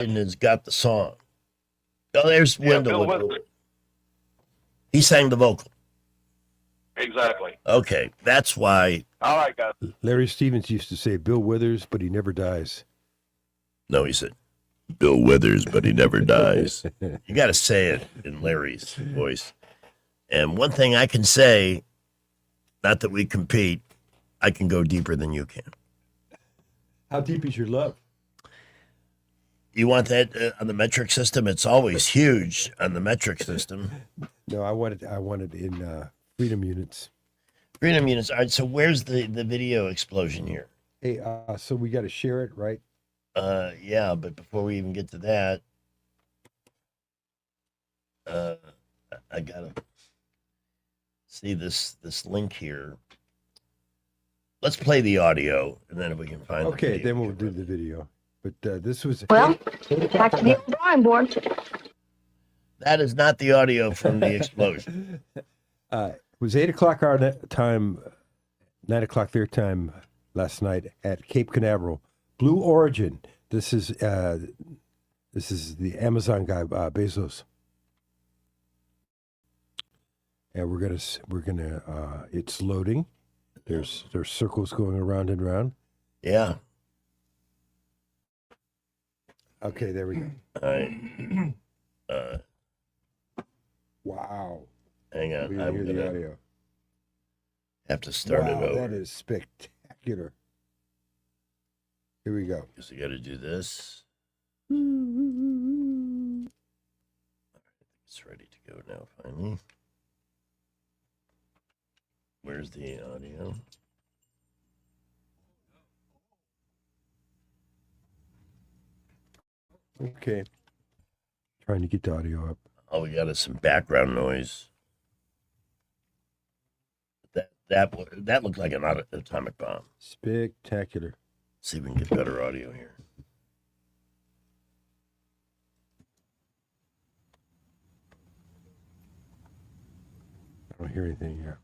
has got the song. Oh, there's Wendell. Bill Withers. He sang the vocal. Exactly. Okay, that's why. All right, guys. Larry Stevens used to say Bill Withers, but he never dies. No, he said Bill Withers, but he never dies. You got to say it in Larry's voice. And one thing I can say, not that we compete, I can go deeper than you can. How deep is your love? You want that on the metric system? It's always huge on the metric system. No, I want it in freedom units. Freedom units. All right, so where's the video explosion here? Hey, so we got to share it, right? Yeah, but before we even get to that, I gotta see this link here. Let's play the audio, and then if we can find Okay, the video, then we'll do the video. But this was Well, back to the drawing board. That is not the audio from the explosion. It was 8 o'clock our time, 9 o'clock their time last night at Cape Canaveral. Blue Origin. This is the Amazon guy, Bezos. And we're gonna it's loading. There's circles going around and around. Yeah. Okay, there we go. All right. Wow. Hang on. We didn't I'm hear the gonna audio. have to start it over. That is spectacular. Here we go. Guess we got to do this. It's ready to go now, finally. Where's the audio? Okay. Trying to get the audio up. Oh, we got us some background noise. That looked like an atomic bomb. Spectacular. See if we can get better audio here. I don't hear anything here.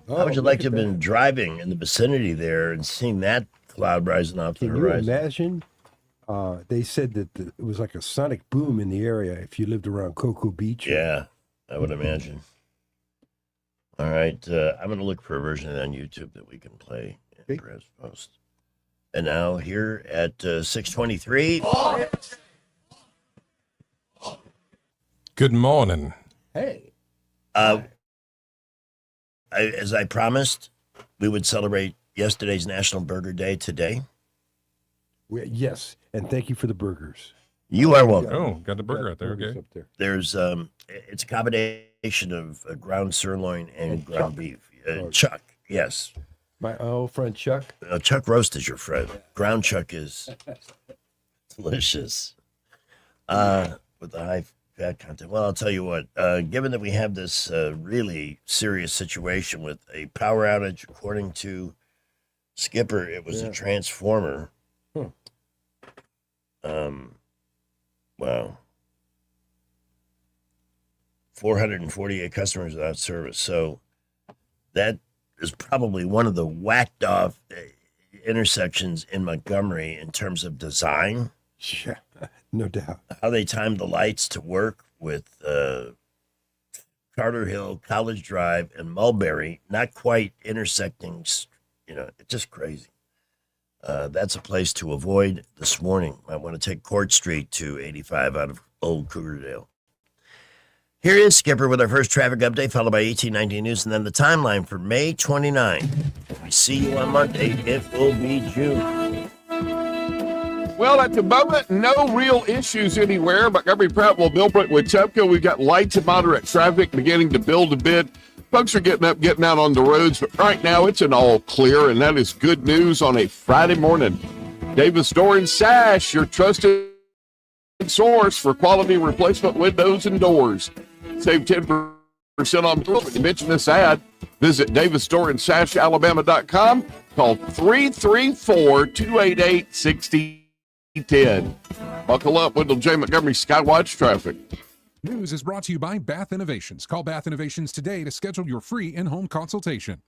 How would you like to have been driving in the vicinity there and seeing that cloud rising off the Can you horizon? imagine? They said that it was like a sonic boom in the area if you lived around Cocoa Beach. Yeah, I would imagine. All right, I'm going to look for a version of that on YouTube that we can play and perhaps post. And now here at 6:23. Good morning. Hey. As I promised, we would celebrate yesterday's National Burger Day today. Yes, and thank you for the burgers. You are welcome. Oh, got the burger out there. Burgers Okay. up there. There's it's a combination of ground sirloin and ground Chuck. beef. Chuck, yes. My old friend Chuck. Chuck roast is your friend. Ground chuck is delicious with the high fat content. Well, I'll tell you what. Given that we have this really serious situation with a power outage, according to Skipper, it was a transformer. Wow. 448 customers without service. So that is probably one of the whacked off intersections in Montgomery in terms of design. Yeah, no doubt. How they timed the lights to work with Carter Hill, College Drive, and Mulberry, not quite intersecting. It's just crazy. That's a place to avoid this morning. I want to take Court Street to 85 out of Old Cougardale. Here is Skipper with our first traffic update, followed by 1819 News, and then the timeline for May 29. We see you on Monday. It will be June. Well, at the moment, no real issues anywhere. Montgomery, Prattville, Millbrook, Wetumpka, we've got light to moderate traffic beginning to build a bit. Folks are getting up, getting out on the roads, but right now it's an all clear, and that is good news on a Friday morning. Davis Door and Sash, your trusted source for quality replacement windows and doors. Save 10% on bills. When you mention this ad, visit DavisDoorandSashAlabama.com. Call 334-288-6010. Buckle up, Wendell J. Montgomery Skywatch traffic. News is brought to you by Bath Innovations. Call Bath Innovations today to schedule your free in-home consultation.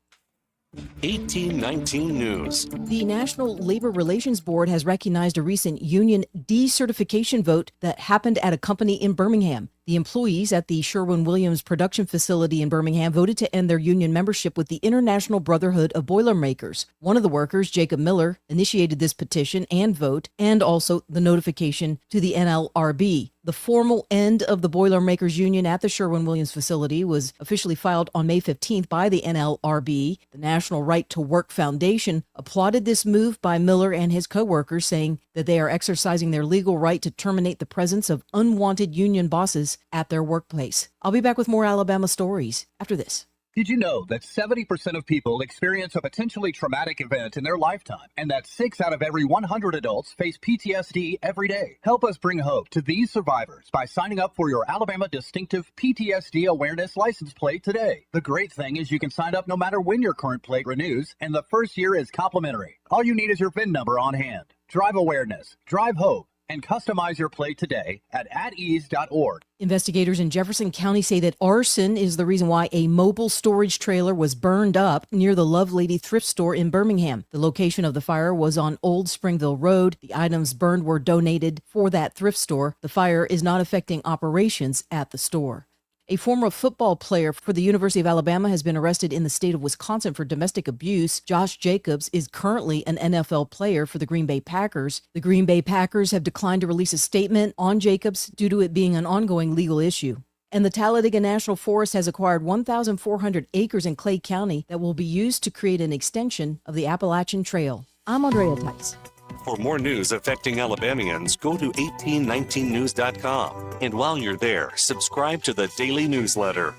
1819 News. The National Labor Relations Board has recognized a recent union decertification vote that happened at a company in Birmingham. The employees at the Sherwin-Williams production facility in Birmingham voted to end their union membership with the International Brotherhood of Boilermakers. One of the workers, Jacob Miller, initiated this petition and vote, and also the notification to the NLRB. The formal end of the Boilermakers Union at the Sherwin-Williams facility was officially filed on May 15th by the NLRB. The National Right to Work Foundation applauded this move by Miller and his co-workers, saying that they are exercising their legal right to terminate the presence of unwanted union bosses at their workplace. I'll be back with more Alabama stories after this. Did you know that 70% of people experience a potentially traumatic event in their lifetime, and that 6 out of every 100 adults face PTSD every day? Help us bring hope to these survivors by signing up for your Alabama Distinctive PTSD Awareness License Plate today. The great thing is you can sign up no matter when your current plate renews, and the first year is complimentary. All you need is your VIN number on hand. Drive awareness, drive hope, and customize your plate today at atease.org. Investigators in Jefferson County say that arson is the reason why a mobile storage trailer was burned up near the Love Lady thrift store in Birmingham. The location of the fire was on Old Springville Road. The items burned were donated for that thrift store. The fire is not affecting operations at the store. A former football player for the University of Alabama has been arrested in the state of Wisconsin for domestic abuse. Josh Jacobs is currently an NFL player for the Green Bay Packers. The Green Bay Packers have declined to release a statement on Jacobs due to it being an ongoing legal issue. And the Talladega National Forest has acquired 1,400 acres in Clay County that will be used to create an extension of the Appalachian Trail. I'm Andrea Tice. For more news affecting Alabamians, go to 1819news.com. And while you're there, subscribe to the daily newsletter.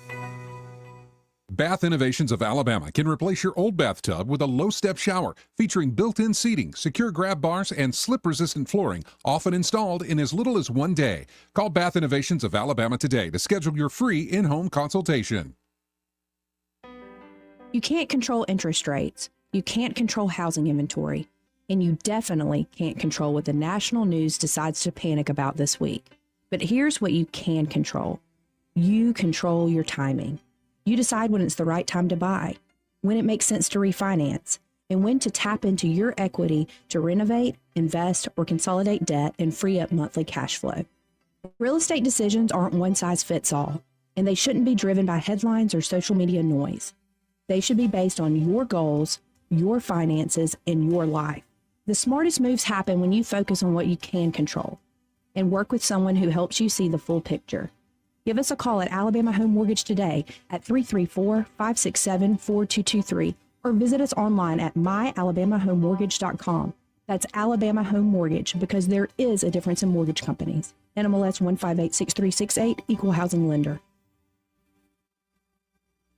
Bath Innovations of Alabama can replace your old bathtub with a low-step shower featuring built-in seating, secure grab bars, and slip-resistant flooring, often installed in as little as 1 day. Call Bath Innovations of Alabama today to schedule your free in-home consultation. You can't control interest rates. You can't control housing inventory. And you definitely can't control what the national news decides to panic about this week. But here's what you can control. You control your timing. You decide when it's the right time to buy, when it makes sense to refinance, and when to tap into your equity to renovate, invest, or consolidate debt and free up monthly cash flow. Real estate decisions aren't one size fits all, and they shouldn't be driven by headlines or social media noise. They should be based on your goals, your finances, and your life. The smartest moves happen when you focus on what you can control and work with someone who helps you see the full picture. Give us a call at Alabama Home Mortgage today at 334-567-4223 or visit us online at myalabamahomemortgage.com. That's Alabama Home Mortgage, because there is a difference in mortgage companies. NMLS 1586368, Equal Housing Lender.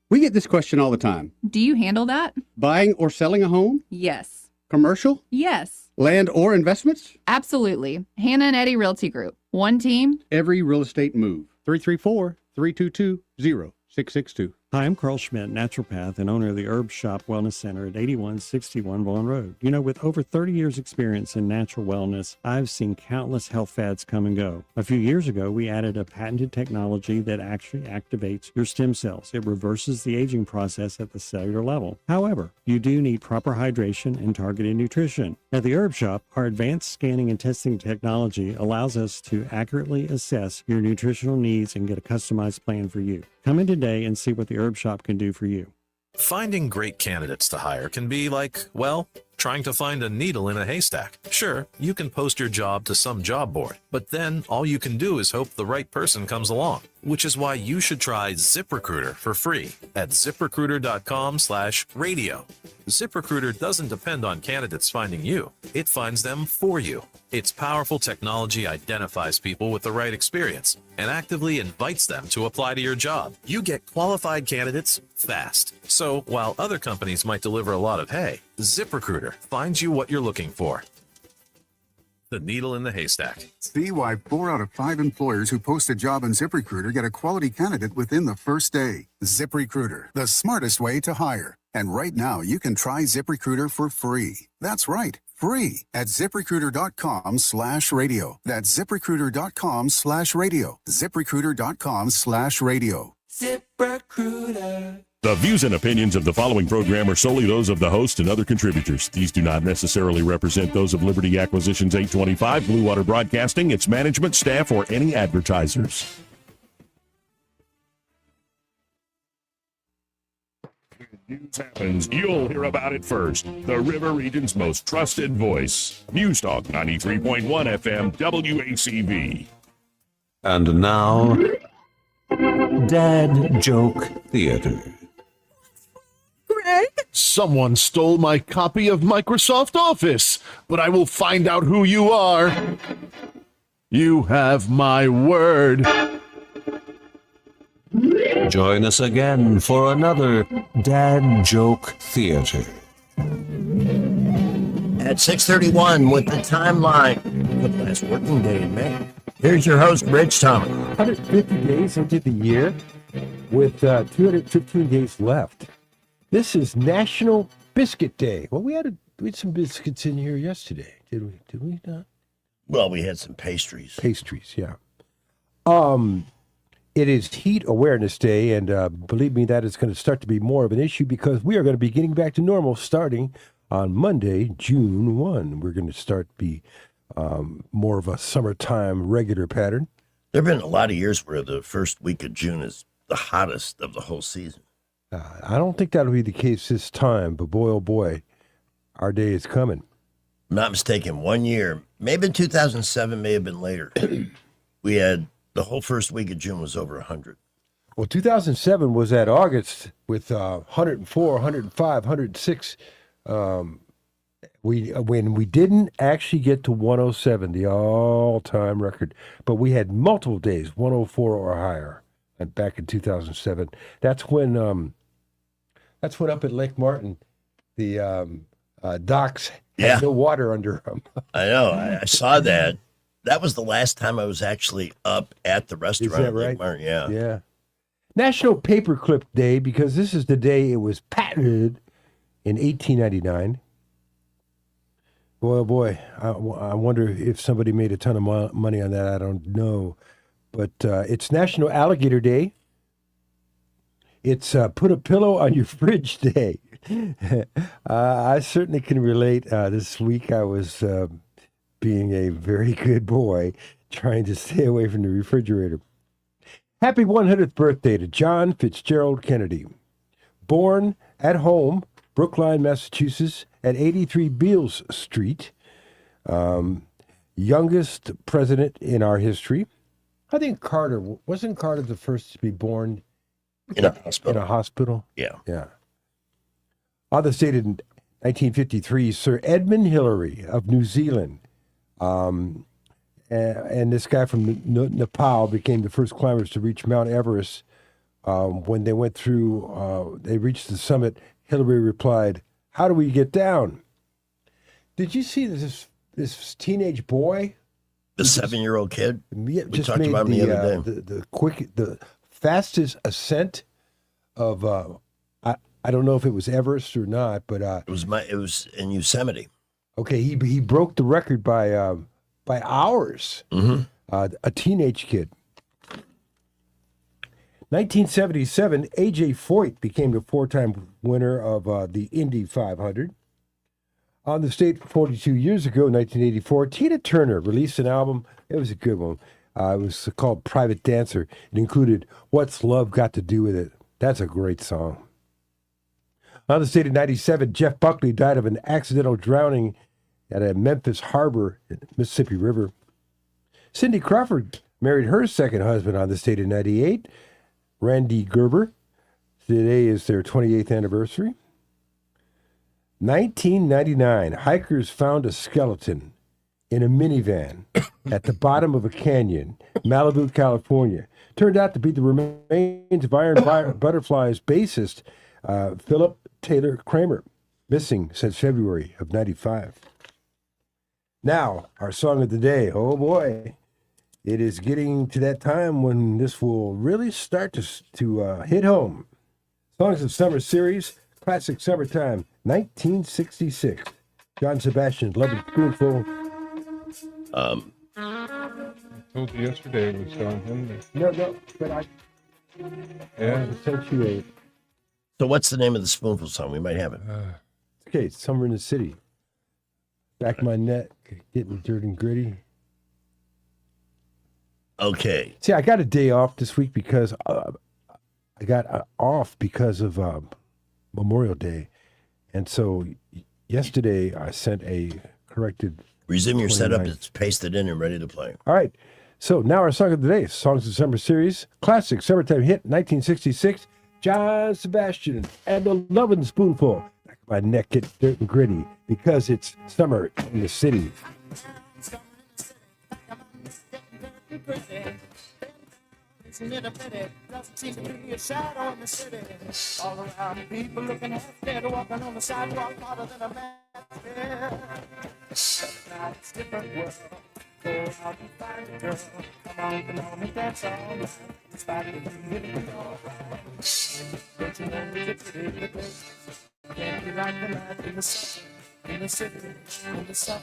We get this question all the time. Do you handle that? Buying or selling a home? Yes. Commercial? Yes. Land or investments? Absolutely. Hannah and Eddie Realty Group. One team. Every real estate move. 334-322-0662. Hi, I'm Carl Schmidt, naturopath and owner of the Herb Shop Wellness Center at 8161 Vaughan Road. You know, with over 30 years experience in natural wellness, I've seen countless health fads come and go. A few years ago, we added a patented technology that actually activates your stem cells. It reverses the aging process at the cellular level. However, you do need proper hydration and targeted nutrition. At the Herb Shop, our advanced scanning and testing technology allows us to accurately assess your nutritional needs and get a customized plan for you. Come in today and see what the Herb Shop can do for you. Finding great candidates to hire can be like, well, trying to find a needle in a haystack. Sure, you can post your job to some job board, but then all you can do is hope the right person comes along, which is why you should try ZipRecruiter for free at ZipRecruiter.com/radio. ZipRecruiter doesn't depend on candidates finding you. It finds them for you. Its powerful technology identifies people with the right experience and actively invites them to apply to your job. You get qualified candidates fast. So while other companies might deliver a lot of hay, ZipRecruiter finds you what you're looking for. The needle in the haystack. See why 4 out of 5 employers who post a job on ZipRecruiter get a quality candidate within the first day. ZipRecruiter, the smartest way to hire. And right now, you can try ZipRecruiter for free. That's right, free at ZipRecruiter.com/radio. That's ZipRecruiter.com/radio. ZipRecruiter.com/radio. ZipRecruiter. The views and opinions of the following program are solely those of the host and other contributors. These do not necessarily represent those of Liberty Acquisitions 825, Blue Water Broadcasting, its management, staff, or any advertisers. News happens, you'll hear about it first. The River Region's most trusted voice. News Talk 93.1 FM WACV. And now, Dad Joke Theater. Greg? Someone stole my copy of Microsoft Office, but I will find out who you are. You have my word. Join us again for another Dad Joke Theater. At 6:31 with the timeline. The last working day in May. Here's your host, Rich Thomas. 150 days into the year with 215 days left. This is National Biscuit Day. Well, we had some biscuits in here yesterday, did we? Did we not? Well, we had some pastries. Pastries, yeah. It is Heat Awareness Day, and believe me, that is going to start to be more of an issue because we are going to be getting back to normal starting on Monday, June 1. We're going to start be more of a summertime regular pattern. There have been a lot of years where the first week of June is the hottest of the whole season. I don't think that'll be the case this time, but boy, oh boy, our day is coming. I'm not mistaken, 1 year, maybe in 2007, may have been later, we had the whole first week of June was over 100. Well, 2007 was that August with 104, 105, 106. When we didn't actually get to 107, the all-time record, but we had multiple days, 104 or higher, and back in 2007. That's when up at Lake Martin, the docks had no water under them. I know. I saw that. That was the last time I was actually up at the restaurant. Is that at Lake right? Martin. Yeah. Yeah. National Paperclip Day, because this is the day it was patented in 1899. Boy, oh boy, I wonder if somebody made a ton of money on that. I don't know. But it's National Alligator Day. It's Put a Pillow on Your Fridge Day. I certainly can relate. This week I was being a very good boy, trying to stay away from the refrigerator. Happy 100th birthday to John Fitzgerald Kennedy. Born at home, Brookline, Massachusetts, at 83 Beals Street. Youngest president in our history. I think wasn't Carter the first to be born in a hospital? In a hospital? Yeah. Yeah. On this date in 1953, Sir Edmund Hillary of New Zealand, and this guy from Nepal became the first climbers to reach Mount Everest. When they went through, they reached the summit, Hillary replied, "How do we get down?" Did you see this teenage boy? The 7-year-old kid? We talked about him the other day. The fastest ascent of, I don't know if it was Everest or not, but it was in Yosemite. Okay, he broke the record by hours. Mm-hmm. A teenage kid. 1977, A.J. Foyt became the 4-time winner of the Indy 500. On this date, 42 years ago, 1984, Tina Turner released an album. It was a good one. It was called Private Dancer. It included What's Love Got to Do With It? That's a great song. On this date of 97, Jeff Buckley died of an accidental drowning at a Memphis harbor in the Mississippi River. Cindy Crawford married her second husband on this date of 98, Randy Gerber. Today is their 28th anniversary. 1999, hikers found a skeleton in a minivan at the bottom of a canyon, Malibu, California. Turned out to be the remains of Iron Butterfly's bassist, Philip Taylor Kramer, missing since February of 95. Now, our song of the day. Oh boy, it is getting to that time when this will really start to hit home. Songs of Summer Series, Classic Summertime, 1966. John Sebastian's Love and Spoonful. I told you yesterday it was on him. No, but I Yeah. sent you So what's the name of the Spoonful song? We might have it. Okay, Summer in the City. Back of my neck, getting dirt and gritty. Okay. See, I got a day off this week because I got off because of Memorial Day. And so yesterday I sent a corrected. Resume your setup. 29. It's pasted in and ready to play. All right. So now our song of the day, Songs of Summer series, classic summertime hit, 1966, John Sebastian and the Lovin' Spoonful. Back of my neck, get dirt and gritty because it's summer in the city. Doesn't seem to be a shadow in the city. All around, people looking half dead, walking on the sidewalk harder than a man. Now it's a different world. Go out and find a girl. Come on, and dance all night. In spite of the heat, it'll be all right. Don't you know it's a pretty place? Can't be like the life in the summer, in the city, in the summer,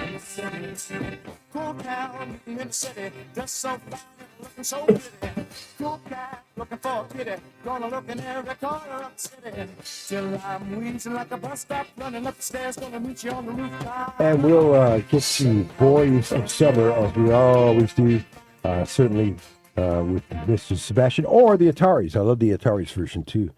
in the city. Cool town in the city, just so fine, looking so pretty. Cool cat, looking for a kitty, gonna look in every corner of the city. Till I'm wheezing like a bus stop, running up the stairs, gonna meet you on the rooftop. And we'll get to Boys of Summer as we always do, certainly with Mr. Sebastian or the Ataris. I love the Ataris version too.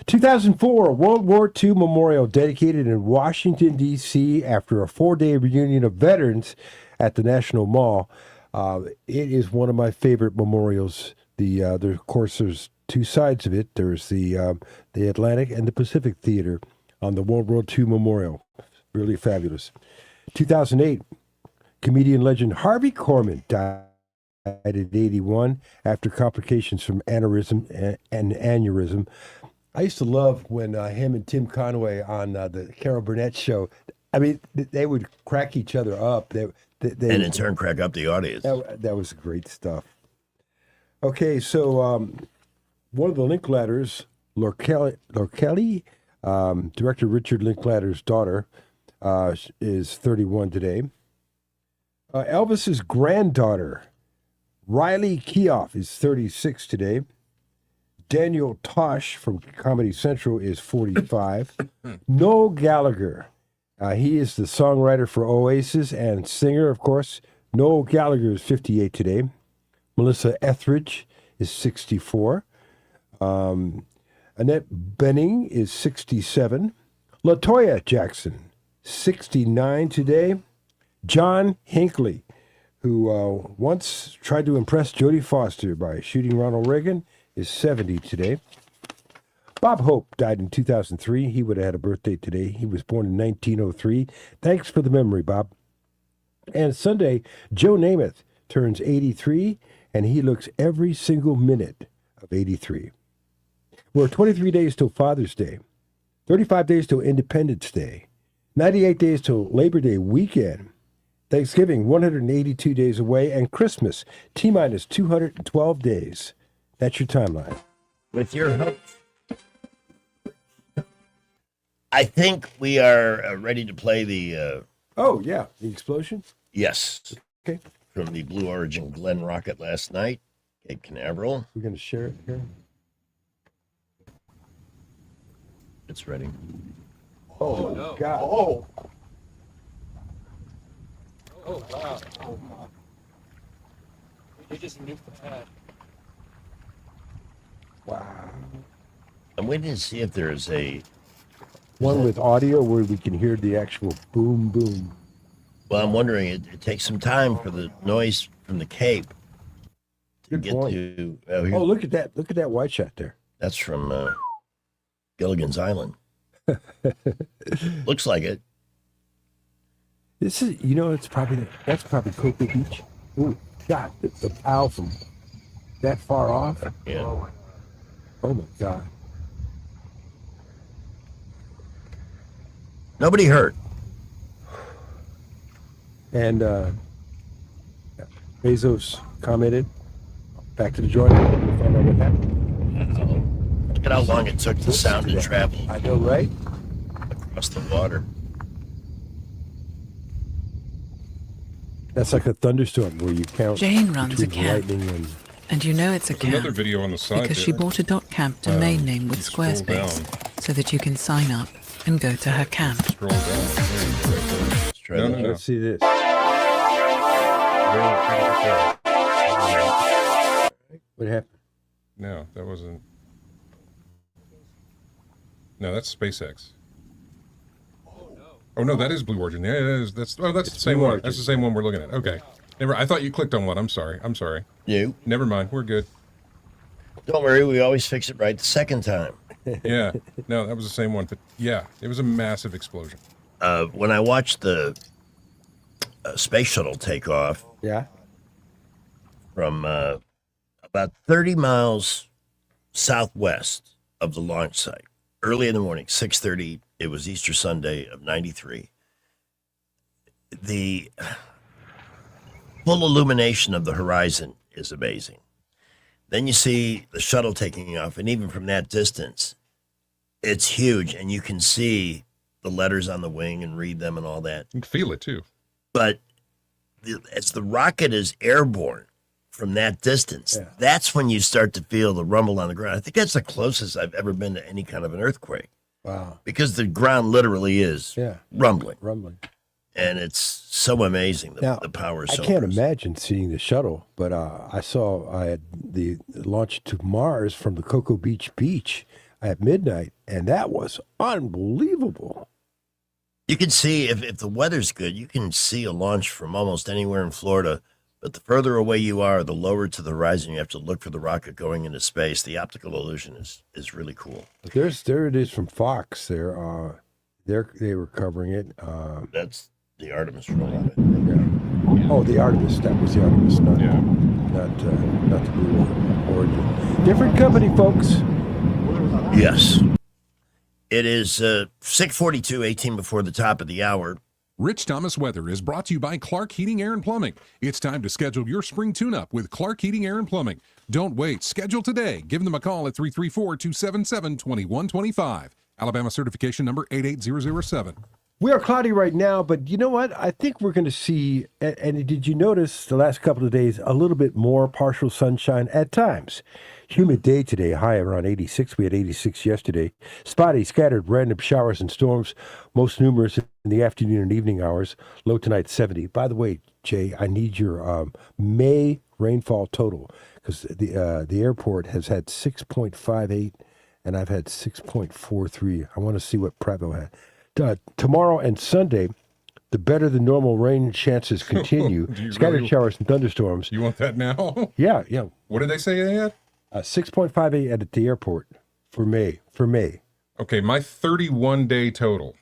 2004, World War II memorial dedicated in Washington, D.C. after a 4-day reunion of veterans at the National Mall. It is one of my favorite memorials. There, of course, there's two sides of it. There's the Atlantic and the Pacific Theater on the World War II memorial. Really fabulous. 2008, comedian legend Harvey Korman died at 81 after complications from aneurysm and aneurysm. I used to love when him and Tim Conway on the Carol Burnett show. I mean, they would crack each other up. They and in turn, crack up the audience. That was great stuff. Okay, so one of the Linklaters, Lorkelly, director Richard Linklater's daughter, is 31 today. Elvis's granddaughter, Riley Keough, is 36 today. Daniel Tosh from Comedy Central is 45. Noel Gallagher, he is the songwriter for Oasis and singer, of course. Noel Gallagher is 58 today. Melissa Etheridge is 64. Annette Bening is 67. LaToya Jackson, 69 today. John Hinckley, who once tried to impress Jodie Foster by shooting Ronald Reagan, is 70 today. Bob Hope died in 2003. He would have had a birthday today. He was born in 1903. Thanks for the memory, Bob. And Sunday, Joe Namath turns 83, and he looks every single minute of 83. We're 23 days till Father's Day, 35 days till Independence Day, 98 days till Labor Day weekend, Thanksgiving 182 days away, and Christmas T-minus 212 days. That's your timeline. With your help, I think we are ready to play the... the explosion? Yes. Okay. From the Blue Origin Glen rocket last night, Cape Canaveral. We're going to share it here. It's ready. Oh, no. God. Oh, wow. Oh, my. You just nuked the pad. Wow. I'm waiting to see if there's a... One with audio where we can hear the actual boom, boom. Well, I'm wondering, it takes some time for the noise from the Cape to Good get point. to... Oh, look at that. Look at that white shot there. That's from Gilligan's Island. Looks like it. This is, that's probably Cocoa Beach. Ooh, God, the POW from that far off. Yeah. Oh my God. Nobody hurt. And Bezos commented, back to the drawing board, we'll find out what happened. Look at how long it took the sound to travel. I know, right? Across the water. That's like a thunderstorm where you count Jane runs a between camp. lightning and And you know it's a There's another camp video on the side because she there. bought a .camp domain name with scroll Squarespace down. so that you can sign up and go to her camp. Scroll down. Let's try No, that. no, no. Let's see this. What happened? No, that wasn't. No, that's SpaceX. Oh no, that is Blue Origin. Yeah, it is. That's the same Blue one. Origin. That's the same one we're looking at. Okay. Never. I thought you clicked on one. I'm sorry. You? Never mind. We're good. Don't worry, we always fix it right the second time. Yeah. No, that was the same one. But yeah, it was a massive explosion. When I watched the space shuttle take off Yeah. from about 30 miles southwest of the launch site, early in the morning, 6:30, it was Easter Sunday of 93. The full illumination of the horizon is amazing. Then you see the shuttle taking off, and even from that distance, it's huge, and you can see the letters on the wing and read them and all that. You can feel it too. But as the rocket is airborne from that distance, that's when you start to feel the rumble on the ground. I think that's the closest I've ever been to any kind of an earthquake. Wow. Because the ground literally is rumbling. Rumbling. And it's so amazing. The power is so I can't impressive. imagine seeing the shuttle, but I had the launch to Mars from the Cocoa Beach at midnight, and that was unbelievable. You can see, if the weather's good, you can see a launch from almost anywhere in Florida. But the further away you are, the lower to the horizon you have to look for the rocket going into space. The optical illusion is really cool. There it is from Fox. They were covering it. That's the Artemis roll. Oh, the Artemis. That was the Artemis, not the Blue Origin. Different company, folks. Yes. It is 6:42, 18 before the top of the hour. Rich Thomas Weather is brought to you by Clark Heating, Air and Plumbing. It's time to schedule your spring tune-up with Clark Heating, Air and Plumbing. Don't wait. Schedule today. Give them a call at 334-277-2125. Alabama certification number 88007. We are cloudy right now, but you know what? I think we're going to see, and did you notice the last couple of days, a little bit more partial sunshine at times. Humid day today, high around 86. We had 86 yesterday. Spotty, scattered, random showers and storms, most numerous in the afternoon and evening hours. Low tonight, 70. By the way, Jay, I need your May rainfall total, because the airport has had 6.58, and I've had 6.43. I want to see what Prattville had. Tomorrow and Sunday, the better than normal rain chances continue. Scattered showers and thunderstorms. You want that now? Yeah. What did they say they had? 6.58 at the airport for May. Okay, my 31-day total.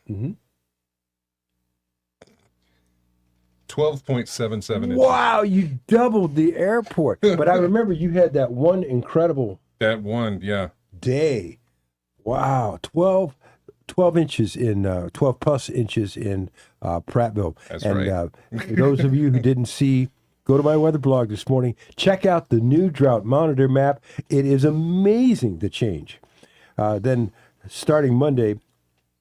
12.77 inches. Wow, you doubled the airport. But I remember you had that one incredible That one, yeah. day. Wow, 12 inches in 12 plus inches in Prattville. That's and right. For those of you who didn't see, go to my weather blog this morning. Check out the new drought monitor map. It is amazing, the change. Then starting Monday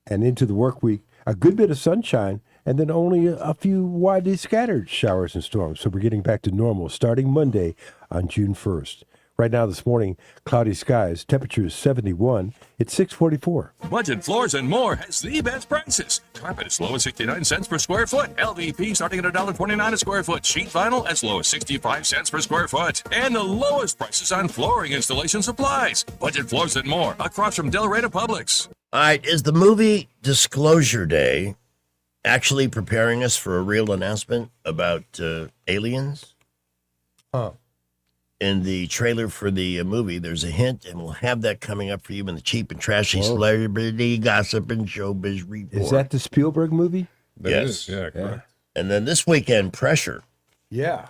and into the work week, a good bit of sunshine, and then only a few widely scattered showers and storms. So we're getting back to normal starting Monday on June 1st. Right now this morning, cloudy skies, temperature is 71. It's 6:44. Budget Floors and More has the best prices. Carpet as low as 69 cents per square foot. LVP starting at $1.29 a square foot. Sheet vinyl as low as 65 cents per square foot. And the lowest prices on flooring installation supplies. Budget Floors and More across from Delray Publix. All right, is the movie Disclosure Day actually preparing us for a real announcement about aliens? In the trailer for the movie, there's a hint, and we'll have that coming up for you in the cheap and trashy celebrity gossip and showbiz report. Is that the Spielberg movie? Yes. Yeah, correct. And then this weekend, Pressure. Yeah.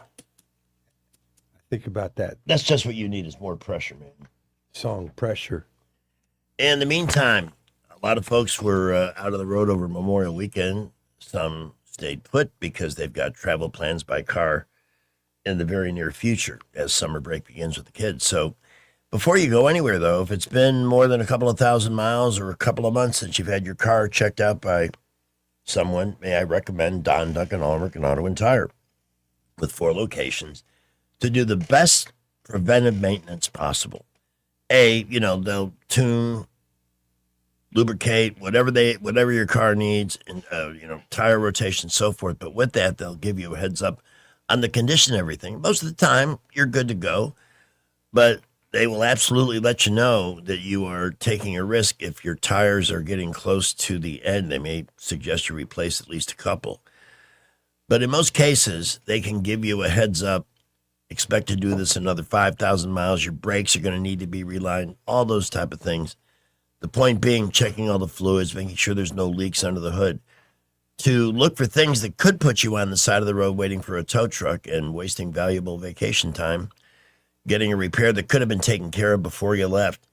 Think about that. That's just what you need is more pressure, man. Song Pressure. In the meantime, a lot of folks were out on the road over Memorial Weekend. Some stayed put because they've got travel plans by car in the very near future as summer break begins with the kids. So before you go anywhere, though, if it's been more than a couple of thousand miles or a couple of months since you've had your car checked out by someone, may I recommend Don Duncan Allmark and Auto and Tire with 4 locations to do the best preventive maintenance possible. They'll tune, lubricate, whatever your car needs, and tire rotation, so forth. But with that, they'll give you a heads up on the condition and everything. Most of the time, you're good to go, but they will absolutely let you know that you are taking a risk if your tires are getting close to the end. They may suggest you replace at least a couple. But in most cases, they can give you a heads up. Expect to do this another 5,000 miles. Your brakes are going to need to be relined, all those type of things. The point being, checking all the fluids, making sure there's no leaks under the hood, to look for things that could put you on the side of the road waiting for a tow truck and wasting valuable vacation time, getting a repair that could have been taken care of before you left.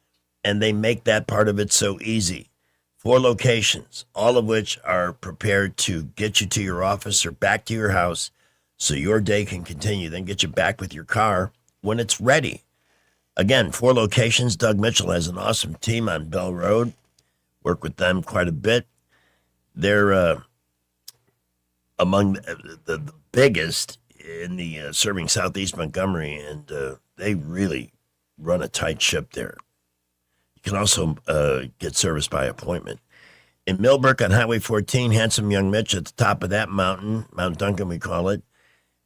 And they make that part of it so easy. 4 locations, all of which are prepared to get you to your office or back to your house so your day can continue, then get you back with your car when it's ready. Again, 4 locations. Doug Mitchell has an awesome team on Bell Road. Work with them quite a bit. They're among the biggest in the serving Southeast Montgomery, and they really run a tight ship there. You can also get service by appointment. In Millbrook on Highway 14, handsome young Mitch at the top of that mountain, Mount Duncan we call it.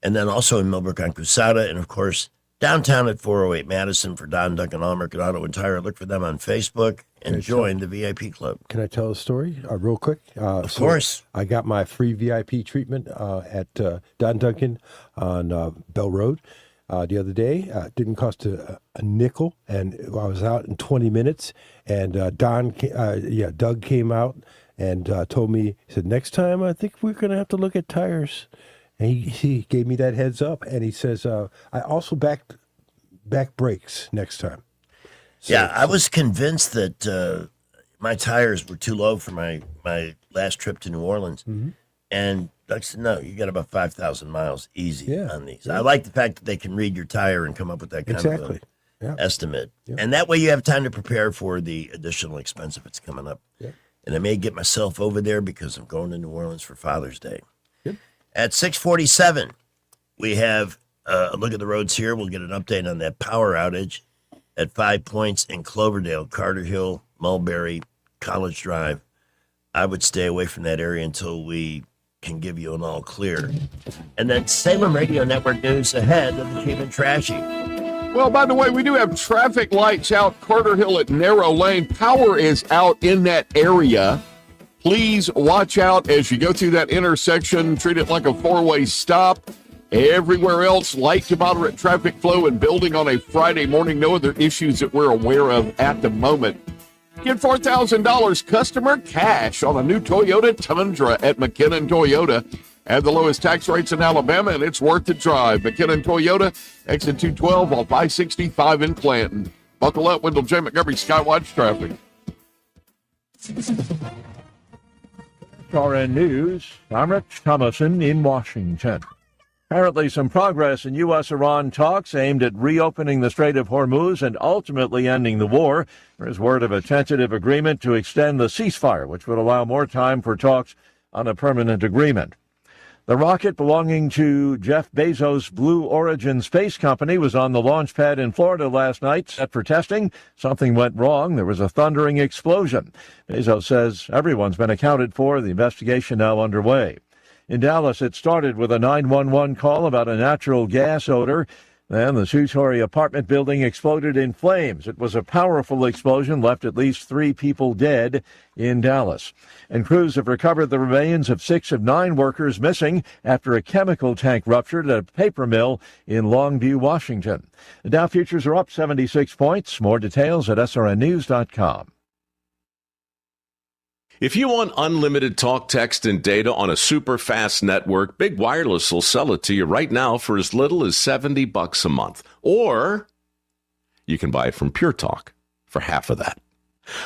And then also in Millbrook on Cusada, and of course, downtown at 408 Madison for Don Duncan All-American Auto and Tire. Look for them on Facebook and join the VIP club. Can I tell a story real quick? Of course. I got my free VIP treatment at Don Duncan on Bell Road the other day. Didn't cost a nickel, and I was out in 20 minutes. And Doug came out and told me, he said, next time I think we're going to have to look at tires. And he gave me that heads up, and he says, I also back brakes next time. So, I was convinced that my tires were too low for my last trip to New Orleans. Mm-hmm. And Doug said, no, you got about 5,000 miles easy on these. Yeah. I like the fact that they can read your tire and come up with that kind of estimate. Yeah. And that way you have time to prepare for the additional expense if it's coming up. Yeah. And I may get myself over there because I'm going to New Orleans for Father's Day. At 6:47, we have a look at the roads here. We'll get an update on that power outage at 5 Points in Cloverdale, Carter Hill, Mulberry, College Drive. I would stay away from that area until we can give you an all clear. And then Salem Radio Network news ahead of the Cheap and Trashy. Well, by the way, we do have traffic lights out Carter Hill at Narrow Lane. Power is out in that area. Please watch out as you go through that intersection. Treat it like a 4-way stop. Everywhere else, light to moderate traffic flow and building on a Friday morning. No other issues that we're aware of at the moment. Get $4,000 customer cash on a new Toyota Tundra at McKinnon Toyota. Have the lowest tax rates in Alabama, and it's worth the drive. McKinnon Toyota, exit 212 off I-65 in Clanton. Buckle up, Wendell J. Montgomery, Skywatch Traffic. RN News, I'm Rich Thomason in Washington. Apparently some progress in U.S.-Iran talks aimed at reopening the Strait of Hormuz and ultimately ending the war. There is word of a tentative agreement to extend the ceasefire, which would allow more time for talks on a permanent agreement. The rocket belonging to Jeff Bezos' Blue Origin space company was on the launch pad in Florida last night, set for testing. Something went wrong. There was a thundering explosion. Bezos says everyone's been accounted for. The investigation now underway. In Dallas, it started with a 911 call about a natural gas odor. Then the two-story apartment building exploded in flames. It was a powerful explosion, left at least 3 people dead in Dallas. And crews have recovered the remains of 6 of 9 workers missing after a chemical tank ruptured at a paper mill in Longview, Washington. The Dow futures are up 76 points. More details at srnnews.com. If you want unlimited talk, text, and data on a super fast network, Big Wireless will sell it to you right now for as little as $70 a month. Or you can buy it from Pure Talk for half of that.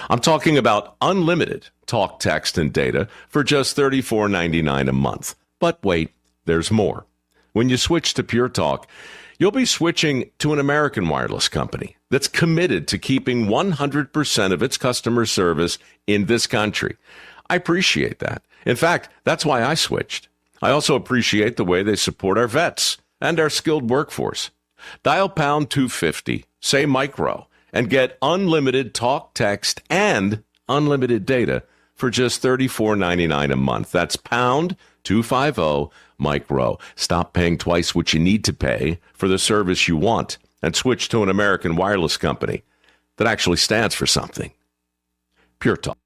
I'm talking about unlimited talk, text, and data for just $34.99 a month. But wait, there's more. When you switch to Pure Talk, you'll be switching to an American wireless company that's committed to keeping 100% of its customer service in this country. I appreciate that. In fact, that's why I switched. I also appreciate the way they support our vets and our skilled workforce. Dial pound 250, say micro, and get unlimited talk, text, and unlimited data for just $34.99 a month. That's pound 250 micro. Stop paying twice what you need to pay for the service you want and switch to an American wireless company that actually stands for something. Pure Talk.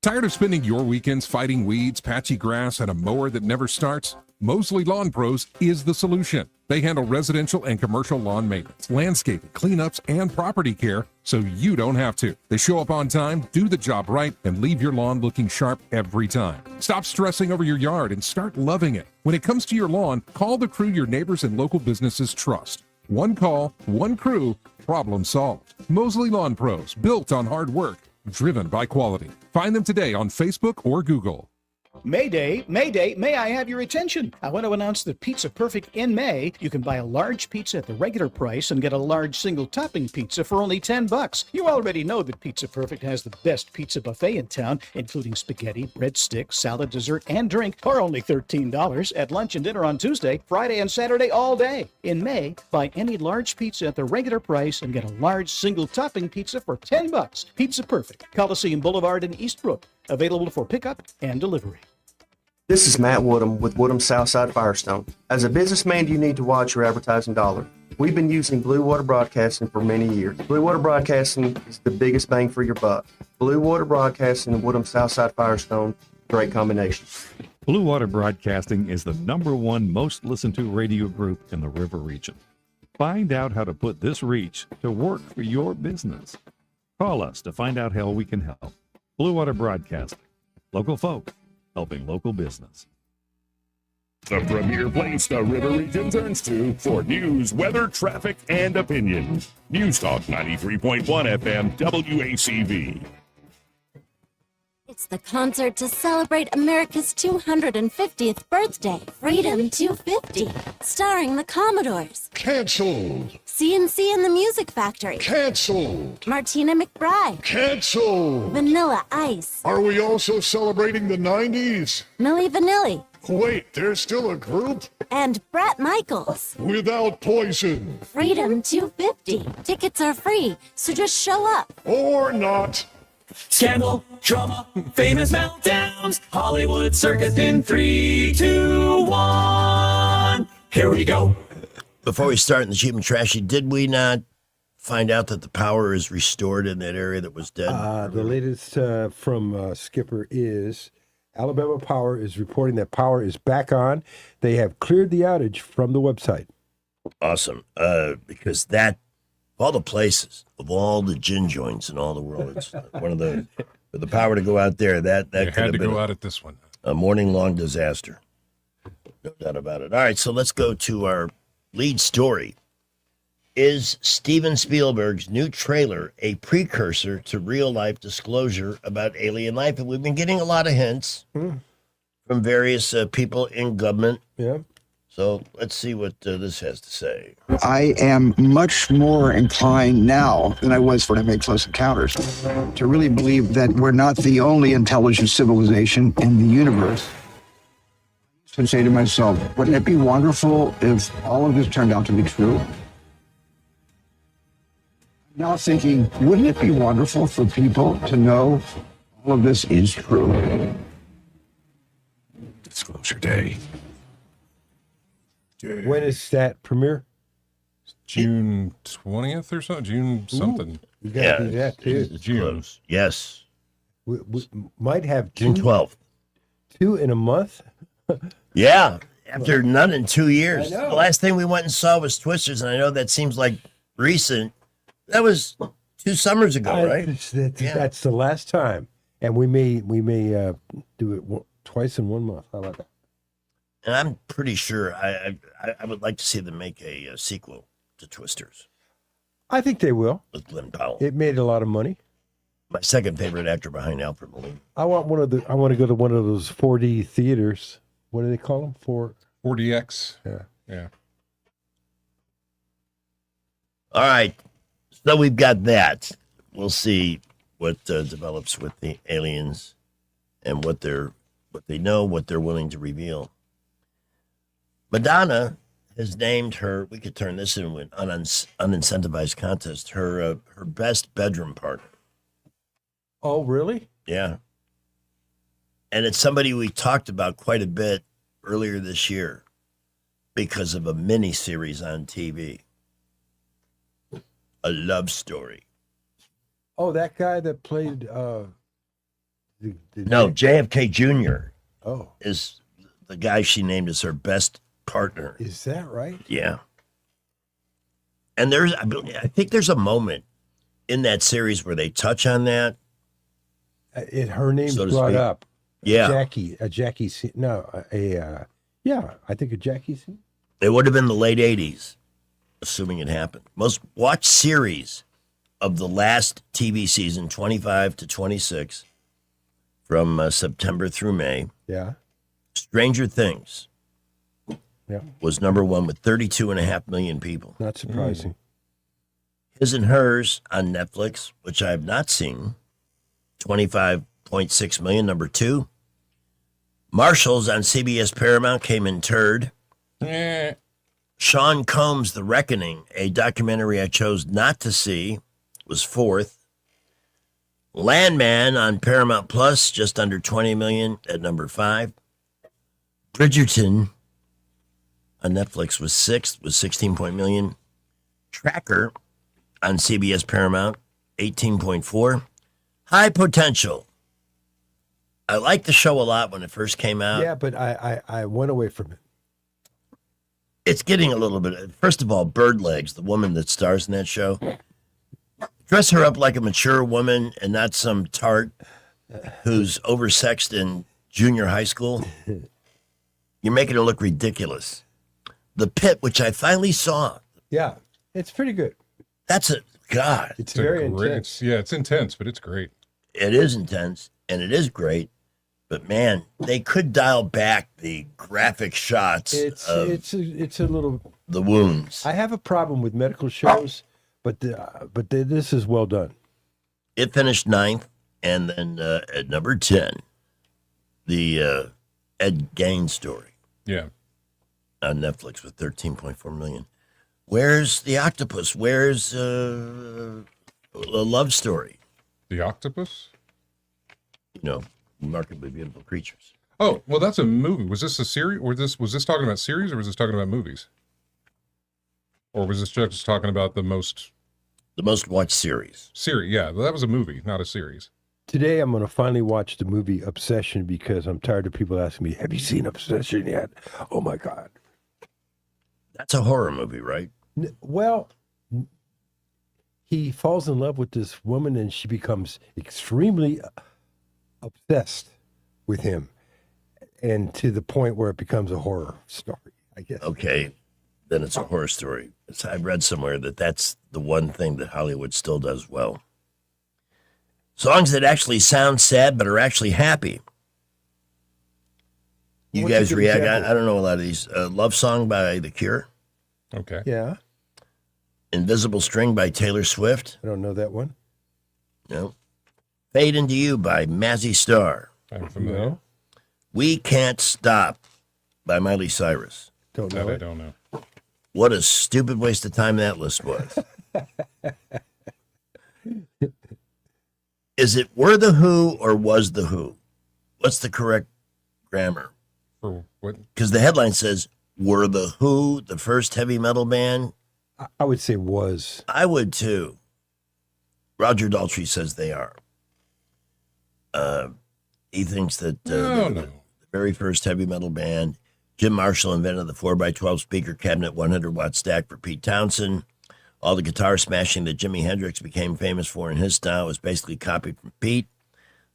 Tired of spending your weekends fighting weeds, patchy grass, and a mower that never starts? Mosley Lawn Pros is the solution. They handle residential and commercial lawn maintenance, landscaping, cleanups, and property care so you don't have to. They show up on time, do the job right, and leave your lawn looking sharp every time. Stop stressing over your yard and start loving it. When it comes to your lawn, call the crew your neighbors and local businesses trust. One call, one crew, problem solved. Mosley Lawn Pros, built on hard work, driven by quality. Find them today on Facebook or Google. Mayday, Mayday, may I have your attention? I want to announce that Pizza Perfect in May. You can buy a large pizza at the regular price and get a large single topping pizza for only $10. You already know that Pizza Perfect has the best pizza buffet in town, including spaghetti, breadsticks, salad, dessert, and drink for only $13 at lunch and dinner on Tuesday, Friday, and Saturday all day. In May, buy any large pizza at the regular price and get a large single topping pizza for $10. Pizza Perfect, Coliseum Boulevard in Eastbrook. Available for pickup and delivery. This is Matt Woodham with Woodham Southside Firestone. As a businessman, you need to watch your advertising dollar. We've been using Blue Water Broadcasting for many years. Blue Water Broadcasting is the biggest bang for your buck. Blue Water Broadcasting and Woodham Southside Firestone, great combination. Blue Water Broadcasting is the #1 most listened to radio group in the River region. Find out how to put this reach to work for your business. Call us to find out how we can help. Blue Water Broadcasting. Local folk helping local business. The premier place the River Region turns to for news, weather, traffic, and opinion. News Talk 93.1 FM WACV. It's the concert to celebrate America's 250th birthday, Freedom 250, starring the Commodores. Canceled. CNC and the Music Factory. Canceled. Martina McBride. Canceled. Vanilla Ice. Are we also celebrating the 90s? Milli Vanilli. Wait, there's still a group? And Bret Michaels. Without Poison. Freedom 250. Tickets are free, so just show up. Or not. Scandal, drama, famous meltdowns, Hollywood circus in 3, 2, 1. Here we go. Before we start in the cheap and trashy, did we not find out that the power is restored in that area that was dead? The latest from Skipper is Alabama Power is reporting that power is back on. They have cleared the outage from the website. Awesome. Because that, all the places, of all the gin joints in all the world, it's one of the, for the power to go out there, that You could had have to been go out at this one. a morning-long disaster. No doubt about it. All right, so let's go to our lead story. Is Steven Spielberg's new trailer a precursor to real-life disclosure about alien life? And we've been getting a lot of hints from various people in government. Yeah. So let's see what this has to say. I am much more inclined now than I was when I made Close Encounters to really believe that we're not the only intelligent civilization in the universe. To say to myself, wouldn't it be wonderful if all of this turned out to be true? Now thinking, wouldn't it be wonderful for people to know all of this is true? Disclosure Day. When is that premiere? June 20th or something? June something. We got to do that too. It's close. Yes. We might have June 12th. 2 in a month. Yeah. After none in 2 years. I know. The last thing we went and saw was Twisters, and I know that seems like recent. That was 2 summers ago, right? That's the last time, and we may do it twice in 1 month. How about that? And I'm pretty sure I would like to see them make a sequel to Twisters I think they will. with Glenn Powell. It made a lot of money. My second favorite actor behind Alfred Molina. I want to go to one of those 4D theaters. What do they call them? 4DX. Yeah. Yeah. All right. So we've got that. We'll see what develops with the aliens and what they know, what they're willing to reveal. Madonna has named her. We could turn this into an unincentivized contest. Her best bedroom partner. Oh, really? Yeah. And it's somebody we talked about quite a bit earlier this year because of a mini series on TV. A love story. Oh, that guy that played. No, JFK Jr. Oh, is the guy she named as her best partner. is that right? Yeah. And I think there's a moment in that series where they touch on that. Her name's So to brought speak. up. Yeah. Jackie. Yeah, I think a Jackie scene. It would have been the late 80s, assuming it happened. Most watched series of the last TV season, 25 to 26, from September through May. Yeah. Stranger Things Yeah. was number one with 32.5 million people. Not surprising. His and Hers on Netflix, which I have not seen, 25.6 million, number two. Marshall's on CBS Paramount came in third. Sean Combs' The Reckoning, a documentary I chose not to see, was fourth. Landman on Paramount Plus, just under 20 million at number 5. Bridgerton on Netflix was sixth with 16 million. Tracker on CBS Paramount, 18.4. High Potential. I liked the show a lot when it first came out. Yeah, but I went away from it. It's getting a little bit. First of all, Bird Legs, the woman that stars in that show, dress her up like a mature woman and not some tart who's oversexed in junior high school. You're making her look ridiculous. The Pit, which I finally saw. Yeah, it's pretty good. That's a God. It's very intense. It's intense, but it's great. It is intense and it is great. But man, they could dial back the graphic shots. It's a little the wounds. I have a problem with medical shows, but this is well done. It finished 9th, and then at number 10, the Ed Gein story. Yeah. On Netflix with 13.4 million. Where's the octopus? Where's a love story? The octopus? Remarkably beautiful creatures. Oh, well, that's a movie. Was this a series? Or was this talking about series, or was this talking about movies? Or was this just talking about the most watched series? Series, yeah. That was a movie, not a series. Today I'm going to finally watch the movie Obsession because I'm tired of people asking me, "Have you seen Obsession yet?" Oh my God. That's a horror movie, right? Well, he falls in love with this woman and she becomes extremely obsessed with him, and to the point where it becomes a horror story, I guess. Okay, then it's a horror story. I've read somewhere that that's the one thing that Hollywood still does well. Songs that actually sound sad but are actually happy. You What's a guys good react. example? I don't know a lot of these. Love Song by The Cure. Okay. Yeah. Invisible String by Taylor Swift. I don't know that one. No. Fade Into You by Mazzy Star. I'm familiar. No. We Can't Stop by Miley Cyrus. Don't know That I it. don't know. What a stupid waste of time that list was. Is it Were the Who or Was the Who? What's the correct grammar? For what? Because the headline says, Were the Who the first heavy metal band? I would say was. I would too. Roger Daltrey says they are. He thinks that the very first heavy metal band, Jim Marshall invented the 4x12 speaker cabinet 100-watt stack for Pete Townsend. All the guitar smashing that Jimi Hendrix became famous for in his style was basically copied from Pete.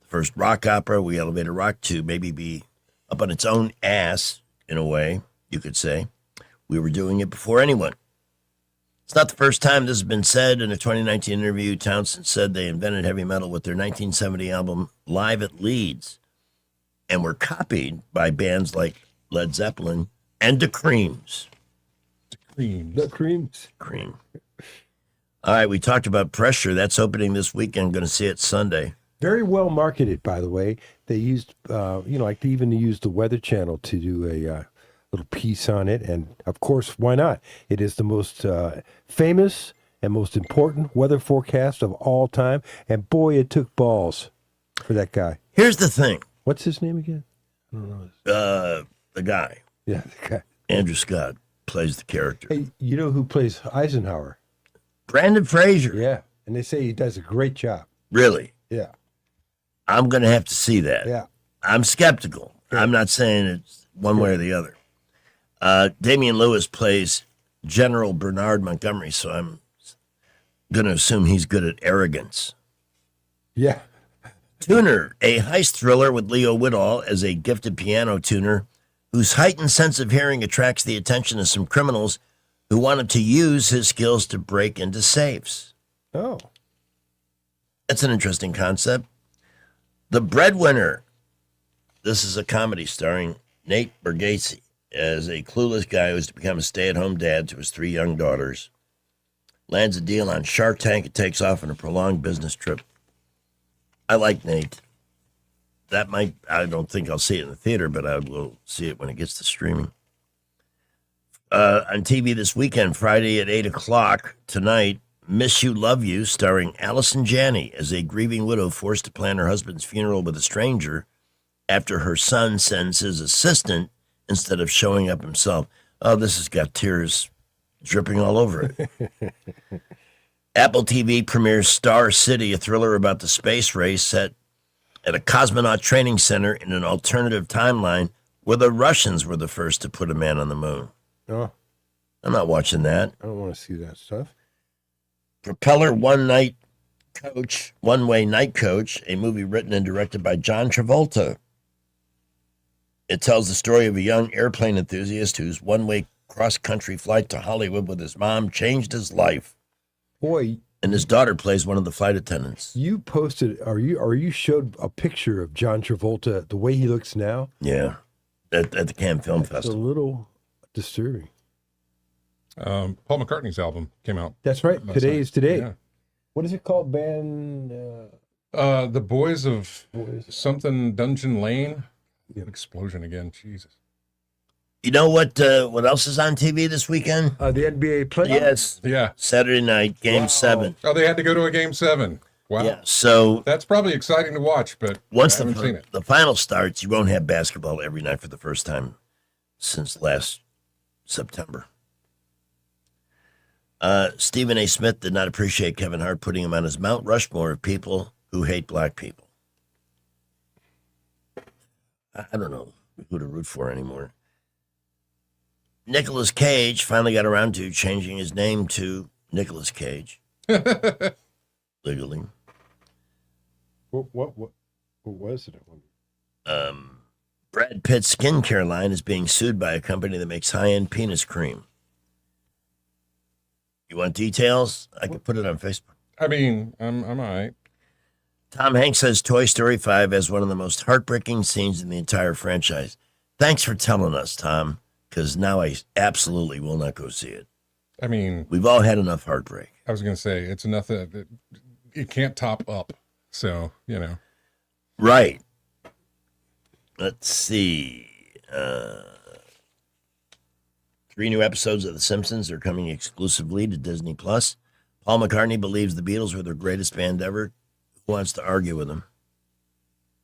The first rock opera, We Elevated Rock, to maybe be up on its own ass, in a way, you could say. We were doing it before anyone. It's not the first time this has been said. In a 2019 interview, Townsend said they invented heavy metal with their 1970 album Live at Leeds and were copied by bands like Led Zeppelin and The Creams. The Creams. Cream. All right, we talked about Pressure. That's opening this weekend. Going to see it Sunday. Very well marketed, by the way. They used, like they even used the Weather Channel to do little piece on it. And of course, why not? It is the most famous and most important weather forecast of all time. And boy, it took balls for that guy. Here's the thing. What's his name again? I don't know. The guy. Yeah, the guy. Andrew Scott plays the character. Hey, you know who plays Eisenhower? Brandon Fraser. Yeah. And they say he does a great job. Really? Yeah. I'm going to have to see that. Yeah. I'm skeptical. I'm not saying it's one way or the other. Damian Lewis plays General Bernard Montgomery, so I'm going to assume he's good at arrogance. Yeah. Tuner, a heist thriller with Leo Whitall as a gifted piano tuner whose heightened sense of hearing attracts the attention of some criminals who wanted to use his skills to break into safes. Oh. That's an interesting concept. The Breadwinner. This is a comedy starring Nate Bargatze as a clueless guy who's to become a stay-at-home dad to his 3 young daughters. Lands a deal on Shark Tank and takes off on a prolonged business trip. I like Nate. I don't think I'll see it in the theater, but I will see it when it gets to streaming. On TV this weekend, Friday at 8 o'clock tonight, Miss You, Love You, starring Allison Janney as a grieving widow forced to plan her husband's funeral with a stranger after her son sends his assistant instead of showing up himself. Oh, this has got tears dripping all over it. Apple TV premieres Star City, a thriller about the space race set at a cosmonaut training center in an alternative timeline where the Russians were the first to put a man on the moon. Oh. I'm not watching that. I don't want to see that stuff. Propeller One-Way Night Coach, a movie written and directed by John Travolta. It tells the story of a young airplane enthusiast whose one-way cross-country flight to Hollywood with his mom changed his life. Boy. And his daughter plays one of the flight attendants. You posted, or you showed a picture of John Travolta, the way he looks now. Yeah, at the Cannes Film It's Festival. a little disturbing. Paul McCartney's album came out. That's right. Today night. is today. Yeah. What is it called? Band? The Boys of something Dungeon Lane. Explosion again. Jesus. You know what else is on TV this weekend? The NBA playoffs? Yes. Yeah. Saturday night, Game 7. Oh, they had to go to a Game 7. Wow. Yeah, so that's probably exciting to watch, but once I haven't seen it. the final starts, you won't have basketball every night for the first time since last September. Stephen A. Smith did not appreciate Kevin Hart putting him on his Mount Rushmore of people who hate black people. I don't know who to root for anymore. Nicolas Cage finally got around to changing his name to Nicolas Cage. Legally. What was it? Brad Pitt's skincare line is being sued by a company that makes high-end penis cream. You want details? I can put it on Facebook. I mean, I'm all right. Tom Hanks says Toy Story 5 has one of the most heartbreaking scenes in the entire franchise. Thanks for telling us, Tom, because now I absolutely will not go see it. I mean, we've all had enough heartbreak. I was going to say, it's enough that it can't top up. So, you know. Right. Let's see. 3 new episodes of The Simpsons are coming exclusively to Disney+. Paul McCartney believes the Beatles were their greatest band ever. Who wants to argue with him?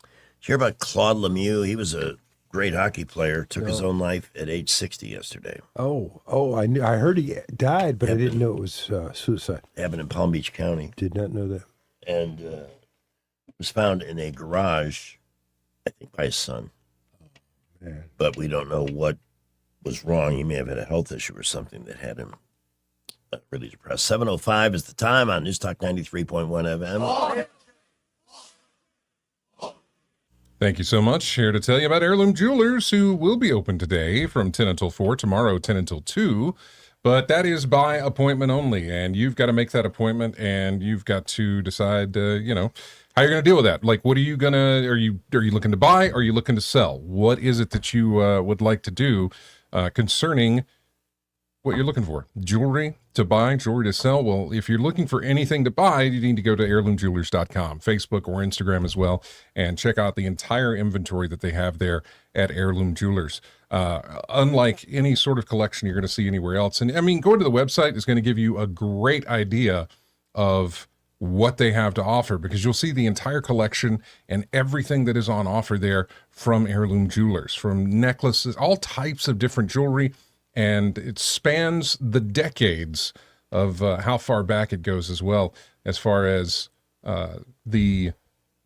Did you hear about Claude Lemieux? He was a great hockey player, took his own life at age 60 yesterday. I knew. I heard he died, but I didn't know it was suicide. Happened in Palm Beach County. Did not know that. And was found in a garage, I think by his son. Man. But we don't know what was wrong. He may have had a health issue or something that had him really depressed. 7:05 is the time on News Talk 93.1 FM. Thank you so much. Here to tell you about Heirloom Jewelers, who will be open today from 10 until 4, tomorrow 10 until 2. But that is by appointment only, and you've got to make that appointment, and you've got to decide, how you're going to deal with that. Like, what are you going to, are you looking to buy? Are you looking to sell? What is it that you would like to do concerning what you're looking for. Jewelry to buy, jewelry to sell. Well, if you're looking for anything to buy, you need to go to heirloomjewelers.com, Facebook or Instagram as well, and check out the entire inventory that they have there at Heirloom Jewelers. Unlike any sort of collection you're going to see anywhere else. And I mean, going to the website is going to give you a great idea of what they have to offer, because you'll see the entire collection and everything that is on offer there from Heirloom Jewelers, from necklaces, all types of different jewelry. And it spans the decades of how far back it goes as well, as far as the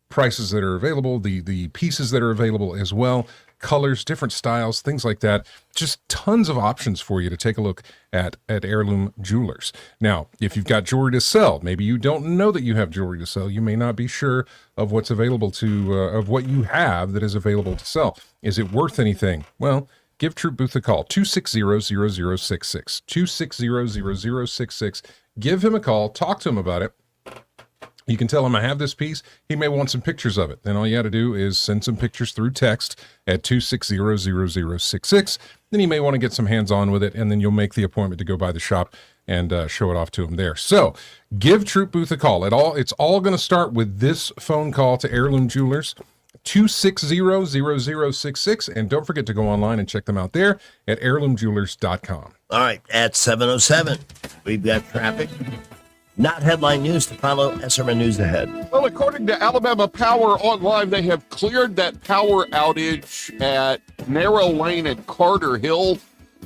prices that are available, the pieces that are available as well, colors, different styles, things like that. Just tons of options for you to take a look at Heirloom Jewelers. Now, if you've got jewelry to sell, maybe you don't know that you have jewelry to sell. You may not be sure of what's available of what you have that is available to sell. Is it worth anything? Well, give Troop Booth a call, 260-0066, 260-0066. Give him a call, talk to him about it. You can tell him I have this piece. He may want some pictures of it. Then all you got to do is send some pictures through text at 260-0066. Then he may want to get some hands-on with it, and then you'll make the appointment to go by the shop and show it off to him there. So give Troop Booth a call. It's all going to start with this phone call to Heirloom Jewelers, 260-0066. And don't forget to go online and check them out there at heirloomjewelers.com. All right, at 7:07, we've got traffic. Not headline news to follow. SRN News ahead. Well, according to Alabama Power Online, they have cleared that power outage at Narrow Lane and Carter Hill.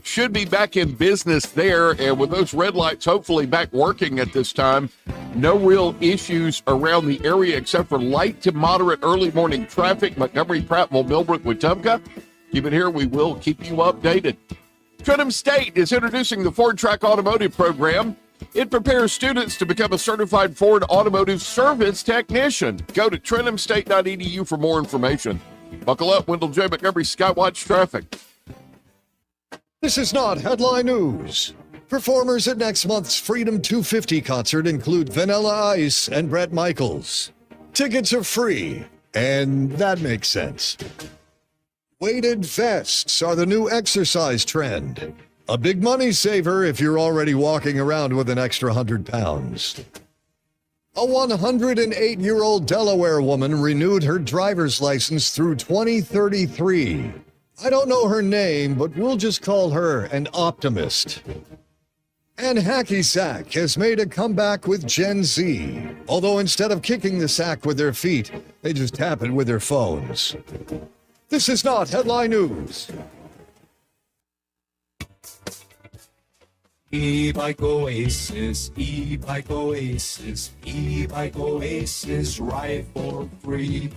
Should be back in business there, and with those red lights hopefully back working at this time, no real issues around the area except for light to moderate early morning traffic. Montgomery, Prattville, Millbrook, Wetumpka. Keep it here. We will keep you updated. Trenton State is introducing the Ford Track Automotive Program. It prepares students to become a certified Ford automotive service technician. Go to trentumstate.edu for more information. Buckle up, Wendell J. Montgomery, Skywatch Traffic. This is not headline news. Performers at next month's Freedom 250 concert include Vanilla Ice and Bret Michaels. Tickets are free, and that makes sense. Weighted vests are the new exercise trend. A big money saver if you're already walking around with an extra 100 pounds. A 108-year-old Delaware woman renewed her driver's license through 2033. I don't know her name, but we'll just call her an optimist. And Hacky Sack has made a comeback with Gen Z. Although instead of kicking the sack with their feet, they just tap it with their phones. This is not headline news. E-Bike Oasis, E-Bike Oasis, E-Bike Oasis, ride for free.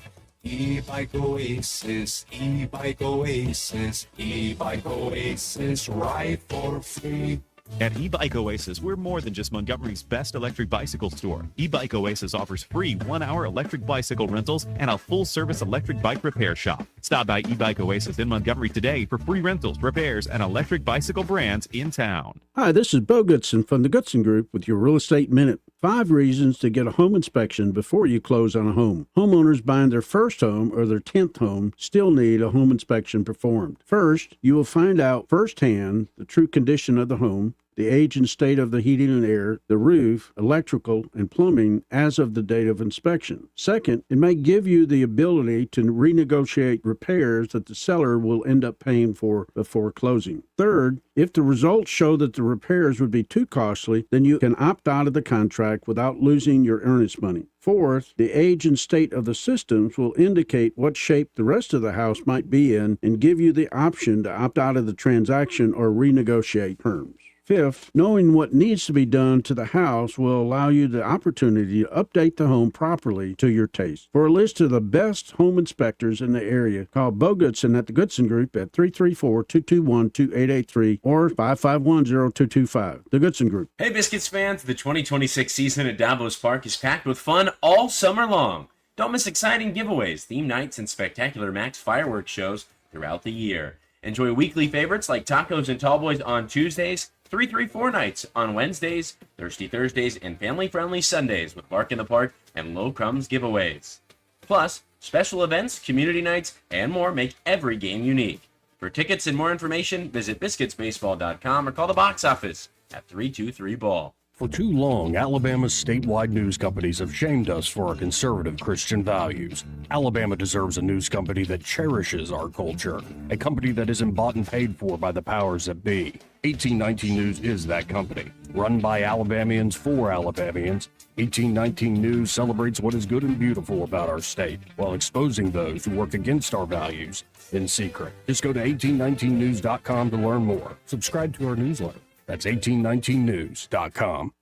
E-Bike Oasis, E-Bike Oasis, E-Bike Oasis, ride for free. At eBike Oasis, we're more than just Montgomery's best electric bicycle store. eBike Oasis offers free 1-hour electric bicycle rentals and a full-service electric bike repair shop. Stop by eBike Oasis in Montgomery today for free rentals, repairs, and electric bicycle brands in town. Hi, this is Bo Goodson from the Goodson Group with your Real Estate Minute. 5 reasons to get a home inspection before you close on a home. Homeowners buying their first home or their 10th home still need a home inspection performed. First, you will find out firsthand the true condition of the home, the age and state of the heating and air, the roof, electrical, and plumbing as of the date of inspection. Second, it may give you the ability to renegotiate repairs that the seller will end up paying for before closing. Third, if the results show that the repairs would be too costly, then you can opt out of the contract without losing your earnest money. Fourth, the age and state of the systems will indicate what shape the rest of the house might be in and give you the option to opt out of the transaction or renegotiate terms. Fifth, knowing what needs to be done to the house will allow you the opportunity to update the home properly to your taste. For a list of the best home inspectors in the area, call Bo Goodson at the Goodson Group at 334-221-2883 or 551-0225. The Goodson Group. Hey Biscuits fans, the 2026 season at Davos Park is packed with fun all summer long. Don't miss exciting giveaways, theme nights, and spectacular Max fireworks shows throughout the year. Enjoy weekly favorites like tacos and tall boys on Tuesdays, 334 nights on Wednesdays, Thirsty Thursdays, and family-friendly Sundays with Bark in the Park and Low Crumbs giveaways. Plus, special events, community nights, and more make every game unique. For tickets and more information, visit biscuitsbaseball.com or call the box office at 323-BALL. For too long, Alabama's statewide news companies have shamed us for our conservative Christian values. Alabama deserves a news company that cherishes our culture, a company that isn't bought and paid for by the powers that be. 1819 News is that company. Run by Alabamians for Alabamians, 1819 News celebrates what is good and beautiful about our state, while exposing those who work against our values in secret. Just go to 1819news.com to learn more. Subscribe to our newsletter. That's 1819news.com.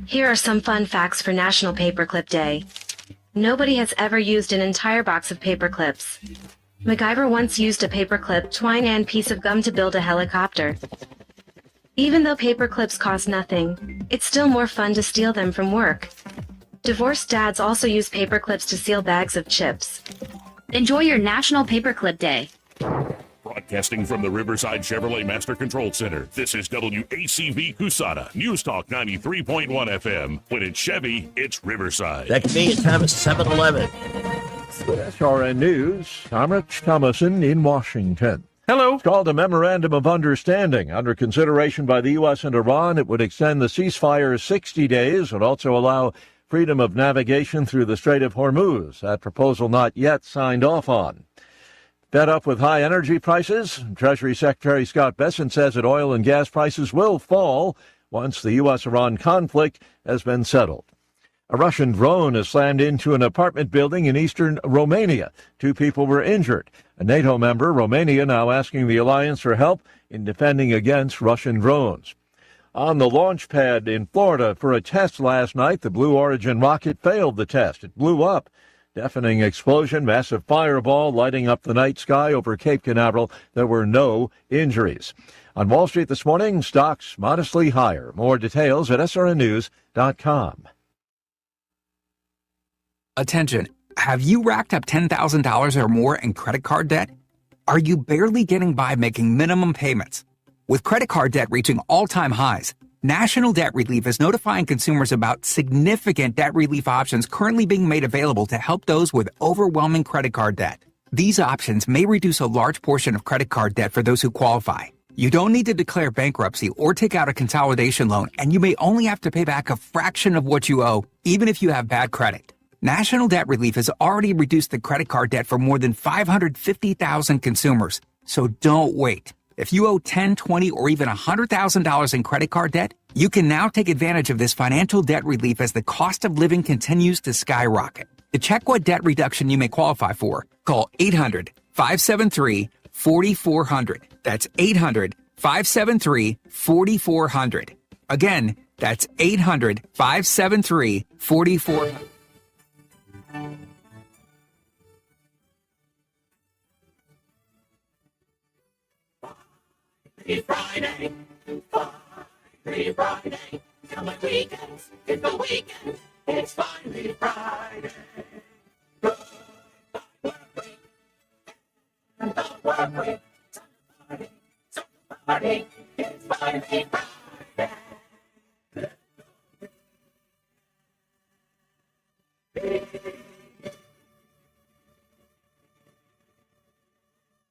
Here are some fun facts for National Paperclip Day. Nobody has ever used an entire box of paper clips. MacGyver once used a paperclip, twine, and piece of gum to build a helicopter. Even though paper clips cost nothing, it's still more fun to steal them from work. Divorced dads also use paper clips to seal bags of chips. Enjoy your National Paperclip Day. Broadcasting from the Riverside Chevrolet Master Control Center, this is WACV Cusada, News Talk 93.1 FM. When it's Chevy, it's Riverside. That convenient time is 7:11. SRN News, I'm Rich Thomason in Washington. Hello. It's called a Memorandum of Understanding. Under consideration by the U.S. and Iran, it would extend the ceasefire 60 days and also allow freedom of navigation through the Strait of Hormuz. That proposal not yet signed off on. Fed up with high energy prices, Treasury Secretary Scott Bessent says that oil and gas prices will fall once the U.S.-Iran conflict has been settled. A Russian drone has slammed into an apartment building in eastern Romania. 2 people were injured. A NATO member, Romania, now asking the alliance for help in defending against Russian drones. On the launch pad in Florida for a test last night, the Blue Origin rocket failed the test. It blew up. Deafening explosion, massive fireball lighting up the night sky over Cape Canaveral. There were no injuries. On Wall Street this morning, stocks modestly higher. More details at srnnews.com. Attention. Have you racked up $10,000 or more in credit card debt? Are you barely getting by making minimum payments? With credit card debt reaching all-time highs, National Debt Relief is notifying consumers about significant debt relief options currently being made available to help those with overwhelming credit card debt. These options may reduce a large portion of credit card debt for those who qualify. You don't need to declare bankruptcy or take out a consolidation loan, and you may only have to pay back a fraction of what you owe, even if you have bad credit. National Debt Relief has already reduced the credit card debt for more than 550,000 consumers. So don't wait. If you owe $10, $20, or even $100,000 in credit card debt, you can now take advantage of this financial debt relief as the cost of living continues to skyrocket. To check what debt reduction you may qualify for, call 800-573-4400. That's 800-573-4400. Again, that's 800-573-4400. Friday, Friday, come on weekends, it's the weekend, it's finally Friday. And the work week, party, it's finally Friday.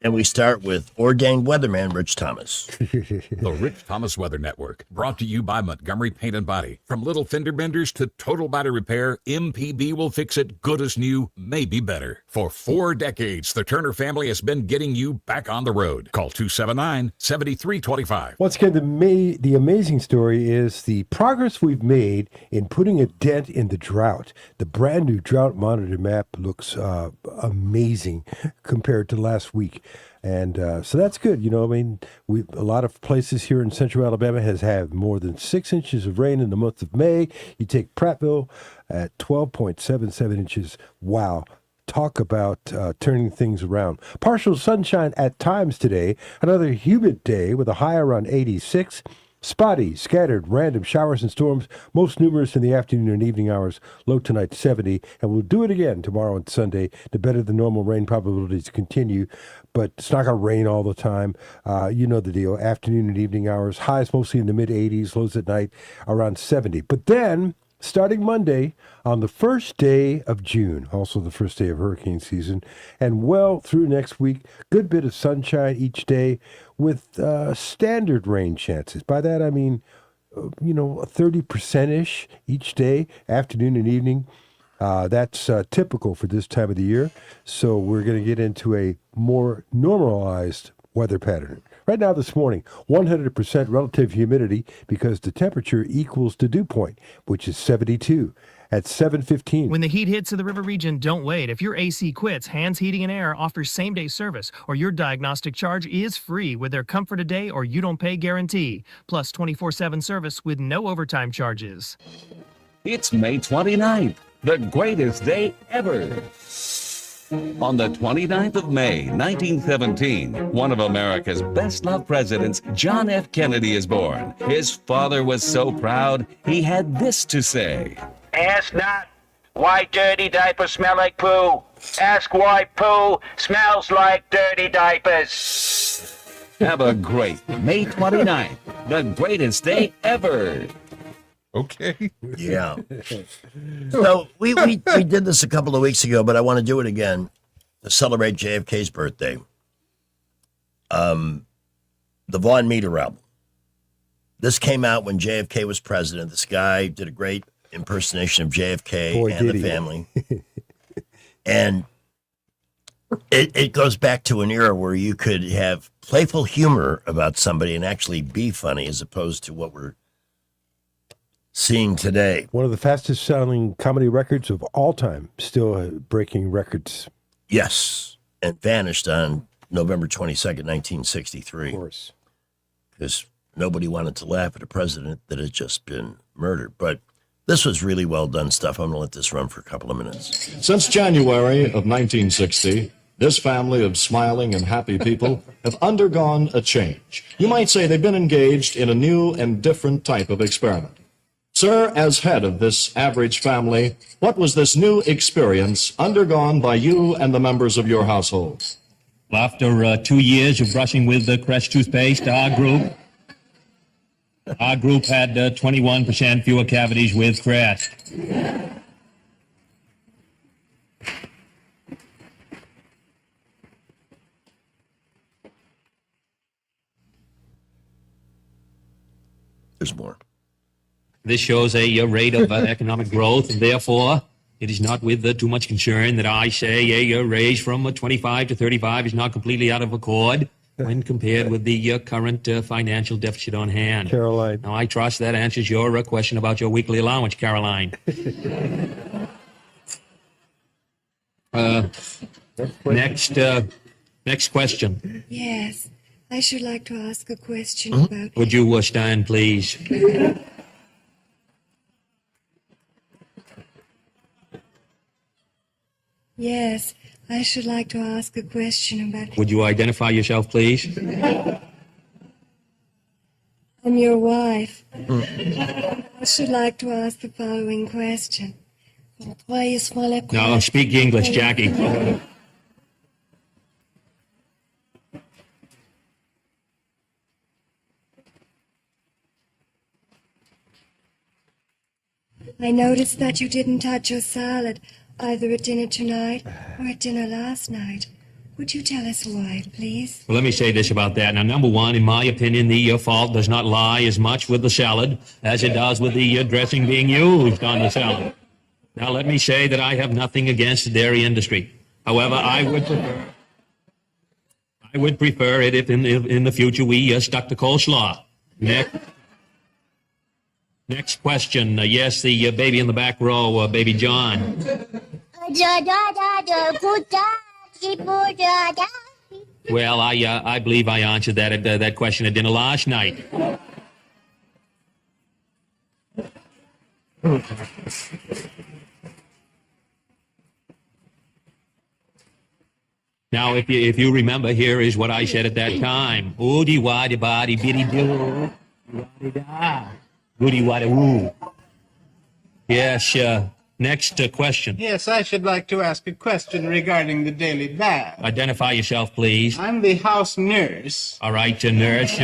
And we start with ordained weatherman Rich Thomas. The Rich Thomas Weather Network, brought to you by Montgomery Paint and Body. From little fender benders to total body repair, MPB will fix it good as new, maybe better. For 4 decades, the Turner family has been getting you back on the road. Call 279-7325. Once again, the amazing story is the progress we've made in putting a dent in the drought. The brand new drought monitor map looks amazing compared to last week. And so that's good. You know, I mean, a lot of places here in central Alabama has had more than 6 inches of rain in the month of May. You take Prattville at 12.77 inches. Wow. Talk about turning things around. Partial sunshine at times today. Another humid day with a high around 86. Spotty, scattered, random showers and storms, most numerous in the afternoon and evening hours, low tonight 70, and we'll do it again tomorrow and Sunday. The better the normal rain probabilities continue, but it's not going to rain all the time. You know the deal. Afternoon and evening hours, highs mostly in the mid-80s, lows at night around 70. But then starting Monday on the first day of June, also the first day of hurricane season, and well through next week. Good bit of sunshine each day with standard rain chances. By that I mean, 30%-ish each day, afternoon and evening. That's typical for this time of the year. So we're going to get into a more normalized weather pattern. Right now this morning, 100% relative humidity because the temperature equals the dew point, which is 72 at 7:15. When the heat hits in the river region, don't wait. If your AC quits, Hands Heating and Air offers same-day service, or your diagnostic charge is free with their Comfort a Day or You Don't Pay guarantee, plus 24/7 service with no overtime charges. It's May 29th, the greatest day ever. On the 29th of May, 1917, one of America's best-loved presidents, John F. Kennedy, is born. His father was so proud, he had this to say. Ask not why dirty diapers smell like poo. Ask why poo smells like dirty diapers. Have a great May 29th, the greatest day ever. Okay. Yeah. So we did this a couple of weeks ago, but I want to do it again to celebrate JFK's birthday. The Vaughn Meter album. This came out when JFK was president. This guy did a great impersonation of JFK and the family. And it goes back to an era where you could have playful humor about somebody and actually be funny, as opposed to what we're seeing today. One of the fastest selling comedy records of all time, still breaking records. Yes, and vanished on November 22nd, 1963. Of course. Because nobody wanted to laugh at a president that had just been murdered. But this was really well done stuff. I'm going to let this run for a couple of minutes. Since January of 1960, this family of smiling and happy people have undergone a change. You might say they've been engaged in a new and different type of experiment. Sir, as head of this average family, what was this new experience undergone by you and the members of your household? Well, after 2 years of brushing with the Crest toothpaste, our group had 21% fewer cavities with Crest. There's more. This shows a rate of economic growth, and therefore it is not with too much concern that I say a raise from 25 to 35 is not completely out of accord when compared with the current financial deficit on hand. Caroline. Now, I trust that answers your question about your weekly allowance, Caroline. Next question. Yes, I should like to ask a question about... Would you stand, please? Yes, I should like to ask a question about... Would you identify yourself, please? I'm your wife. I should like to ask the following question. No, speak English, Jackie. I noticed that you didn't touch your salad, either at dinner tonight or at dinner last night. Would you tell us why, please? Well, let me say this about that. Now, number one, in my opinion, the fault does not lie as much with the salad as it does with the dressing being used on the salad. Now, let me say that I have nothing against the dairy industry. However, I would prefer it if in the future we stuck to coleslaw. Next question. Yes, the baby in the back row, baby John. Well, I believe I answered that question at dinner last night. Now, if you remember, here is what I said at that time. Oodie waddy body biddy doo. Oodie waddy woo. Yes, next question. Yes, I should like to ask a question regarding the daily bath. Identify yourself, please. I'm the house nurse. All right, nurse.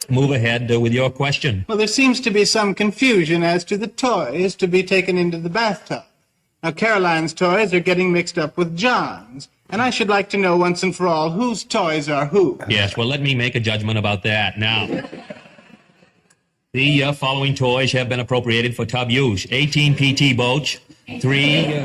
move ahead with your question. Well, there seems to be some confusion as to the toys to be taken into the bathtub. Now, Caroline's toys are getting mixed up with John's, and I should like to know once and for all whose toys are who. Yes, well, let me make a judgment about that. Now, the following toys have been appropriated for tub use. 18 PT boats, three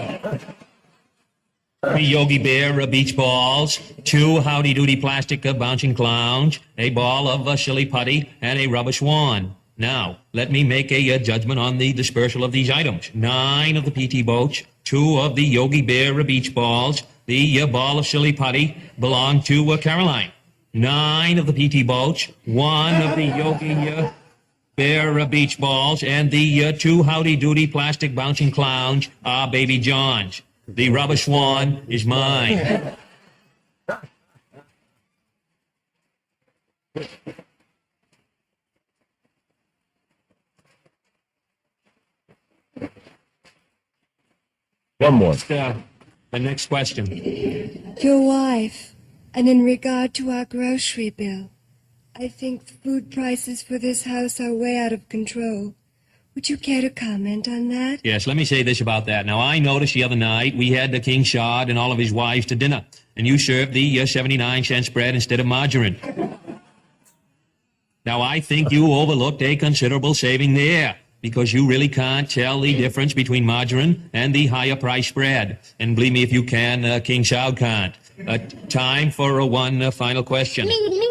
Yogi Bear beach balls, 2 Howdy Doody plastic bouncing clowns, a ball of silly putty, and a rubber swan. Now, let me make a judgment on the dispersal of these items. 9 of the PT boats, 2 of the Yogi Bear beach balls, the ball of silly putty belong to Caroline. 9 of the PT boats, 1 of the Yogi Bear beach balls, and the 2 Howdy Doody plastic bouncing clowns are Baby John's. The rubber swan is mine. One more. The next question. Your wife, and in regard to our grocery bill, I think the food prices for this house are way out of control. Would you care to comment on that? Yes, let me say this about that. Now, I noticed the other night we had the King Shad and all of his wives to dinner, and you served the 79-cent spread instead of margarine. Now, I think you overlooked a considerable saving there, because you really can't tell the difference between margarine and the higher price spread. And believe me, if you can, King Shad can't. Time for one final question. Me,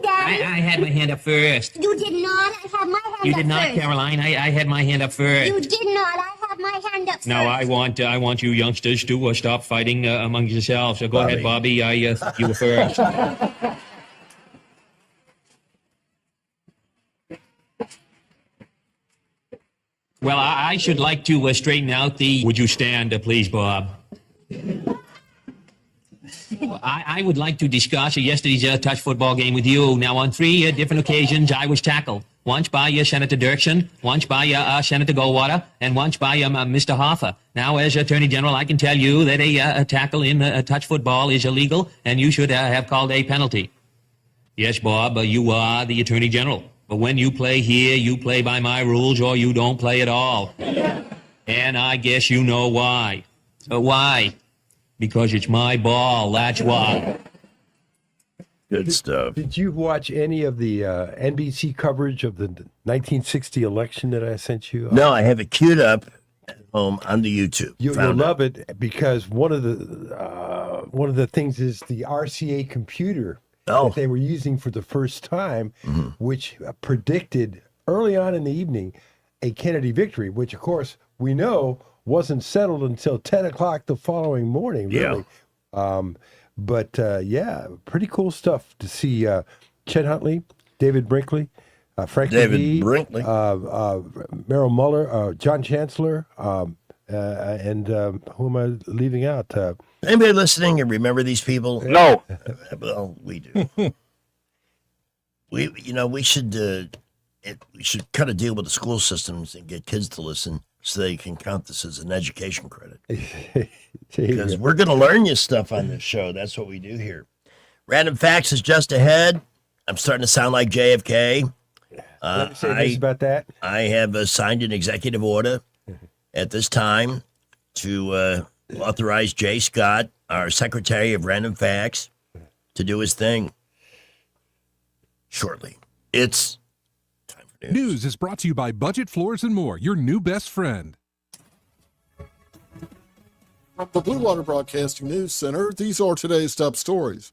Daddy. I had my hand up first. You did not. I have my hand You up did not, first. Caroline. I had my hand up first. You did not. I have my hand up first. Now, I want you youngsters to stop fighting among yourselves. So go ahead, Bobby. You were first. Well, I should like to straighten out the... Would you stand, please, Bob? I would like to discuss yesterday's touch football game with you. Now, on 3 different occasions, I was tackled. Once by Senator Dirksen, once by Senator Goldwater, and once by Mr. Hoffa. Now, as Attorney General, I can tell you that a tackle in touch football is illegal, and you should have called a penalty. Yes, Bob, you are the Attorney General. But when you play here, you play by my rules, or you don't play at all. And I guess you know why. Why? Because it's my ball, that's why. Good stuff. Did you watch any of the NBC coverage of the 1960 election that I sent you? No, I have it queued up at home on the YouTube. You'll love it because one of the things is the RCA computer that they were using for the first time, which predicted early on in the evening a Kennedy victory, which of course we know wasn't settled until 10 o'clock the following morning, really. Yeah. Pretty cool stuff to see Chet Huntley, David Brinkley, Frank McGee, Merrill Muller, John Chancellor, and who am I leaving out? Anybody listening and remember these people? No. Well, we do. We should cut a deal with the school systems and get kids to listen so they can count this as an education credit. Because we're going to learn you stuff on this show. That's what we do here. Random Facts is just ahead. I'm starting to sound like JFK. Let me say this about that. I have signed an executive order at this time to authorize Jay Scott, our Secretary of Random Facts, to do his thing shortly. It's time for news. News is brought to you by Budget Floors and More, your new best friend. From the Blue Water Broadcasting News Center, these are today's top stories.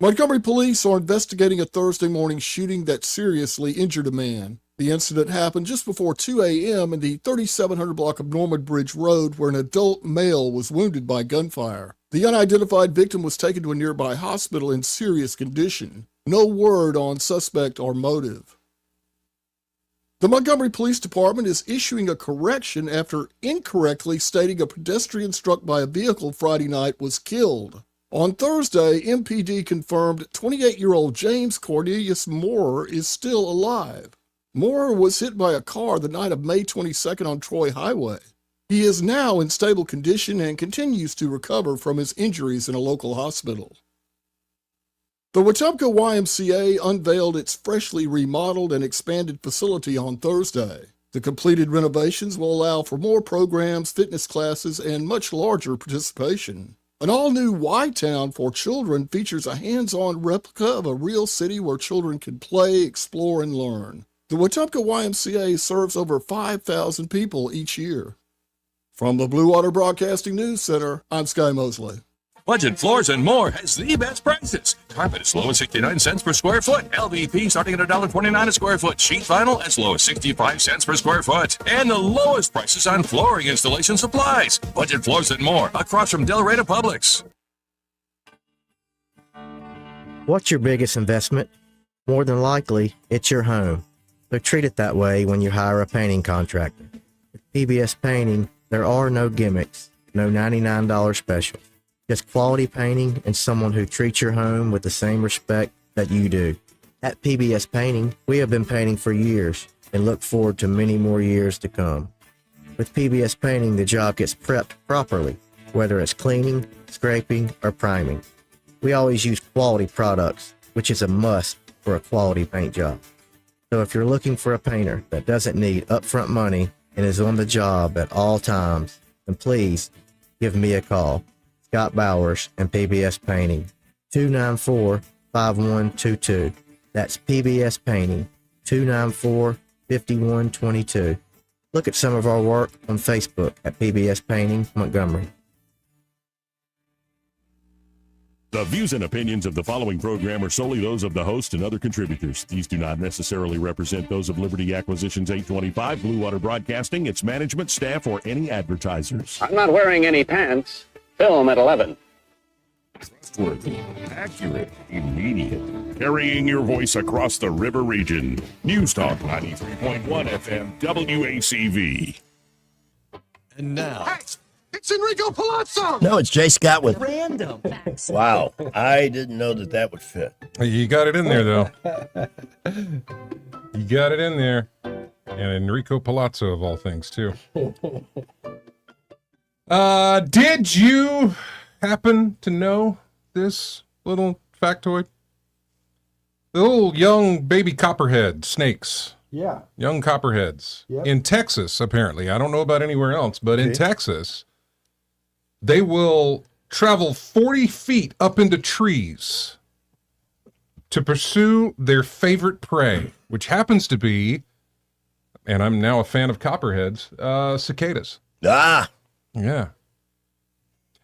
Montgomery police are investigating a Thursday morning shooting that seriously injured a man. The incident happened just before 2 a.m. in the 3700 block of Norman Bridge Road, where an adult male was wounded by gunfire. The unidentified victim was taken to a nearby hospital in serious condition. No word on suspect or motive. The Montgomery Police Department is issuing a correction after incorrectly stating a pedestrian struck by a vehicle Friday night was killed. On Thursday, MPD confirmed 28-year-old James Cornelius Moorer is still alive. Moorer was hit by a car the night of May 22nd on Troy Highway. He is now in stable condition and continues to recover from his injuries in a local hospital. The Wetumpka YMCA unveiled its freshly remodeled and expanded facility on Thursday. The completed renovations will allow for more programs, fitness classes, and much larger participation. An all-new Y-Town for children features a hands-on replica of a real city where children can play, explore, and learn. The Wetumpka YMCA serves over 5,000 people each year. From the Blue Water Broadcasting News Center, I'm Sky Mosley. Budget Floors and More has the best prices. Carpet as low as 69 cents per square foot. LVP starting at $1.29 a square foot. Sheet vinyl as low as 65 cents per square foot. And the lowest prices on flooring installation supplies. Budget Floors and More across from Del Rey to Publix. What's your biggest investment? More than likely, it's your home. So treat it that way when you hire a painting contractor. With PBS Painting, there are no gimmicks, no $99 specials. Just quality painting and someone who treats your home with the same respect that you do. At PBS Painting, we have been painting for years and look forward to many more years to come. With PBS Painting, the job gets prepped properly, whether it's cleaning, scraping, or priming. We always use quality products, which is a must for a quality paint job. So if you're looking for a painter that doesn't need upfront money and is on the job at all times, then please give me a call. Scott Bowers and PBS Painting, 294-5122. That's PBS Painting, 294-5122. Look at some of our work on Facebook at PBS Painting Montgomery. The views and opinions of the following program are solely those of the host and other contributors. These do not necessarily represent those of Liberty Acquisitions 825, Blue Water Broadcasting, its management, staff, or any advertisers. I'm not wearing any pants. Film at 11. Trustworthy, accurate, immediate. Carrying your voice across the river region. News Talk 93.1 FM WACV. And now. Hey, it's Enrico Palazzo! No, it's Jay Scott with Random. Wow. I didn't know that would fit. You got it in there, though. You got it in there. And Enrico Palazzo, of all things, too. Did you happen to know this little factoid? The little young baby copperhead snakes. Yeah. Young copperheads. Yep. In Texas, apparently. I don't know about anywhere else, but in Texas, they will travel 40 feet up into trees to pursue their favorite prey, which happens to be, and I'm now a fan of copperheads, cicadas. Ah! Yeah.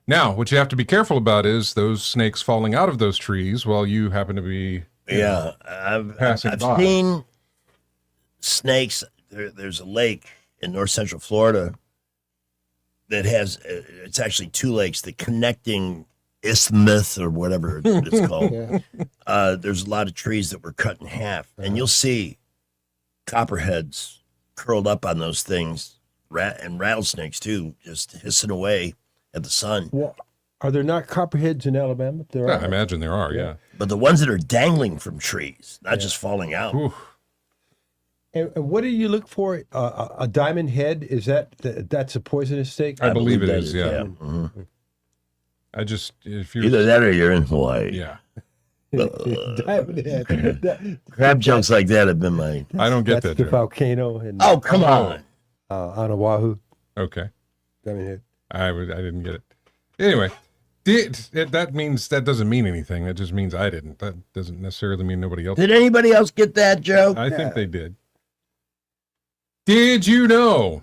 Now, what you have to be careful about is those snakes falling out of those trees while you happen to be I've by. seen snakes. There's a lake in north central Florida that has, it's actually two lakes, the connecting isthmus or whatever it's called. There's a lot of trees that were cut in half, and you'll see copperheads curled up on those things, and rattlesnakes too, just hissing away at the sun. Well, are there not copperheads in Alabama? There Yeah, are. I imagine there are, yeah. But the ones that are dangling from trees, not just falling out. And what do you look for? A diamond head? Is that's a poisonous snake? I believe it is, yeah. Mm-hmm. I just, if you're... Either that or you're in Hawaii. Yeah. Diamond head. Crab jokes like that have been my... I don't get That's that the joke. volcano. And, Oh, come on. On Oahu. Okay. Diamond head. I didn't get it. Anyway, that doesn't mean anything. That just means I didn't. That doesn't necessarily mean nobody else. Did anybody else get that joke? I think they did. Did you know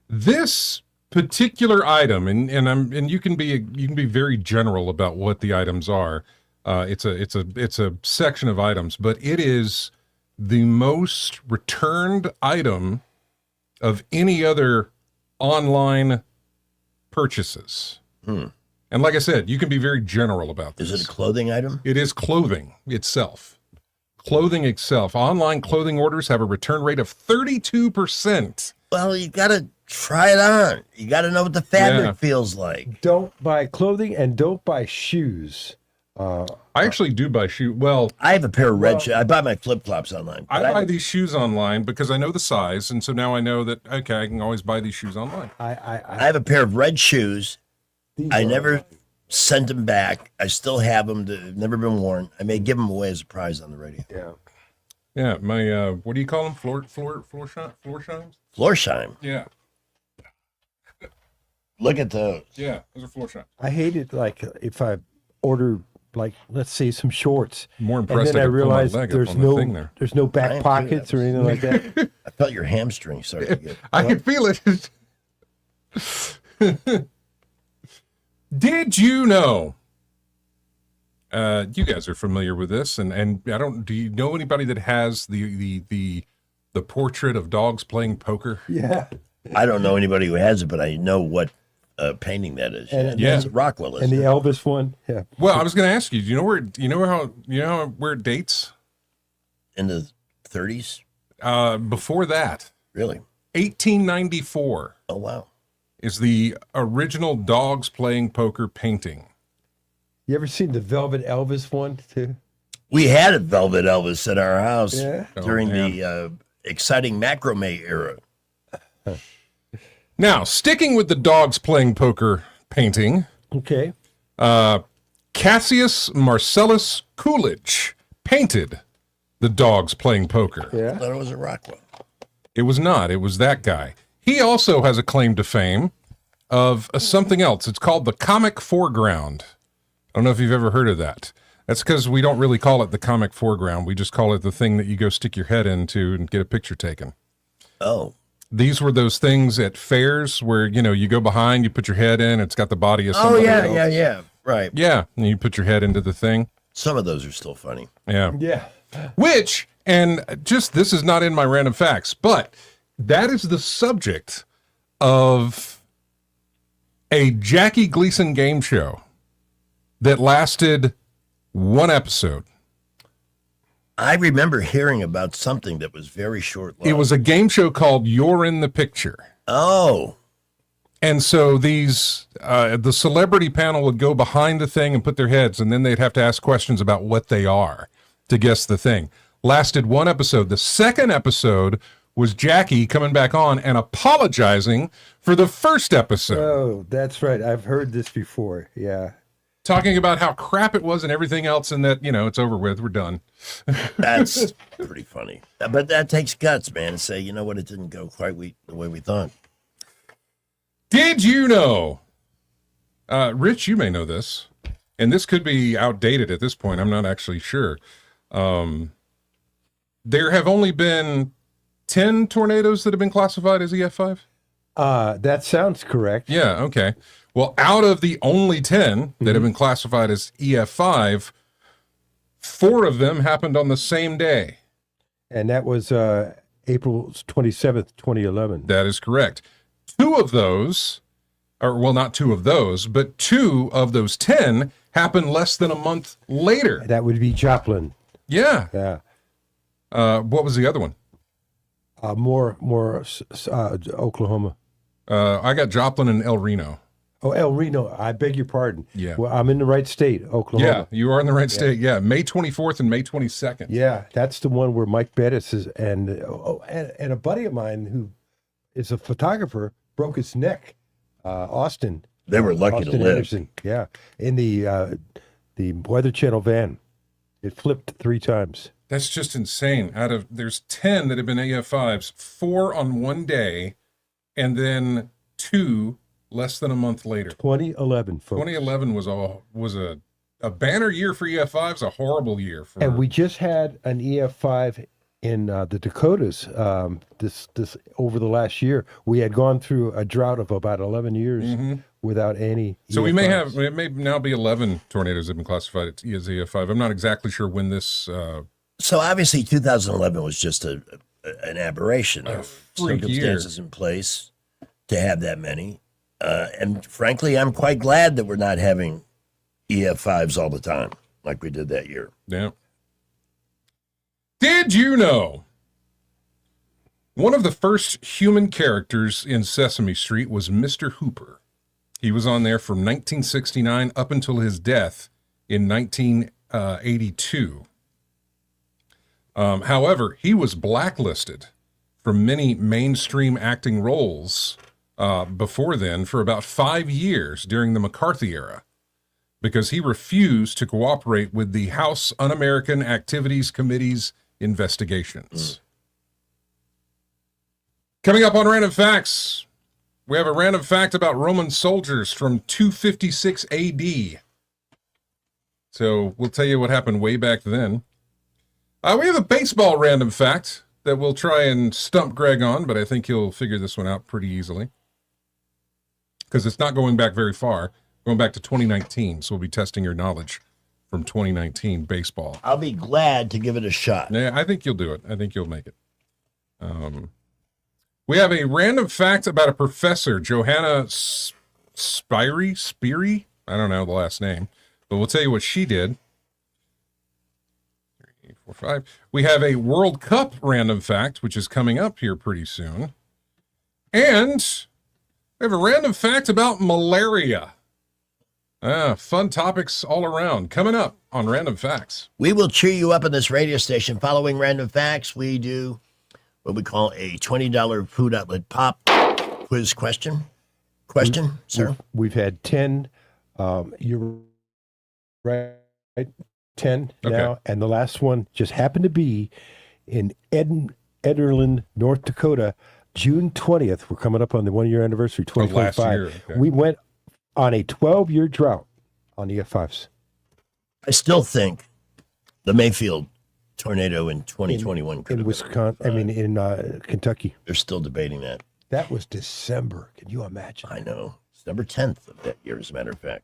this particular item, and you can be very general about what the items are. It's a section of items, but it is the most returned item of any other online purchases. And like I said, you can be very general about this. Is it a clothing item? It is clothing itself. Clothing itself. Online clothing orders have a return rate of 32%. Well, you got to try it on. You got to know what the fabric feels like. Don't buy clothing and don't buy shoes. I actually do buy shoes. Well, I have a pair of red shoes. I buy my flip-flops online. I buy these shoes online because I know the size, and so now I know that, okay, I can always buy these shoes online. I have a pair of red shoes. I never sent them back. I still have them. They've never been worn. I may give them away as a prize on the radio. Yeah. Yeah, my what do you call them? Floorshimes? Floorsheim. Yeah. Look at those. Yeah, those are Floorshimes. I hate it. Like if I order, like let's say some shorts, More and impressed then I I could pull my realize leg up there's on the thing no there. there's no I back am too. pockets or anything like that. I felt your hamstring start to get. I can feel it. Did you know? You guys are familiar with this, and I don't. Do you know anybody that has the portrait of dogs playing poker? Yeah. I don't know anybody who has it, but I know what painting that is. And- Yeah, Yeah. it's Rockwell. And Isn't the it? Elvis one. Yeah. Well, I was going to ask you. Do you know where it dates? In the 30s. Before that, Really? 1894 Oh wow. is the original dogs playing poker painting. You ever seen the Velvet Elvis one too? We had a Velvet Elvis at our house Yeah. during Oh, man. the exciting macrame era. Now, sticking with the dogs playing poker painting, Okay. Cassius Marcellus Coolidge painted the dogs playing poker. I Yeah. thought it was a Rockwell. It was not. It was that guy. He also has a claim to fame of something else. It's called the comic foreground. I don't know if you've ever heard of that. That's because we don't really call it the comic foreground. We just call it the thing that you go stick your head into and get a picture taken. Oh, These were those things at fairs where, you go behind, you put your head in, it's got the body of oh somebody yeah, else. yeah. Right. Yeah, and you put your head into the thing. Some of those are still funny. Yeah. Yeah. Which, and just this is not in my random facts, but that is the subject of a Jackie Gleason game show that lasted one episode. I remember hearing about something that was very short. It was a game show called You're in the Picture. Oh, And so these, the celebrity panel would go behind the thing and put their heads, and then they'd have to ask questions about what they are to guess the thing. Lasted one episode. The second episode was Jackie coming back on and apologizing for the first episode, Oh, that's right. I've heard this before. Yeah. talking about how crap it was and everything else, and that, it's over with. We're done. that's pretty funny. But that takes guts, man, to say, you know what, it didn't go quite the way we thought. Did you know, Rich, you may know this, and this could be outdated at this point. I'm not actually sure. There have only been 10 tornadoes that have been classified as EF5? That sounds correct. Yeah, okay. Well, out of the only 10 that have been classified as EF5, 4 of them happened on the same day. And that was April 27th, 2011. That is correct. 2 of those, or well, not 2 of those, but 2 of those 10 happened less than a month later. That would be Joplin. Yeah. Yeah. What was the other one? More Oklahoma. I got Joplin and El Reno. Oh, El Reno. I beg your pardon. Yeah. Well, I'm in the right state, Oklahoma. Yeah, you are in the right state. Yeah, May 24th and May 22nd. Yeah, that's the one where Mike Bettis is, and a buddy of mine who is a photographer broke his neck. Austin. They were lucky to Austin live. Anderson, yeah, in the Weather Channel van. It flipped 3 times. That's just insane. There's 10 that have been AF5s, 4 on one day, and then 2 less than a month later. 2011, folks. 2011 was a banner year for EF5s, a horrible year for. And we just had an EF5 in the Dakotas this over the last year. We had gone through a drought of about 11 years without any. So EF5s. it may now be 11 tornadoes that have been classified as EF5. I'm not exactly sure when this. So obviously 2011 was just an aberration of freak circumstances in place to have that many. And frankly, I'm quite glad that we're not having EF5s all the time like we did that year. Yeah. Did you know one of the first human characters in Sesame Street was Mr. Hooper? He was on there from 1969 up until his death in 1982. However, he was blacklisted from many mainstream acting roles before then for about 5 years during the McCarthy era. because he refused to cooperate with the House Un-American Activities Committee's investigations. Coming up on Random Facts, we have a random fact about Roman soldiers from 256 AD. So we'll tell you what happened way back then. We have a baseball random fact that we'll try and stump Greg on, but I think he'll figure this one out pretty easily. Because it's not going back very far. Going back to 2019, so we'll be testing your knowledge from 2019 baseball. I'll be glad to give it a shot. Yeah, I think you'll do it. I think you'll make it. We have a random fact about a professor, Johanna Spiri. I don't know the last name, but we'll tell you what she did. 3, 4, 5. We have a World Cup random fact, which is coming up here pretty soon. And we have a random fact about malaria. Fun topics all around. Coming up on Random Facts. We will cheer you up on this radio station. Following Random Facts, we do what we call a $20 food outlet pop quiz question. Sir? We've had 10. You're right. 10 now. And the last one just happened to be in Ederland, North Dakota, June 20th. We're coming up on the 1-year anniversary, 2025. Last year. Okay. We went on a 12-year drought on EF5s. I still think the Mayfield tornado in 2021 in Wisconsin. In Kentucky. They're still debating that. That was December. Can you imagine? I know. December 10th of that year, as a matter of fact.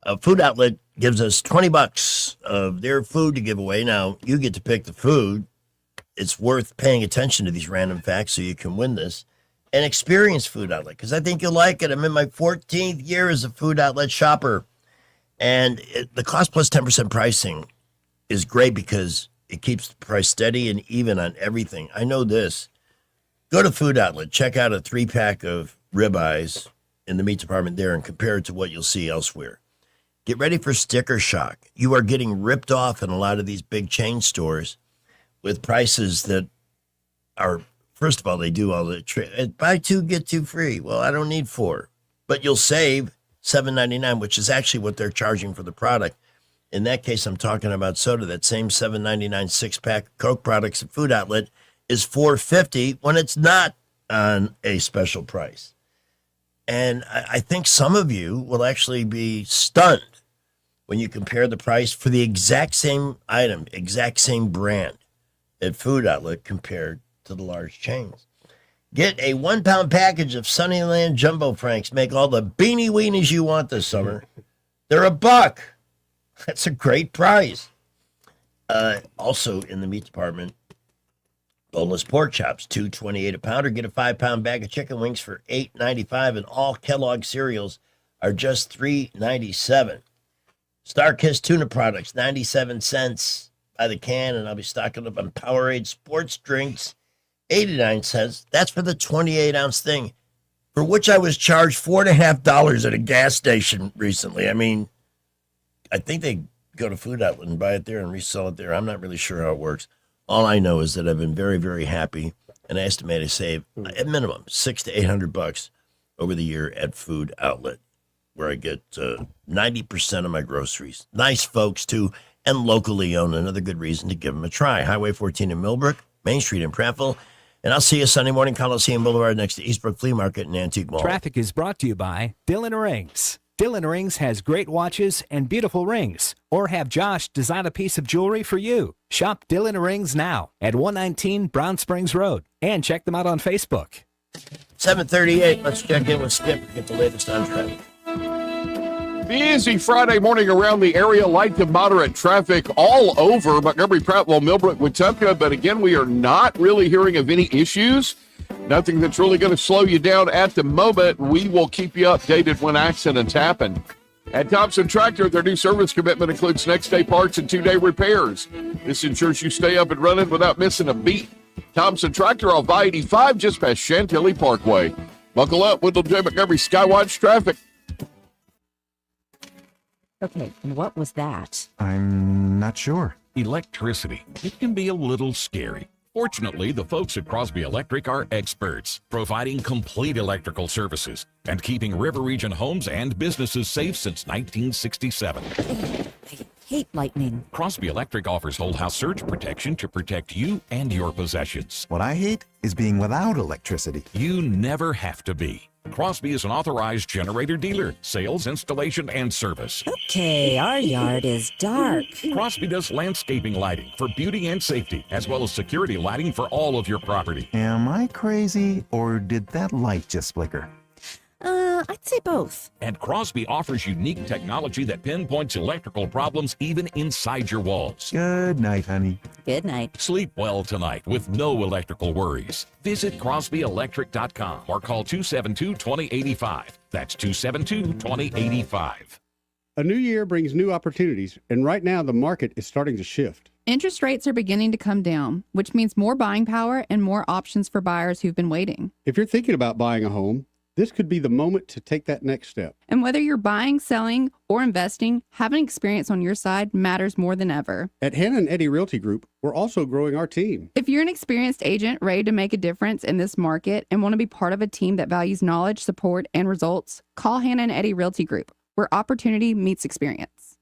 A food outlet gives us $20 of their food to give away. Now, you get to pick the food. It's worth paying attention to these random facts so you can win this. An experience food outlet, because I think you'll like it. I'm in my 14th year as a food outlet shopper. And the cost plus 10% pricing is great because it keeps the price steady and even on everything. I know this. Go to Food Outlet, check out a 3-pack of ribeyes in the meat department there and compare it to what you'll see elsewhere. Get ready for sticker shock. You are getting ripped off in a lot of these big chain stores with prices that are, first of all, they do all the buy 2, get 2 free. Well, I don't need 4, but you'll save $7.99, which is actually what they're charging for the product. In that case, I'm talking about soda. That same $7.99 6-pack Coke products at Food Outlet is $4.50 when it's not on a special price. And I think some of you will actually be stunned when you compare the price for the exact same item, exact same brand at Food Outlet compared to the large chains. Get a 1-pound package of Sunnyland Jumbo Franks. Make all the beanie weenies you want this summer. They're $1. That's a great price. Also in the meat department, boneless pork chops, $2.28 a pound, or get a 5-pound bag of chicken wings for $8.95, and all Kellogg cereals are just $3.97. Starkist tuna products, 97 cents by the can, and I'll be stocking up on Powerade sports drinks, 89 cents. That's for the 28-ounce thing, for which I was charged $4.50 at a gas station recently. I mean, I think they go to Food Outlet and buy it there and resell it there. I'm not really sure how it works. All I know is that I've been very, very happy, and I estimate I save at minimum $600 to $800 over the year at Food Outlet, where I get 90% of my groceries. Nice folks too, and locally owned. Another good reason to give them a try. Highway 14 in Millbrook, Main Street in Prattville, and I'll see you Sunday morning, Coliseum Boulevard next to Eastbrook Flea Market and Antique Mall. Traffic is brought to you by Dillon Rings. Dillon Rings has great watches and beautiful rings. Or have Josh design a piece of jewelry for you. Shop Dillon Rings now at 119 Brown Springs Road. And check them out on Facebook. 7:38. Let's check in with Skip to get the latest on traffic. Busy Friday morning around the area. Light to moderate traffic all over Montgomery, Prattville, Millbrook, Wetumpka. But again, we are not really hearing of any issues. Nothing that's really going to slow you down at the moment. We will keep you updated when accidents happen. At Thompson Tractor, their new service commitment includes next-day parts and 2-day repairs. This ensures you stay up and running without missing a beat. Thompson Tractor off I-85 just past Chantilly Parkway. Buckle up, Wendell J. Montgomery Skywatch traffic. Okay, and what was that? I'm not sure. Electricity. It can be a little scary. Fortunately, the folks at Crosby Electric are experts, providing complete electrical services and keeping River Region homes and businesses safe since 1967. Hate lightning. Crosby Electric offers whole house surge protection to protect you and your possessions. What I hate is being without electricity. You never have to be. Crosby is an authorized generator dealer, sales, installation, and service. Okay, our yard is dark. Crosby does landscaping lighting for beauty and safety, as well as security lighting for all of your property. Am I crazy, or did that light just flicker? I'd say both. And Crosby offers unique technology that pinpoints electrical problems even inside your walls. Good night, honey. Good night. Sleep well tonight with no electrical worries. Visit CrosbyElectric.com or call 272-2085. That's 272-2085. A new year brings new opportunities, and right now the market is starting to shift. Interest rates are beginning to come down, which means more buying power and more options for buyers who've been waiting. If you're thinking about buying a home, this could be the moment to take that next step. And whether you're buying, selling, or investing, having experience on your side matters more than ever. At Hannah and Eddie Realty Group, we're also growing our team. If you're an experienced agent ready to make a difference in this market and want to be part of a team that values knowledge, support, and results, call Hannah and Eddie Realty Group, where opportunity meets experience.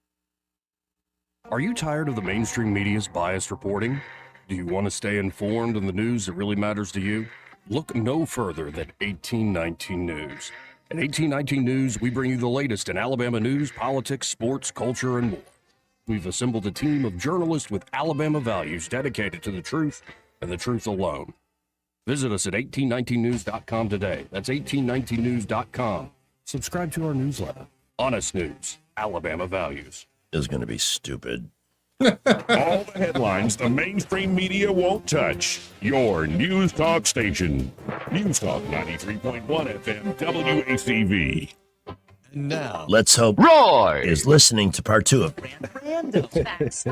Are you tired of the mainstream media's biased reporting? Do you want to stay informed on the news that really matters to you? Look no further than 1819 News. At 1819 News, we bring you the latest in Alabama news, politics, sports, culture, and more. We've assembled a team of journalists with Alabama values dedicated to the truth and the truth alone. Visit us at 1819news.com today. That's 1819news.com. Subscribe to our newsletter. Honest News, Alabama Values. Is going to be stupid. All the headlines the mainstream media won't touch. Your News Talk station. News Talk 93.1 FM WACV. And now, let's hope Roy is listening to part 2 of Random Facts.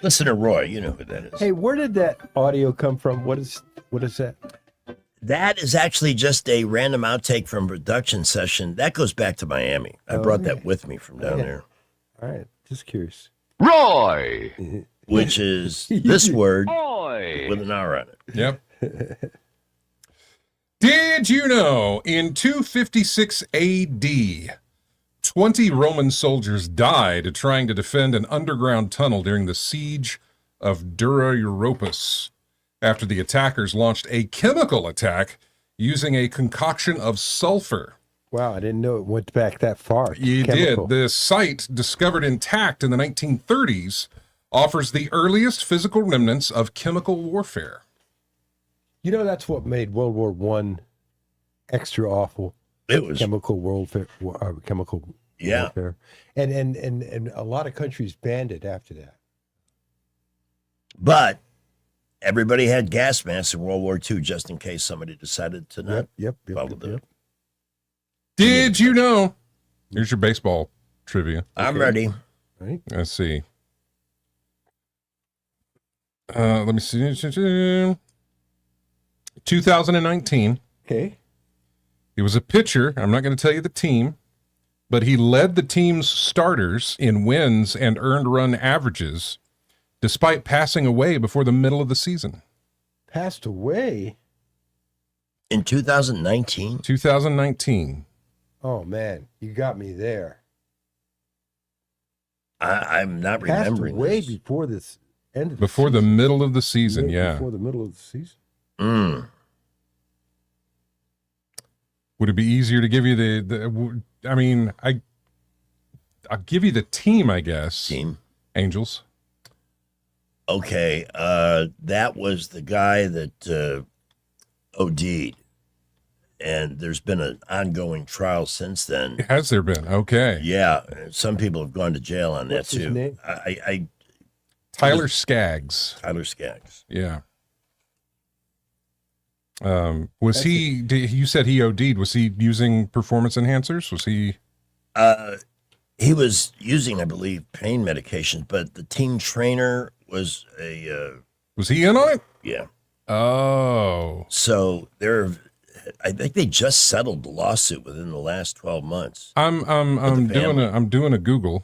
Listener Roy, you know who that is. Hey, where did that audio come from? What is that? That is actually just a random outtake from a production session. That goes back to Miami. I brought that with me from down there. All right, just curious. Roy, which is this word with an R on it. Yep. Did you know in 256 AD, 20 Roman soldiers died trying to defend an underground tunnel during the siege of Dura Europus after the attackers launched a chemical attack using a concoction of sulfur? Wow, I didn't know it went back that far. You Chemical. did. The site, discovered intact in the 1930s, offers the earliest physical remnants of chemical warfare. You know, that's what made World War I extra awful. It was chemical warfare. Yeah. Warfare. And a lot of countries banned it after that. But everybody had gas masks in World War II just in case somebody decided to not follow them. Did you know? Here's your baseball trivia. I'm ready. Right. Let's see. Let me see. 2019. Okay. He was a pitcher. I'm not going to tell you the team, but he led the team's starters in wins and earned run averages despite passing away before the middle of the season. Passed away? In 2019? 2019. Oh, man, you got me there. I'm not remembering. Passed away this. before this ended. Before the middle of the season, yeah. Before the middle of the season. Would it be easier to give you I'll give you the team, I guess. Team. Angels. Okay, that was the guy that OD'd. And there's been an ongoing trial since then. Has there been? Okay. Yeah, some people have gone to jail on What's that his too. name? Tyler Skaggs. Tyler Skaggs. Yeah. You said he OD'd. Was he using performance enhancers? Was he? He was using, I believe, pain medications, but the team trainer was was he in on it? Yeah. Oh. So I think they just settled the lawsuit within the last 12 months. I'm doing a Google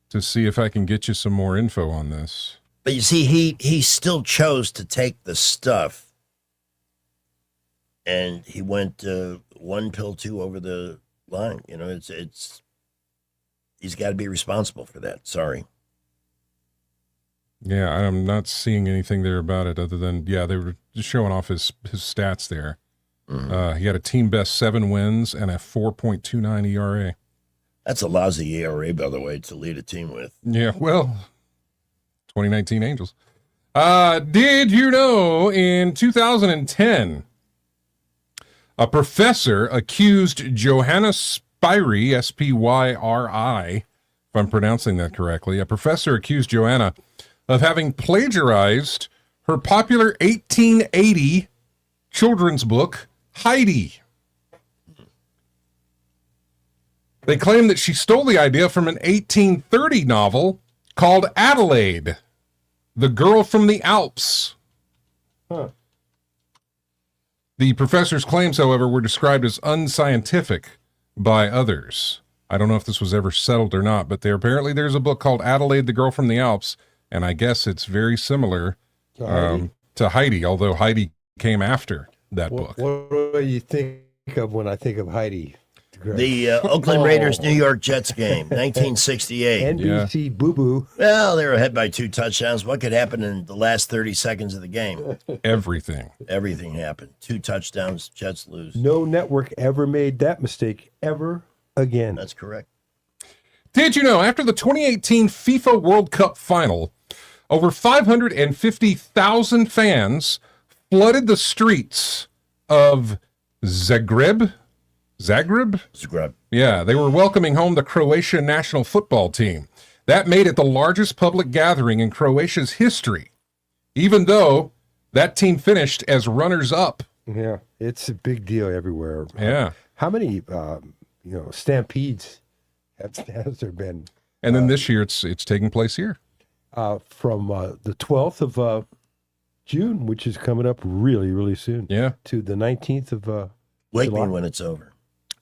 to see if I can get you some more info on this. But you see, he still chose to take the stuff, and he went one pill too over the line. You know, it's he's got to be responsible for that. Sorry. Yeah, I'm not seeing anything there about it other than, they were just showing off his stats there. Mm-hmm. He had a team best 7 wins and a 4.29 ERA. That's a lousy ERA, by the way, to lead a team with. Yeah, well, 2019 Angels. Did you know in 2010, a professor accused Johanna Spyri, Spyri, if I'm pronouncing that correctly, a professor accused Johanna of having plagiarized her popular 1880 children's book, Heidi. They claim that she stole the idea from an 1830 novel called Adelaide, the Girl from the Alps. Huh. The professor's claims, however, were described as unscientific by others. I don't know if this was ever settled or not, but there's a book called Adelaide, the Girl from the Alps, and I guess it's very similar to Heidi, although Heidi came after that book. What do you think of when I think of Heidi? The Oakland Raiders New York Jets game, 1968. NBC boo-boo. Well, they were ahead by 2 touchdowns. What could happen in the last 30 seconds of the game? Everything happened. 2 touchdowns, Jets lose. No network ever made that mistake ever again. That's correct. Did you know, after the 2018 FIFA World Cup final, over 550,000 fans flooded the streets of Zagreb? Yeah, they were welcoming home the Croatian national football team. That made it the largest public gathering in Croatia's history, even though that team finished as runners-up. Yeah, it's a big deal everywhere. Yeah. How many, stampedes has there been? And then this year, it's taking place here. From the 12th of June, which is coming up really, really soon. Yeah. To the 19th of Wake July. me when it's over.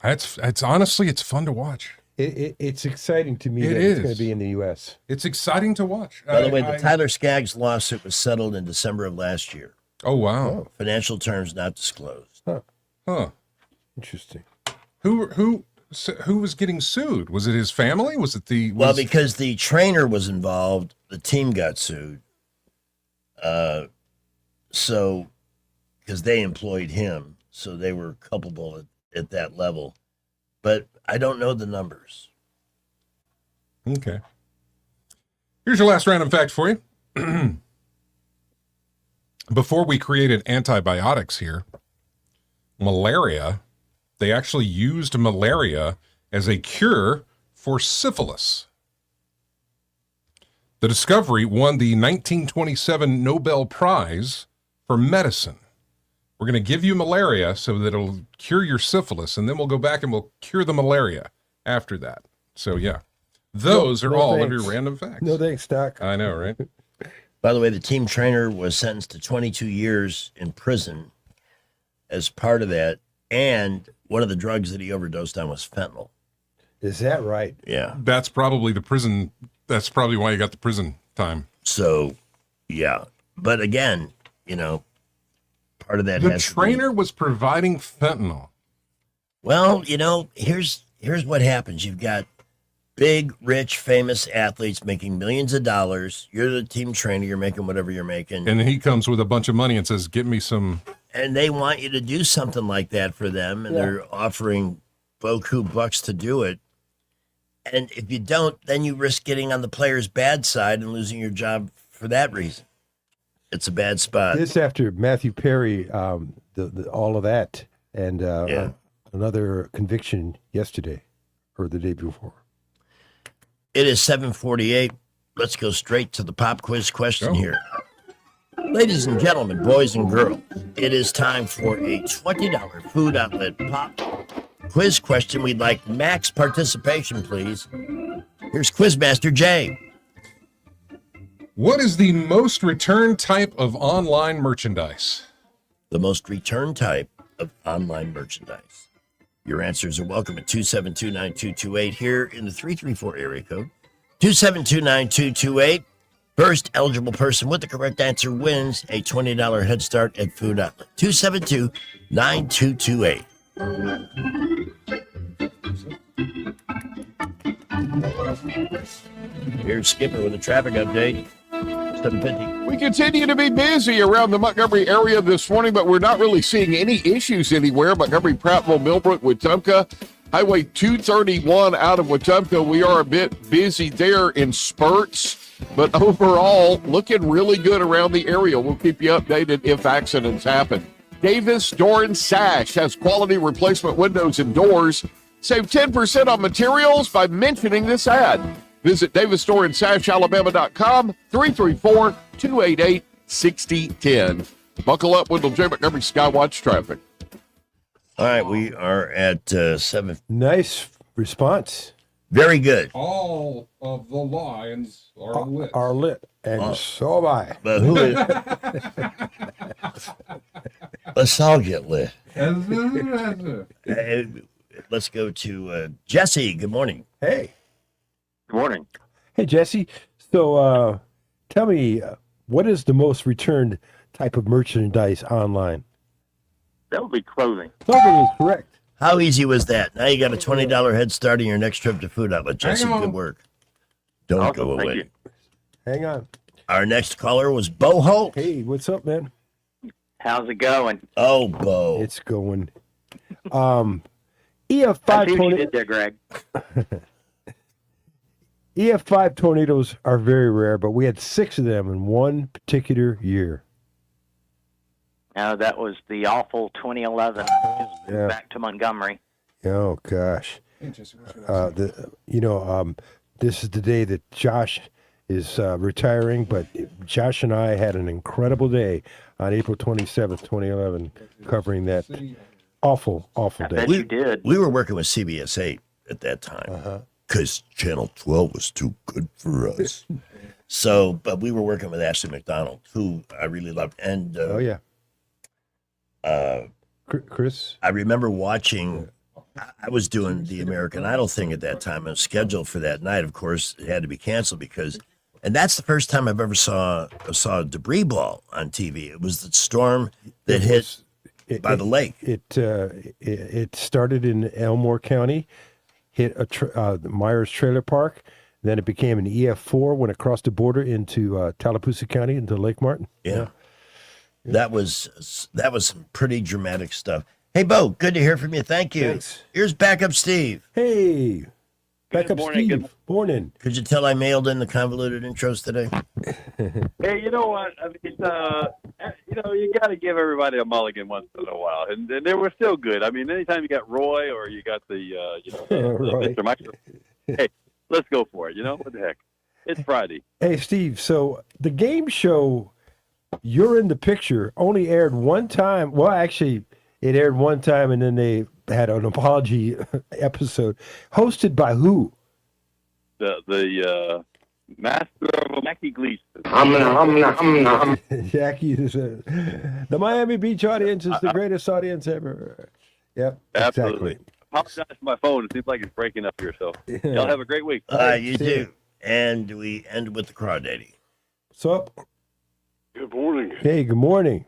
It's honestly, it's fun to watch. It's exciting to me It that is. it's going to be in the U.S. It's exciting to watch. By the way, the Tyler Skaggs lawsuit was settled in December of last year. Oh, wow. Financial terms not disclosed. Huh. Interesting. Who was getting sued? Was it his family? Was it the... Well, because the trainer was involved, the team got sued. So, because they employed him, so they were culpable at that level. But I don't know the numbers. Okay. Here's your last random fact for you. Before we created antibiotics here, malaria, they actually used malaria as a cure for syphilis. The discovery won the 1927 Nobel Prize for medicine. We're going to give you malaria so that it'll cure your syphilis, and then we'll go back and we'll cure the malaria after that. So, yeah, those are all of your random facts. No thanks, Doc. I know, right? By the way, the team trainer was sentenced to 22 years in prison as part of that. And one of the drugs that he overdosed on was fentanyl. Is that right? Yeah. That's probably that's probably why you got the prison time. So, yeah. But again, part of that The has to be- trainer was providing fentanyl. Well, here's what happens. You've got big, rich, famous athletes making millions of dollars. You're the team trainer. You're making whatever you're making. And then he comes with a bunch of money and says, "Get me some." And they want you to do something like that for them. And they're offering beaucoup bucks to do it. And if you don't, then you risk getting on the player's bad side and losing your job for that reason. It's a bad spot. This after Matthew Perry, all of that, and another conviction yesterday or the day before. It is 7:48. Let's go straight to the pop quiz question here. Ladies and gentlemen, boys and girls, it is time for a $20 food outlet pop quiz question. We'd like max participation, please. Here's Quizmaster Jay. What is the most returned type of online merchandise? The most returned type of online merchandise. Your answers are welcome at 272-9228 here in the 334 area code. 272-9228. First eligible person with the correct answer wins a $20 head start at Food Outlet. 272-9228. Here's Skipper with a traffic update. 750. We continue to be busy around the Montgomery area this morning, but we're not really seeing any issues anywhere. Montgomery, Prattville, Millbrook, Wetumpka, Highway 231 out of Wetumpka. We are a bit busy there in spurts, but overall, looking really good around the area. We'll keep you updated if accidents happen. Davis Door and Sash has quality replacement windows and doors. Save 10% on materials by mentioning this ad. Visit DavisDoorandSashAlabama.com, 334-288-6010. Buckle up, Wendell J. Montgomery Skywatch traffic. All right, we are at 7. Nice response. Very good. All of the lines are lit. Are lit, and so am I. But who is? Let's all get lit. Let's go to Jesse. Good morning. Hey. Good morning. Hey, Jesse. So tell me, what is the most returned type of merchandise online? That would be clothing. Clothing is correct. How easy was that? Now you got a $20 head start on your next trip to Food Outlet. Jesse, good work. Don't Awesome, go thank away. you. Hang on. Our next caller was Bo Holt. Hey, what's up, man? How's it going? Oh, Bo. It's going. I EF5 see what you did there, Greg. EF5 tornadoes are very rare, but we had 6 of them in one particular year. That was the awful 2011. Yeah. Back to Montgomery. Oh gosh. This is the day that Josh is retiring, but Josh and I had an incredible day on April 27th, 2011, covering that awful day. Bet you did. We were working with CBS 8 at that time because Channel 12 was too good for us. So, but we were working with Ashley McDonald, who I really loved. And Chris? I remember watching, I was doing the American Idol thing at that time. I was scheduled for that night. Of course, it had to be canceled because, and that's the first time I've ever saw a debris ball on TV. It was the storm that hit by the lake. It started in Elmore County, hit the Myers Trailer Park. Then it became an EF4 when it crossed the border into Tallapoosa County, into Lake Martin. Yeah. That was some pretty dramatic stuff. Hey, Bo, good to hear from you. Thank you. Thanks. Here's Backup Steve. Hey, Backup morning, Steve. Morning. Could you tell I mailed in the convoluted intros today? Hey, you know what? I mean, you got to give everybody a mulligan once in a while, and they were still good. I mean, anytime you got Roy or you got the Roy. Mr. Michael, hey, let's go for it. You know what the heck? It's Friday. Hey, Steve. So the game show, You're in the Picture, only aired one time. Well, actually, it aired one time, and then they had an apology episode. Hosted by who? The master of Jackie Gleason. Jackie is the Miami Beach audience is the greatest audience ever. Yep, Absolutely. exactly. Apologize for my phone. It seems like it's breaking up here. So y'all have a great week. You do. And we end with the crawdaddy. What's up? Good morning. Hey, good morning.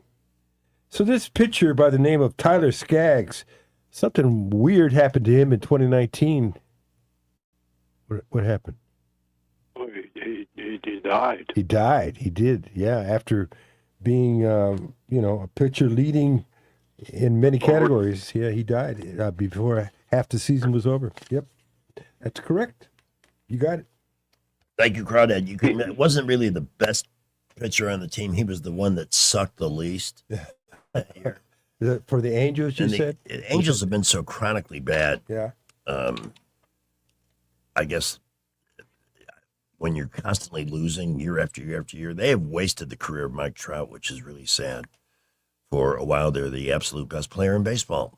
So this pitcher by the name of Tyler Skaggs, something weird happened to him in 2019. What happened? He died. He died. He did. Yeah, after being, a pitcher leading in many categories. Yeah, he died before half the season was over. Yep, that's correct. You got it. Thank you, Crawdad. It wasn't really the best pitcher on the team. He was the one that sucked the least. For the Angels, you said? The Angels have been so chronically bad. Yeah. I guess when you're constantly losing year after year after year, they have wasted the career of Mike Trout, which is really sad. For a while, they're the absolute best player in baseball.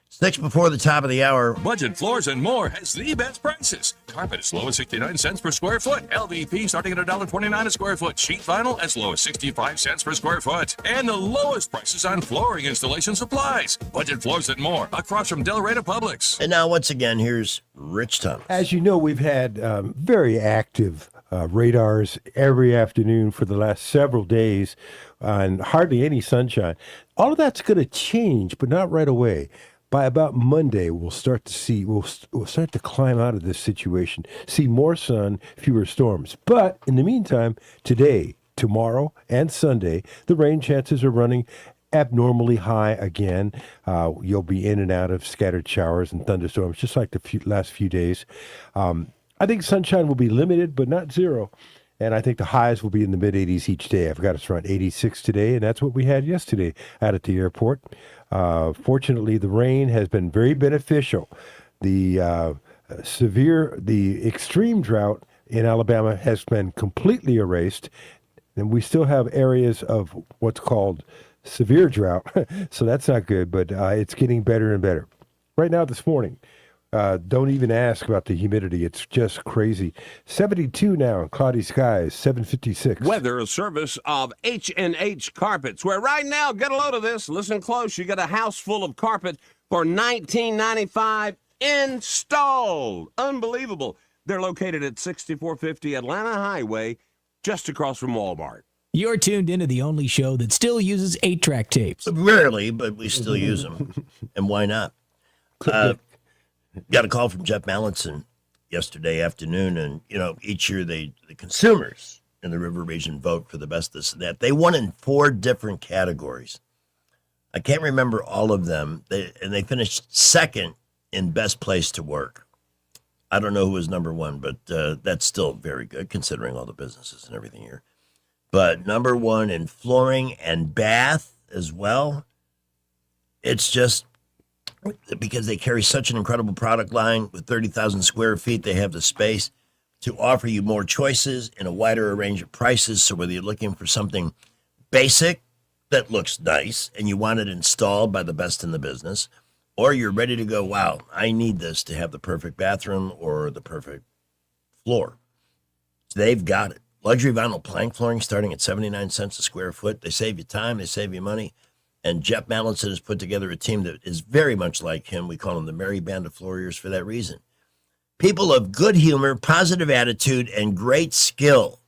6 before the top of the hour. Budget Floors and More has the best prices. Carpet as low as 69 cents per square foot. LVP starting at $1.29 a square foot. Sheet vinyl as low as 65 cents per square foot. And the lowest prices on flooring installation supplies. Budget Floors and More across from Delray Publix. And now, once again, here's Rich Thomas. As you know, we've had very active radars every afternoon for the last several days, and hardly any sunshine. All of that's going to change, but not right away. By about Monday, we'll start to see, we'll start to climb out of this situation, see more sun, fewer storms. But in the meantime, today, tomorrow, and Sunday, the rain chances are running abnormally high again. You'll be in and out of scattered showers and thunderstorms, just like the last few days. I think sunshine will be limited, but not zero. And I think the highs will be in the mid-80s each day. I've got us around 86 today, and that's what we had yesterday out at the airport. Fortunately, the rain has been very beneficial. The extreme drought in Alabama has been completely erased, and we still have areas of what's called severe drought, so that's not good, but it's getting better and better. Right now, this morning, don't even ask about the humidity. It's just crazy. 72 now and cloudy skies, 756. Weather, a service of H&H Carpets, where right now, get a load of this, listen close, you get a house full of carpet for $19.95 installed. Unbelievable. They're located at 6450 Atlanta Highway, just across from Walmart. You're tuned into the only show that still uses 8-track tapes. Rarely, but we still use them. And why not? Got a call from Jeff Mallinson yesterday afternoon, and, each year the consumers in the River region vote for the best this and that. They won in 4 different categories. I can't remember all of them, and they finished second in best place to work. I don't know who was number 1, but that's still very good considering all the businesses and everything here. But number 1 in flooring and bath as well. It's just because they carry such an incredible product line with 30,000 square feet. They have the space to offer you more choices in a wider range of prices. So whether you're looking for something basic that looks nice and you want it installed by the best in the business, or you're ready to go, wow, I need this to have the perfect bathroom or the perfect floor, they've got it. Luxury vinyl plank flooring starting at 79 cents a square foot. They save you time, they save you money. And Jeff Mallinson has put together a team that is very much like him. We call them the Merry Band of Flooriers for that reason. People of good humor, positive attitude, and great skill.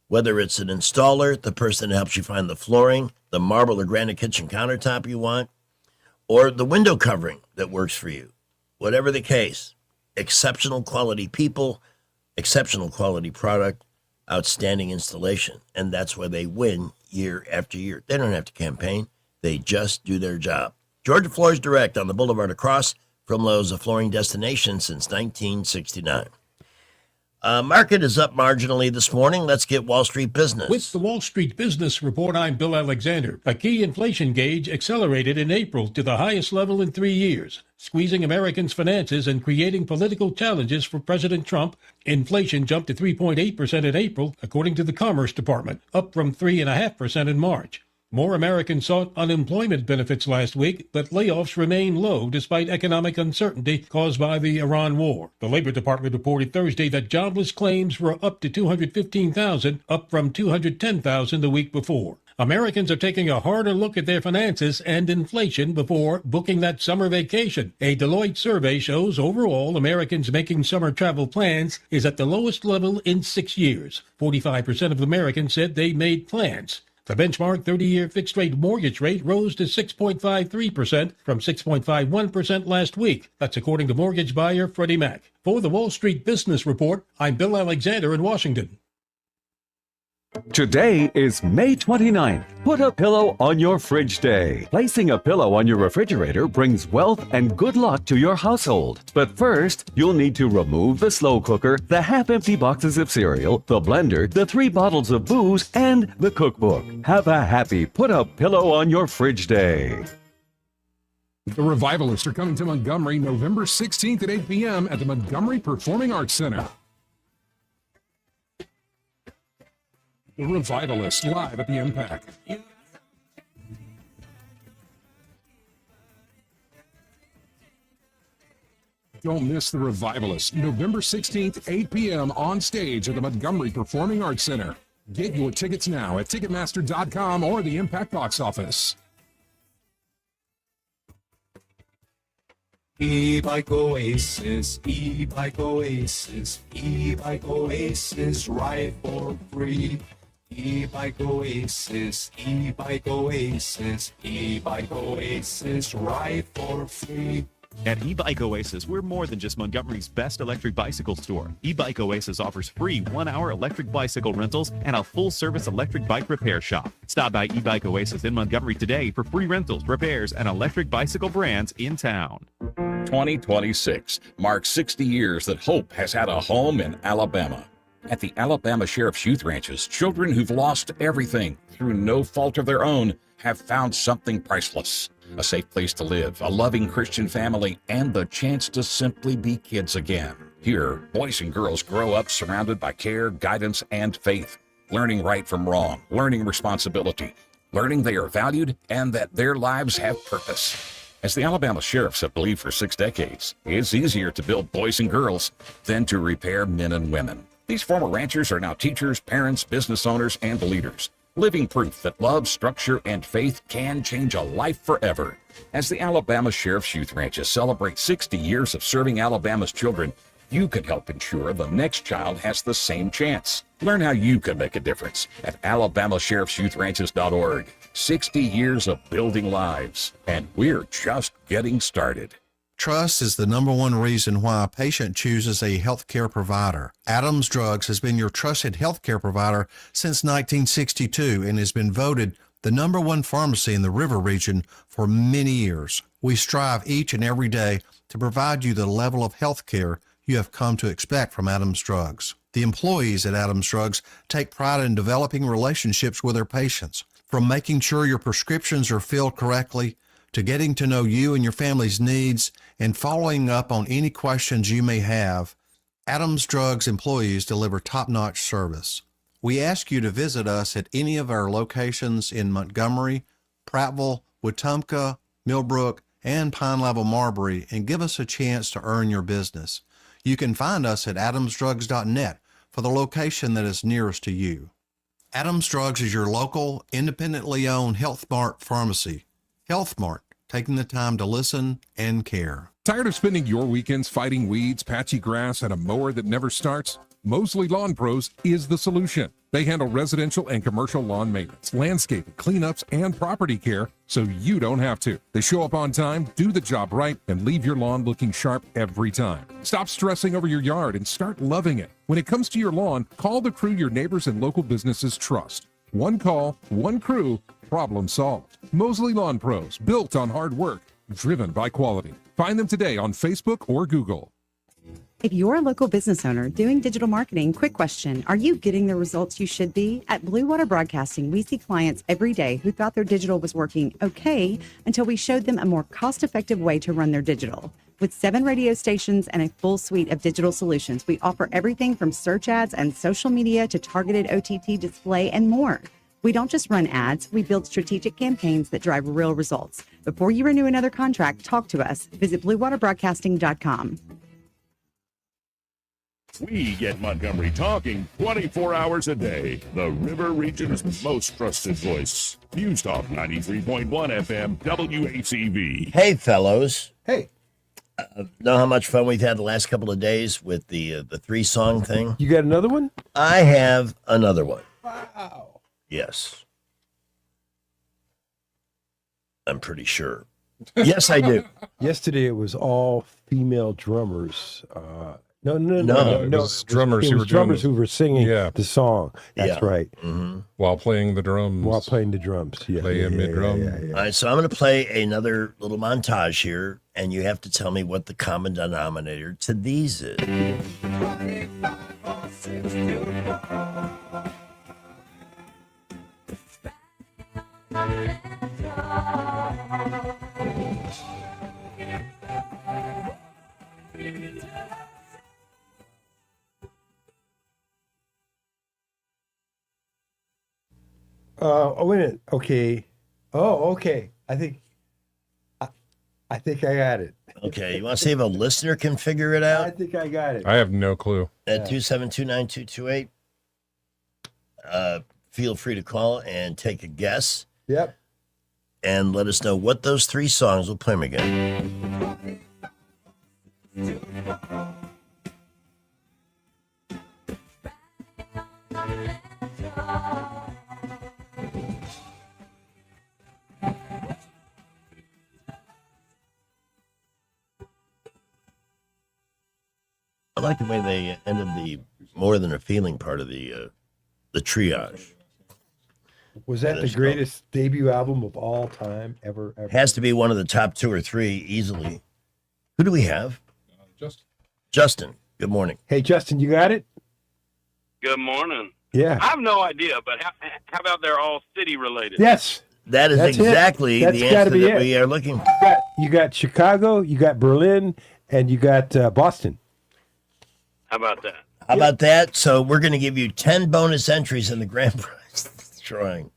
Whether it's an installer, the person that helps you find the flooring, the marble or granite kitchen countertop you want, or the window covering that works for you. Whatever the case, exceptional quality people, exceptional quality product, outstanding installation. And that's why they win year after year. They don't have to campaign. They just do their job. Georgia Floors Direct on the Boulevard across from Lowe's, a flooring destination since 1969. Market is up marginally this morning. Let's get Wall Street Business. With the Wall Street Business Report, I'm Bill Alexander. A key inflation gauge accelerated in April to the highest level in 3 years, squeezing Americans' finances and creating political challenges for President Trump. Inflation jumped to 3.8% in April, according to the Commerce Department, up from 3.5% in March. More Americans sought unemployment benefits last week, but layoffs remain low despite economic uncertainty caused by the Iran war. The Labor Department reported Thursday that jobless claims were up to 215,000, up from 210,000 the week before. Americans are taking a harder look at their finances and inflation before booking that summer vacation. A Deloitte survey shows overall Americans making summer travel plans is at the lowest level in 6 years. 45% of Americans said they made plans. The benchmark 30-year fixed-rate mortgage rate rose to 6.53% from 6.51% last week. That's according to mortgage buyer Freddie Mac. For the Wall Street Business Report, I'm Bill Alexander in Washington. Today is May 29th. Put a pillow on your fridge day. Placing a pillow on your refrigerator brings wealth and good luck to your household. But first, you'll need to remove the slow cooker, the half-empty boxes of cereal, the blender, the 3 bottles of booze, and the cookbook. Have a happy Put a Pillow on Your Fridge Day. The Revivalists are coming to Montgomery November 16th at 8 p.m. at the Montgomery Performing Arts Center. The Revivalists live at the Impact. Don't miss the Revivalists, November 16th, 8 p.m. on stage at the Montgomery Performing Arts Center. Get your tickets now at Ticketmaster.com or the Impact box office. E-Bike Oasis, E-Bike Oasis, E-Bike Oasis, ride for free. E-Bike Oasis, E-Bike Oasis, E-Bike Oasis, ride for free. At eBike Oasis, we're more than just Montgomery's best electric bicycle store. eBike Oasis offers free 1-hour electric bicycle rentals and a full-service electric bike repair shop. Stop by eBike Oasis in Montgomery today for free rentals, repairs, and electric bicycle brands in town. 2026 marks 60 years that hope has had a home in Alabama. At the Alabama Sheriff's Youth Ranches, children who've lost everything through no fault of their own have found something priceless. A safe place to live, a loving Christian family, and the chance to simply be kids again. Here, boys and girls grow up surrounded by care, guidance, and faith, learning right from wrong, learning responsibility, learning they are valued and that their lives have purpose. As the Alabama sheriffs have believed for 6 decades, it's easier to build boys and girls than to repair men and women. These former ranchers are now teachers, parents, business owners, and leaders, living proof that love, structure, and faith can change a life forever. As the Alabama Sheriff's Youth Ranches celebrate 60 years of serving Alabama's children, you can help ensure the next child has the same chance. Learn how you can make a difference at alabamasheriffsyouthranches.org. 60 years of building lives, and we're just getting started. Trust is the number one reason why a patient chooses a healthcare provider. Adams Drugs has been your trusted healthcare provider since 1962 and has been voted the number one pharmacy in the River region for many years. We strive each and every day to provide you the level of healthcare you have come to expect from Adams Drugs. The employees at Adams Drugs take pride in developing relationships with their patients, from making sure your prescriptions are filled correctly to getting to know you and your family's needs and following up on any questions you may have. Adams Drugs employees deliver top-notch service. We ask you to visit us at any of our locations in Montgomery, Prattville, Wetumpka, Millbrook, and Pine Level Marbury and give us a chance to earn your business. You can find us at adamsdrugs.net for the location that is nearest to you. Adams Drugs is your local, independently owned Health Mart pharmacy. Health Mart, taking the time to listen and care. Tired of spending your weekends fighting weeds, patchy grass, and a mower that never starts? Mosley Lawn Pros is the solution. They handle residential and commercial lawn maintenance, landscaping, cleanups, and property care so you don't have to. They show up on time, do the job right, and leave your lawn looking sharp every time. Stop stressing over your yard and start loving it. When it comes to your lawn, call the crew your neighbors and local businesses trust. One call, one crew, problem solved. Mosley Lawn Pros, built on hard work, driven by quality. Find them today on Facebook or Google. If you're a local business owner doing digital marketing, quick question. Are you getting the results you should be? At Blue Water Broadcasting, we see clients every day who thought their digital was working okay until we showed them a more cost-effective way to run their digital. With 7 radio stations and a full suite of digital solutions, we offer everything from search ads and social media to targeted OTT display and more. We don't just run ads, we build strategic campaigns that drive real results. Before you renew another contract, talk to us. Visit bluewaterbroadcasting.com. We get Montgomery talking 24 hours a day. The River Region's most trusted voice. News Talk 93.1 FM WACV. Hey, fellows. Hey. Know how much fun we've had the last couple of days with the 3-song thing? You got another one? I have another one. Wow. Yes. I'm pretty sure. Yes, I do. Yesterday it was all female drummers. No. It was drummers who were drummers doing who were singing Yeah. the song. That's Yeah. right. Mm-hmm. while playing the drums. While playing the drums. Yeah. Playing mid-drum. All right, so I'm going to play another little montage here, and you have to tell me what the common denominator to these is. Wait a minute. Okay. Oh, okay. I think I got it. Okay, you want to see if a listener can figure it out? I think I got it. I have no clue. At 272-9228, feel free to call and take a guess. Yep. And let us know what those 3 songs. We'll play them again. I like the way they ended the more than a feeling part of the triage. Was that the greatest debut album of all time ever? Has to be one of the top 2 or 3 easily. Who do we have? Justin. Good morning. Hey, Justin, you got it? Good morning. Yeah. I have no idea, but how about they're all city related? Yes. That is That's exactly That's the gotta answer be that it. we are looking for. You got Chicago, you got Berlin, and you got Boston. How about that? How about that? So we're going to give you 10 bonus entries in the grand prize drawing.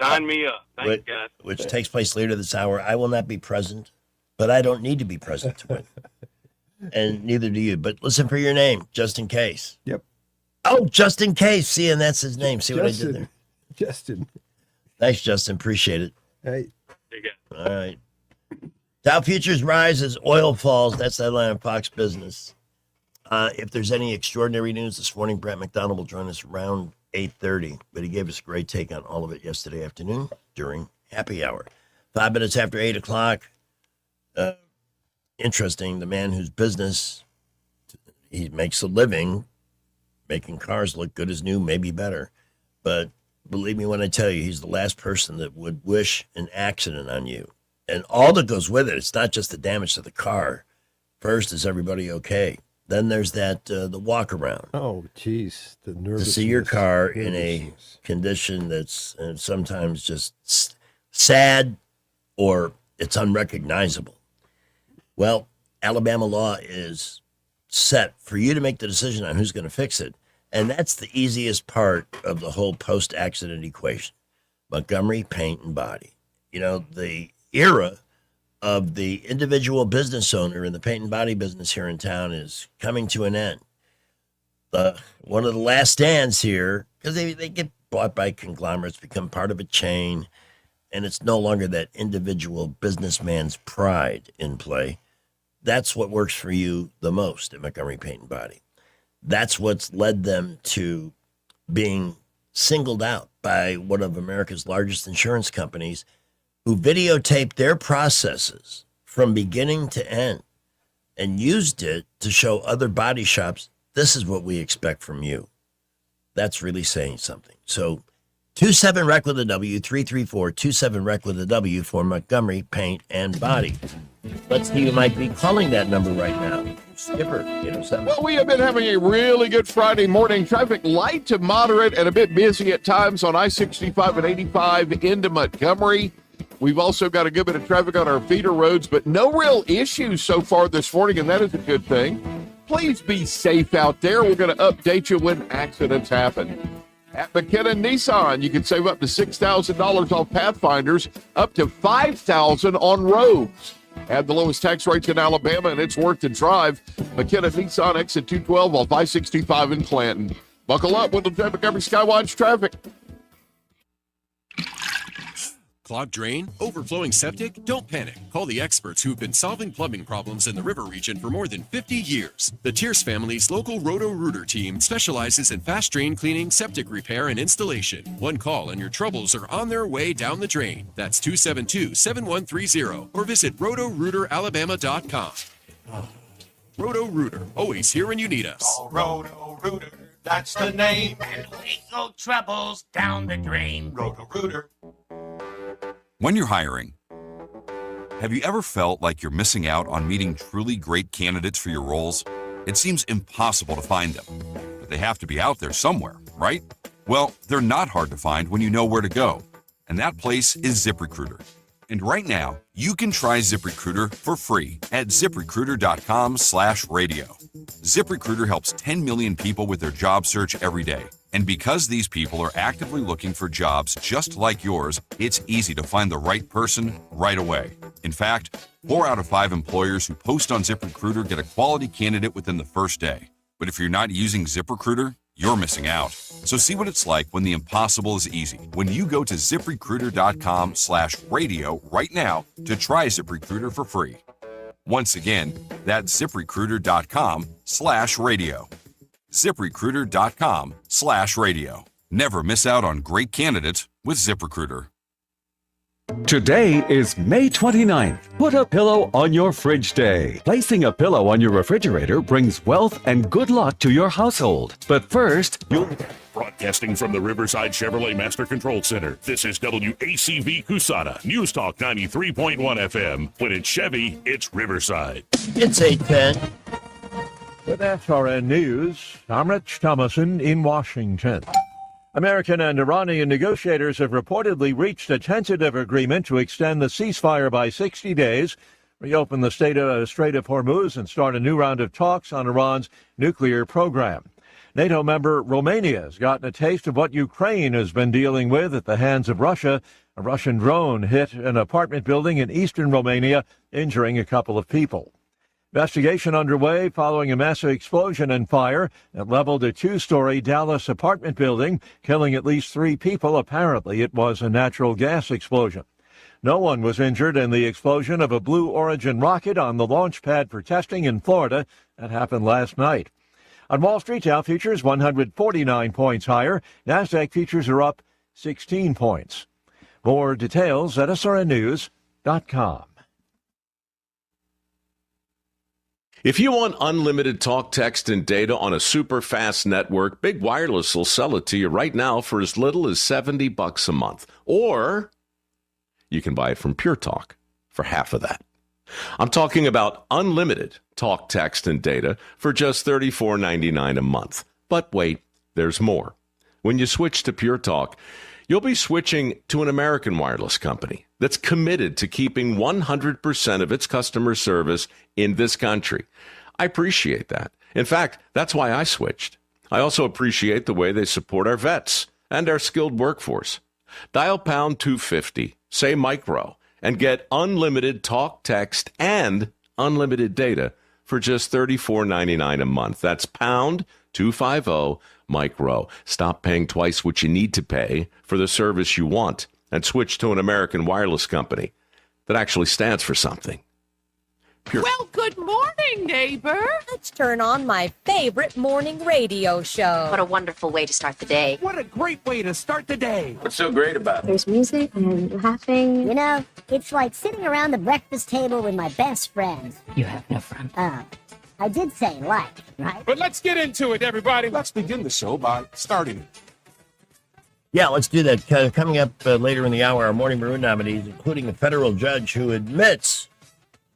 Sign me up. Thanks, which, guys. which takes place later this hour. I will not be present, but I don't need to be present to win. And neither do you. But listen for your name, just in case. Yep. Oh, just in case. See, and that's his name. See what I did there? Justin. Thanks, Justin. Appreciate it. Hey. All right. Dow futures rise as oil falls. That's the headline of Fox Business. If there's any extraordinary news this morning, Brent McDonald will join us around 8:30, but he gave us a great take on all of it yesterday afternoon during happy hour. 5 minutes after 8 o'clock. Interesting, the man whose business, he makes a living making cars look good as new, maybe better. But believe me when I tell you, he's the last person that would wish an accident on you. And all that goes with it, it's not just the damage to the car. First, is everybody okay? Then there's that the walk around. Oh, geez, the To nervousness. see your car in a condition that's sometimes just sad or it's unrecognizable. Well, Alabama law is set for you to make the decision on who's going to fix it. And that's the easiest part of the whole post-accident equation. Montgomery Paint and Body. You know, the era of the individual business owner in the paint and body business here in town is coming to an end. One of the last stands here, because they get bought by conglomerates, become part of a chain, and it's no longer that individual businessman's pride in play. That's what works for you the most at Montgomery Paint and Body. That's what's led them to being singled out by one of America's largest insurance companies, who videotaped their processes from beginning to end and used it to show other body shops, this is what we expect from you. That's really saying something. So 27-REC with a W, 334-27-REC with a W for Montgomery Paint and Body. Let's see who might be calling that number right now. Skipper, 807. Well, we have been having a really good Friday morning. Traffic light to moderate and a bit busy at times on I-65 and 85 into Montgomery. We've also got a good bit of traffic on our feeder roads, but no real issues so far this morning, and that is a good thing. Please be safe out there. We're going to update you when accidents happen. At McKenna Nissan, you can save up to $6,000 off Pathfinders, up to $5,000 on Rogues. Have the lowest tax rates in Alabama, and it's worth the drive. McKenna Nissan, exit 212 off I-65 in Clanton. Buckle up with the Montgomery Skywatch traffic. Clogged drain? Overflowing septic? Don't panic. Call the experts who've been solving plumbing problems in the river region for more than 50 years. The Tierce family's local Roto-Rooter team specializes in fast drain cleaning, septic repair, and installation. One call and your troubles are on their way down the drain. That's 272-7130 or visit rotorooteralabama.com. Roto-Rooter, always here when you need us. Oh, Roto-Rooter, that's the name. And we throw troubles down the drain. Roto-Rooter. When you're hiring, have you ever felt like you're missing out on meeting truly great candidates for your roles? It seems impossible to find them, but they have to be out there somewhere, right? Well, they're not hard to find when you know where to go, and that place is ZipRecruiter. And right now, you can try ZipRecruiter for free at ZipRecruiter.com/radio. ZipRecruiter helps 10 million people with their job search every day. And because these people are actively looking for jobs just like yours, it's easy to find the right person right away. In fact, 4 out of 5 employers who post on ZipRecruiter get a quality candidate within the first day. But if you're not using ZipRecruiter, you're missing out. So see what it's like when the impossible is easy. When you go to ZipRecruiter.com/radio right now to try ZipRecruiter for free. Once again, that's ZipRecruiter.com/radio. ZipRecruiter.com/radio. Never miss out on great candidates with ZipRecruiter. Today is May 29th. Put a pillow on your fridge day. Placing a pillow on your refrigerator brings wealth and good luck to your household. But first, you'll... Broadcasting from the Riverside Chevrolet Master Control Center, this is WACV Cusana, News Talk 93.1 FM. When it's Chevy, it's Riverside. It's 8:10. With SRN News, I'm Rich Thomason in Washington. American and Iranian negotiators have reportedly reached a tentative agreement to extend the ceasefire by 60 days, reopen the Strait of Hormuz, and start a new round of talks on Iran's nuclear program. NATO member Romania has gotten a taste of what Ukraine has been dealing with at the hands of Russia. A Russian drone hit an apartment building in eastern Romania, injuring a couple of people. Investigation underway following a massive explosion and fire that leveled a two-story Dallas apartment building, killing at least 3 people. Apparently, it was a natural gas explosion. No one was injured in the explosion of a Blue Origin rocket on the launch pad for testing in Florida. That happened last night. On Wall Street, Dow futures 149 points higher. NASDAQ futures are up 16 points. More details at srnnews.com. If you want unlimited talk, text, and data on a super fast network, Big Wireless will sell it to you right now for as little as $70 a month. Or you can buy it from Pure Talk for half of that. I'm talking about unlimited talk, text, and data for just $34.99 a month. But wait, there's more. When you switch to Pure Talk, you'll be switching to an American wireless company that's committed to keeping 100% of its customer service in this country. I appreciate that. In fact, that's why I switched. I also appreciate the way they support our vets and our skilled workforce. Dial pound 250, say micro, and get unlimited talk, text, and unlimited data for just $34.99 a month. That's pound 250 micro. Stop paying twice what you need to pay for the service you want and switch to an American wireless company that actually stands for something. Pure. Well, good morning, neighbor. Let's turn on my favorite morning radio show. What a wonderful way to start the day. What a great way to start the day. What's so great about it? There's music and laughing. You know, it's like sitting around the breakfast table with my best friends. You have no friend. I did say like, right? But let's get into it, everybody. Let's begin the show by starting it. Yeah, let's do that. Coming up later in the hour, our Morning Maroon nominees, including a federal judge who admits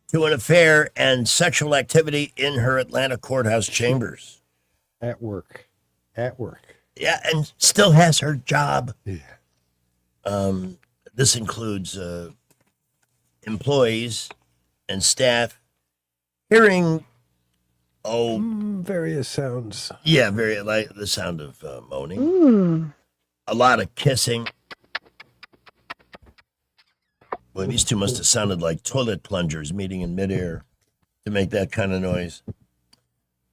to an affair and sexual activity in her Atlanta courthouse chambers. At work. Yeah, and still has her job. Yeah. This includes employees and staff hearing, various sounds. Yeah, very like the sound of moaning. Ooh. A lot of kissing. Well, these two must have sounded like toilet plungers meeting in midair to make that kind of noise.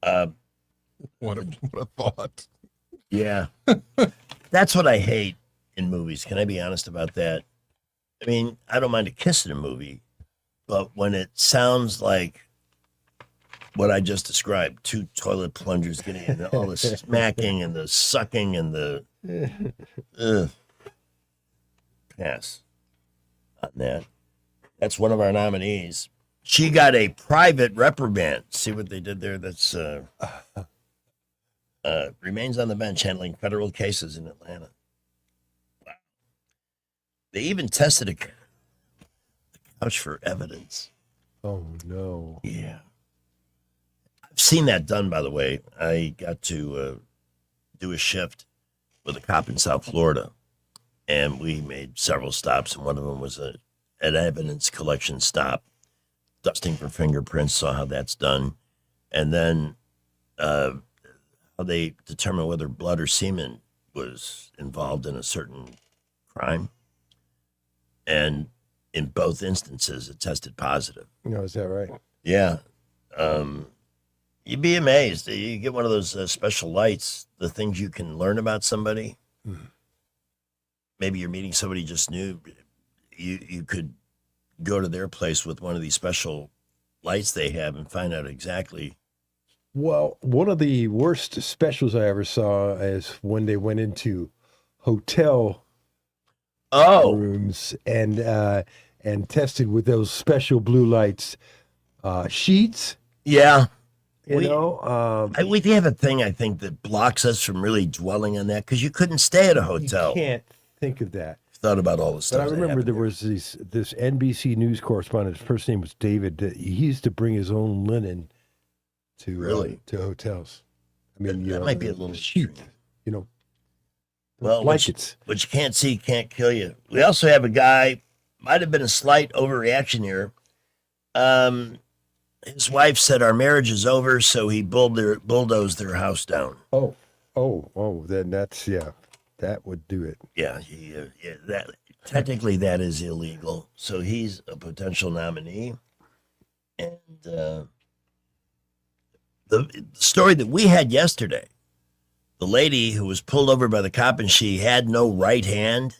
What a thought. Yeah. That's what I hate in movies. Can I be honest about that? I mean, I don't mind a kiss in a movie, but when it sounds like what I just described, 2 toilet plungers getting in, all the smacking and the sucking and the pass on that. That's one of our nominees. She got a private reprimand. See what they did there? That's remains on the bench handling federal cases in Atlanta. Wow. They even tested a couch for evidence. Oh, no. Yeah. I've seen that done, by the way. I got to do a shift with a cop in South Florida, and we made several stops, and one of them was an evidence collection stop, dusting for fingerprints, saw how that's done, and then how they determine whether blood or semen was involved in a certain crime. And in both instances, it tested positive. No, is that right? Yeah. You'd be amazed. You get one of those special lights, the things you can learn about somebody. Maybe you're meeting somebody just new. You could go to their place with one of these special lights they have and find out exactly. Well, one of the worst specials I ever saw is when they went into hotel rooms and tested with those special blue lights sheets. Yeah. We have a thing, I think, that blocks us from really dwelling on that because you couldn't stay at a hotel. You can't think of that. Thought about all the stuff. But I remember there was this NBC News correspondent. His first name was David. He used to bring his own linen to hotels. I mean, that might be a little cheap, you know. Well, blankets. What you can't see can't kill you. We also have a guy. Might have been a slight overreaction here. His wife said our marriage is over, so he bulldozed their house down. Oh, then that would do it. Yeah, that technically that is illegal. So he's a potential nominee. And the story that we had yesterday, the lady who was pulled over by the cop and she had no right hand,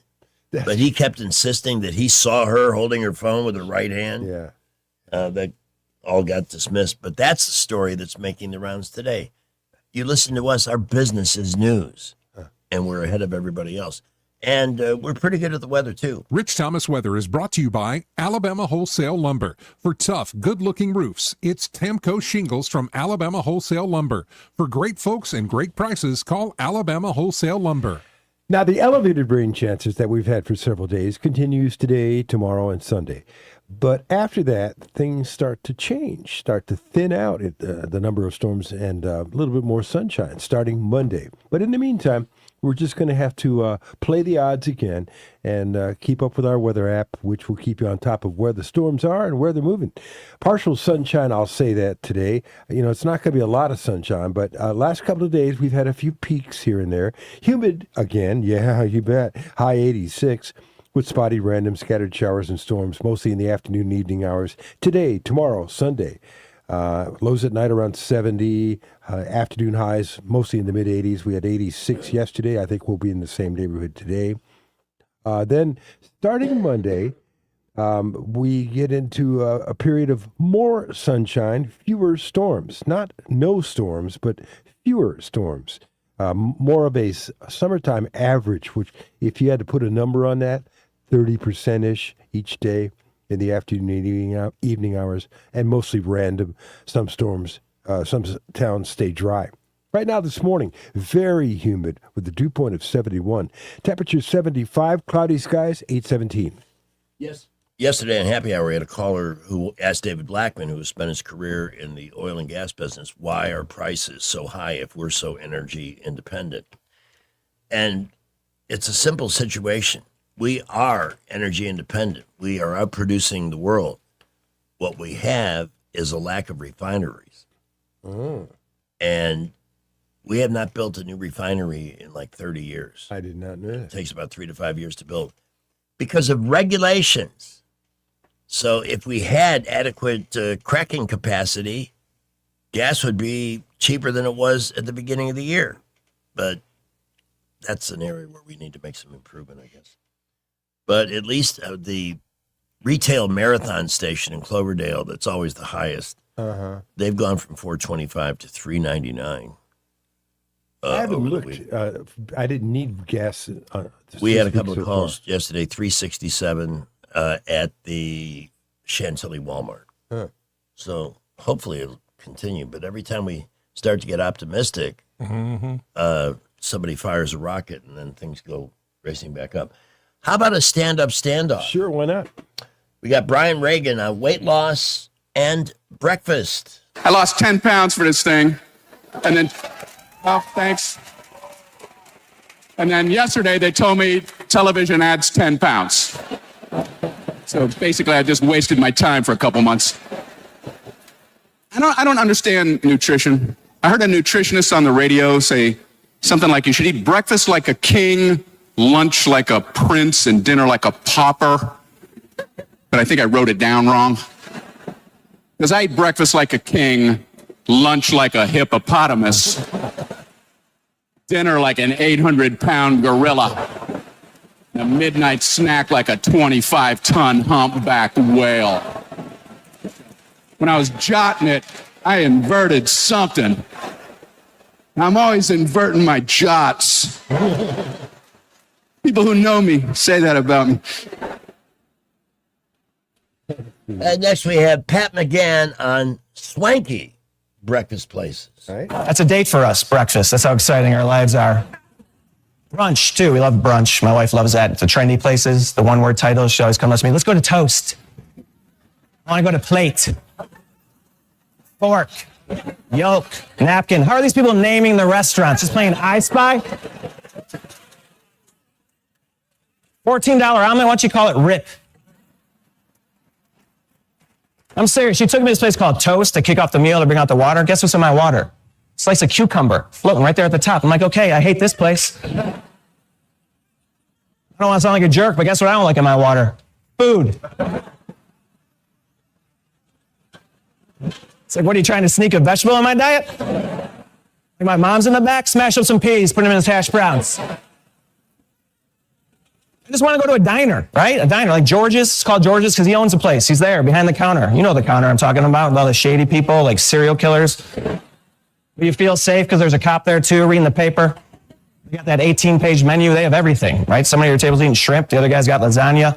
but he kept insisting that he saw her holding her phone with her right hand. Yeah. That all got dismissed. But that's the story that's making the rounds today. You listen to us, our business is news, and we're ahead of everybody else. And we're pretty good at the weather, too. Rich Thomas Weather is brought to you by Alabama Wholesale Lumber. For tough, good-looking roofs, it's Tamco Shingles from Alabama Wholesale Lumber. For great folks and great prices, call Alabama Wholesale Lumber. Now, the elevated rain chances that we've had for several days continues today, tomorrow, and Sunday. But after that, things start to change, start to thin out the number of storms and a little bit more sunshine starting Monday. But in the meantime, we're just going to have to play the odds again and keep up with our weather app, which will keep you on top of where the storms are and where they're moving. Partial sunshine, I'll say that today. You know, it's not going to be a lot of sunshine, but last couple of days we've had a few peaks here and there. Humid again, yeah, you bet. High 86. With spotty, random, scattered showers and storms, mostly in the afternoon and evening hours. Today, tomorrow, Sunday. Lows at night around 70. Afternoon highs mostly in the mid-80s. We had 86 yesterday. I think we'll be in the same neighborhood today. Then, starting Monday, we get into a period of more sunshine, fewer storms. Not no storms, but fewer storms. More of a summertime average, which if you had to put a number on that, 30%-ish each day in the afternoon and evening hours, and mostly random. Some storms, some towns stay dry. Right now this morning, very humid with a dew point of 71. Temperature 75, cloudy skies, 817. Yes. Yesterday on Happy Hour, we had a caller who asked David Blackman, who has spent his career in the oil and gas business, why are prices so high if we're so energy independent? And it's a simple situation. We are energy independent. We are outproducing the world. What we have is a lack of refineries. And we have not built a new refinery in like 30 years. I did not know that. It takes about 3 to 5 years to build because of regulations. So if we had adequate cracking capacity, gas would be cheaper than it was at the beginning of the year. But that's an area where we need to make some improvement, I guess. But at least the retail marathon station in Cloverdale, that's always the highest, they've gone from $4.25 to $3.99. I haven't looked. I didn't need gas. We had a couple of calls yesterday, $3.67 at the Chantilly Walmart. So hopefully it'll continue. But every time we start to get optimistic, somebody fires a rocket and then things go racing back up. How about a stand-up standoff? Sure, why not? We got Brian Reagan on weight loss and breakfast. I lost 10 pounds for this thing. And then, oh, thanks. And then yesterday they told me television adds 10 pounds. So basically I just wasted my time for a couple months. I don't understand nutrition. I heard a nutritionist on the radio say something like you should eat breakfast like a king, lunch like a prince, and dinner like a pauper. But I think I wrote it down wrong. Because I eat breakfast like a king, lunch like a hippopotamus, dinner like an 800-pound gorilla, and a midnight snack like a 25-ton humpback whale. when I was jotting it, I inverted something. I'm always inverting my jots. People who know me say that about me. Next, we have Pat McGann on swanky breakfast places. That's a date for us, breakfast. That's how exciting our lives are. Brunch, too. We love brunch. My wife loves that. The trendy places, the one-word titles. She always comes to me. Let's go to toast. I want to go to plate. Fork. Yolk. Napkin. How are these people naming the restaurants? Just playing I Spy? $14 omelet. Why don't you call it Rip? I'm serious. She took me to this place called Toast to kick off the meal to bring out the water. Guess what's in my water? Slice of cucumber floating right there at the top. I'm like, okay, I hate this place. I don't want to sound like a jerk, but guess what I don't like in my water? Food. It's like, what are you trying to sneak a vegetable in my diet? Like my mom's in the back, smash up some peas, put them in his hash browns. I just want to go to a diner, right? A diner like George's. It's called George's because he owns the place. He's there behind the counter. You know the counter I'm talking about with all the shady people like serial killers. You feel safe because there's a cop there too reading the paper. You got that 18-page menu. They have everything, right? Somebody at your table's eating shrimp. The other guy's got lasagna.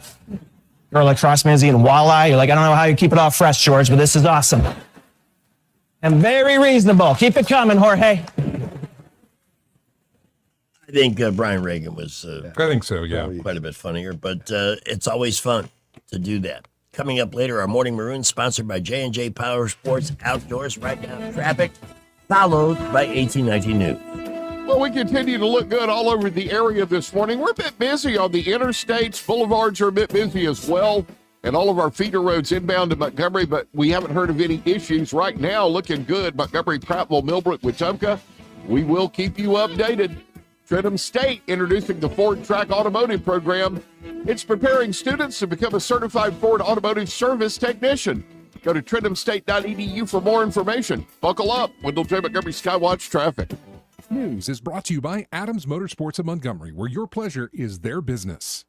Girl across me is eating walleye. You're like, I don't know how you keep it all fresh, George, but this is awesome. And very reasonable. Keep it coming, Jorge. I think Brian Reagan was I think so, yeah. quite a bit funnier, but it's always fun to do that. Coming up later, our Morning Maroon, sponsored by J&J Power Sports Outdoors. Right now, traffic, followed by 1819 News. Well, we continue to look good all over the area this morning. We're a bit busy on the interstates. Boulevards are a bit busy as well, and all of our feeder roads inbound to Montgomery, but we haven't heard of any issues right now. Looking good. Montgomery, Prattville, Millbrook, Wetumpka. We will keep you updated. Trentham State introducing the Ford Track Automotive Program. It's preparing students to become a certified Ford Automotive Service Technician. Go to trenthamstate.edu for more information. Buckle up. Wendell J. Montgomery Skywatch Traffic. News is brought to you by Adams Motorsports of Montgomery, where your pleasure is their business.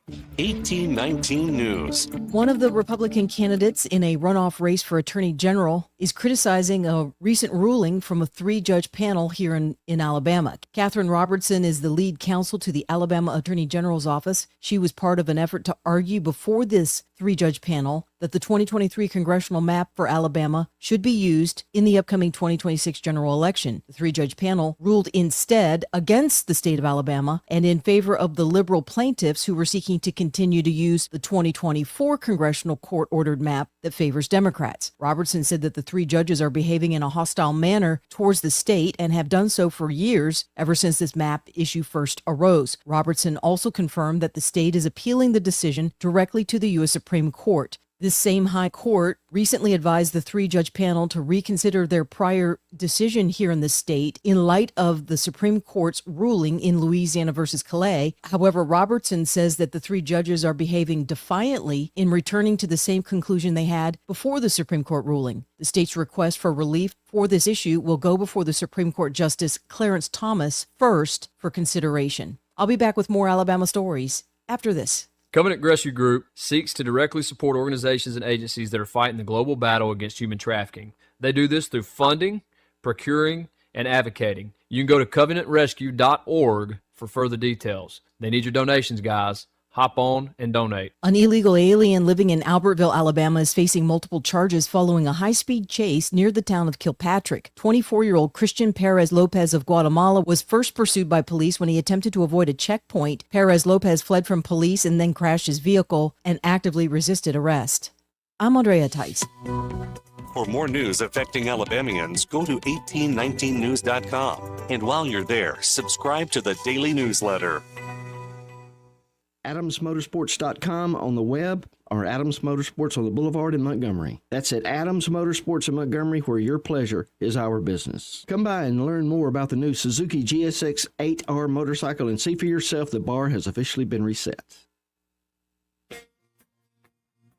1819 News. One of the Republican candidates in a runoff race for Attorney General is criticizing a recent ruling from a 3-judge panel here in Alabama. Catherine Robertson is the lead counsel to the Alabama Attorney General's office. She was part of an effort to argue before this 3-judge panel that the 2023 congressional map for Alabama should be used in the upcoming 2026 general election. The 3-judge panel ruled instead against the state of Alabama and in favor of the liberal plaintiffs who were seeking to continue to use the 2024 congressional court-ordered map that favors Democrats. Robertson said that the 3 judges are behaving in a hostile manner towards the state and have done so for years, ever since this map issue first arose. Robertson also confirmed that the state is appealing the decision directly to the U.S. Supreme Court. This same high court recently advised the 3-judge panel to reconsider their prior decision here in the state in light of the Supreme Court's ruling in Louisiana versus Calais. However, Robertson says that the 3 judges are behaving defiantly in returning to the same conclusion they had before the Supreme Court ruling. The state's request for relief for this issue will go before the Supreme Court Justice Clarence Thomas first for consideration. I'll be back with more Alabama stories after this. Covenant Rescue Group seeks to directly support organizations and agencies that are fighting the global battle against human trafficking. They do this through funding, procuring, and advocating. You can go to covenantrescue.org for further details. They need your donations, guys. Hop on and donate. An illegal alien living in Albertville, Alabama is facing multiple charges following a high-speed chase near the town of Kilpatrick. 24-year-old Christian Perez Lopez of Guatemala was first pursued by police when he attempted to avoid a checkpoint. Perez Lopez fled from police and then crashed his vehicle and actively resisted arrest. I'm Andrea Tice. For more news affecting Alabamians, go to 1819news.com. And while you're there, subscribe to the daily newsletter. AdamsMotorsports.com on the web or Adams Motorsports on the Boulevard in Montgomery. That's at Adams Motorsports in Montgomery, where your pleasure is our business. Come by and learn more about the new Suzuki GSX 8R motorcycle and see for yourself the bar has officially been reset.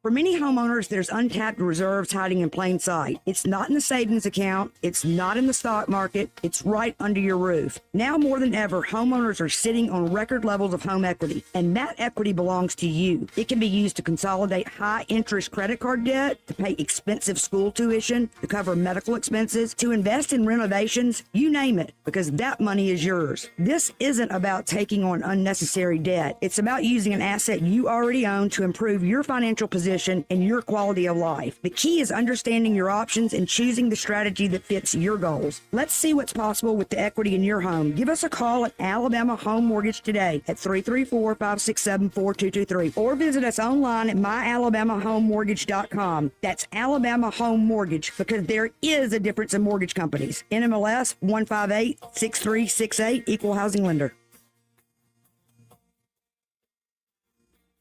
For many homeowners, there's untapped reserves hiding in plain sight. It's not in the savings account. It's not in the stock market. It's right under your roof. Now more than ever, homeowners are sitting on record levels of home equity, and that equity belongs to you. It can be used to consolidate high-interest credit card debt, to pay expensive school tuition, to cover medical expenses, to invest in renovations, you name it, because that money is yours. This isn't about taking on unnecessary debt. It's about using an asset you already own to improve your financial position and your quality of life. The key is understanding your options and choosing the strategy that fits your goals. Let's see what's possible with the equity in your home. Give us a call at Alabama Home Mortgage today at 334-567-4223 or visit us online at myalabamahomemortgage.com. That's Alabama Home Mortgage, because there is a difference in mortgage companies. NMLS 1586368, Equal Housing Lender.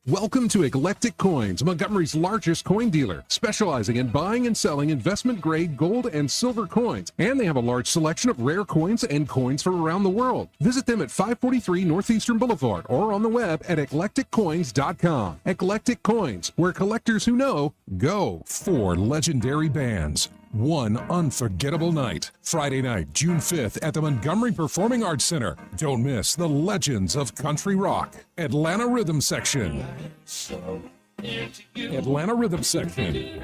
Welcome to Eclectic Coins, Montgomery's largest coin dealer, specializing in buying and selling investment-grade gold and silver coins. And they have a large selection of rare coins and coins from around the world. Visit them at 543 Northeastern Boulevard or on the web at eclecticcoins.com. Eclectic Coins, where collectors who know go. 4 legendary bands. One unforgettable night. Friday night, June 5th at the Montgomery Performing Arts Center. Don't miss the Legends of Country Rock. Atlanta Rhythm Section. Atlanta Rhythm Section.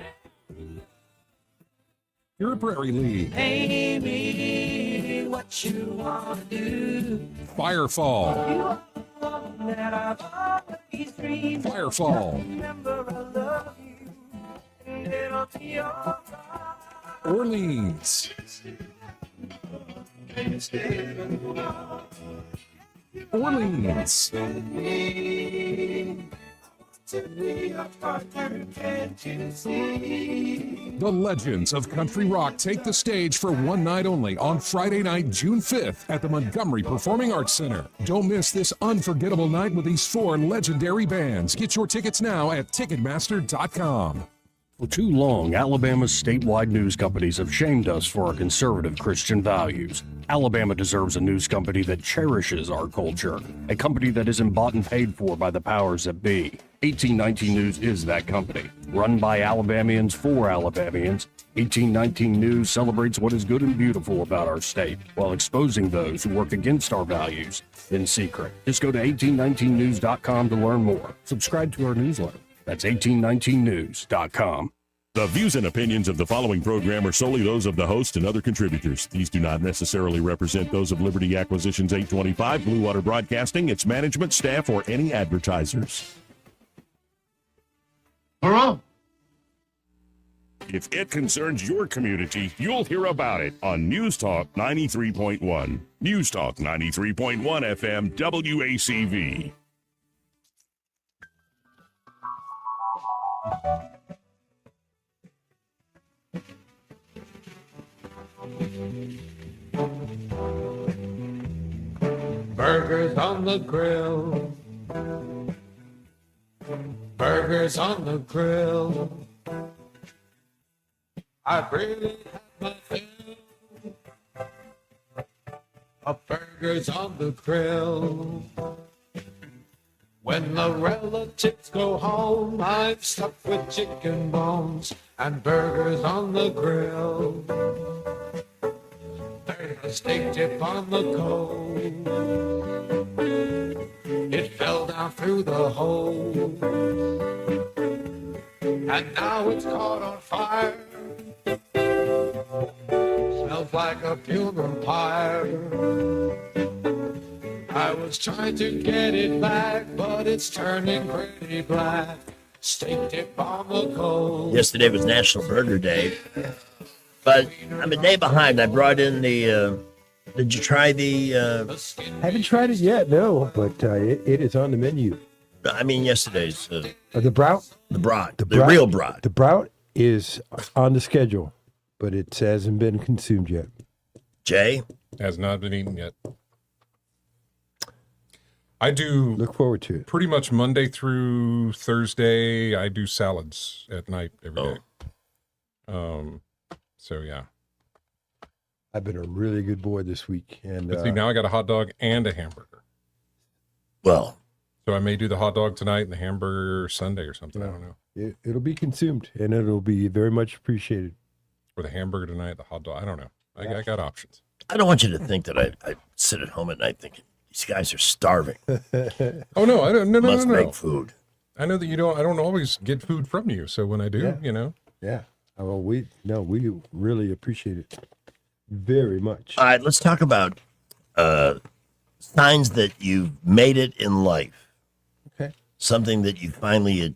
Pure Prairie League. Hey, me, what you wanna do? Firefall. That I've always dreamed. Firefall. Remember I love you, and it'll be alright. Orleans. Orleans. The Legends of Country Rock take the stage for one night only on Friday night, June 5th at the Montgomery Performing Arts Center. Don't miss this unforgettable night with these 4 legendary bands. Get your tickets now at Ticketmaster.com. For too long, Alabama's statewide news companies have shamed us for our conservative Christian values. Alabama deserves a news company that cherishes our culture, a company that isn't bought and paid for by the powers that be. 1819 News is that company. Run by Alabamians for Alabamians, 1819 News celebrates what is good and beautiful about our state, while exposing those who work against our values in secret. Just go to 1819news.com to learn more. Subscribe to our newsletter. That's 1819news.com. The views and opinions of the following program are solely those of the host and other contributors. These do not necessarily represent those of Liberty Acquisitions 825, Blue Water Broadcasting, its management, staff, or any advertisers. If it concerns your community, you'll hear about it on News Talk 93.1. News Talk 93.1 FM WACV. Burgers on the grill. Burgers on the grill. I've really had my fill of burgers on the grill. When the relatives go home, I'm stuffed with chicken bones and burgers on the grill. There's a steak tip on the coal. It fell down through the hole, and now it's caught on fire. Smells like a funeral pyre. I was trying to get it back, but it's turning pretty black. Steak tip on the coal. Yesterday was National Burger Day, but I'm a day behind. I brought in the. Did you try the? Haven't tried it yet, no, but it is on the menu. I mean, yesterday's. The Brout? The Brat. The real Brat. The Brout is on the schedule, but it hasn't been consumed yet. Jay? Has not been eaten yet. I do look forward to it. Pretty much Monday through Thursday, I do salads at night every day. So yeah. I've been a really good boy this week, and But see, now I got a hot dog and a hamburger. Well, So I may do the hot dog tonight and the hamburger Sunday or something. I don't know. It'll be consumed, and it'll be very much appreciated. Or the hamburger tonight, the hot dog. I don't know. I got options. I don't want you to think that I sit at home at night thinking these guys are starving. Oh no, I don't. No. Must make food. I know that you don't. I don't always get food from you. So when I do, Yeah. Well, we really appreciate it very much. All right, let's talk about signs that you've made it in life. Okay. Something that you finally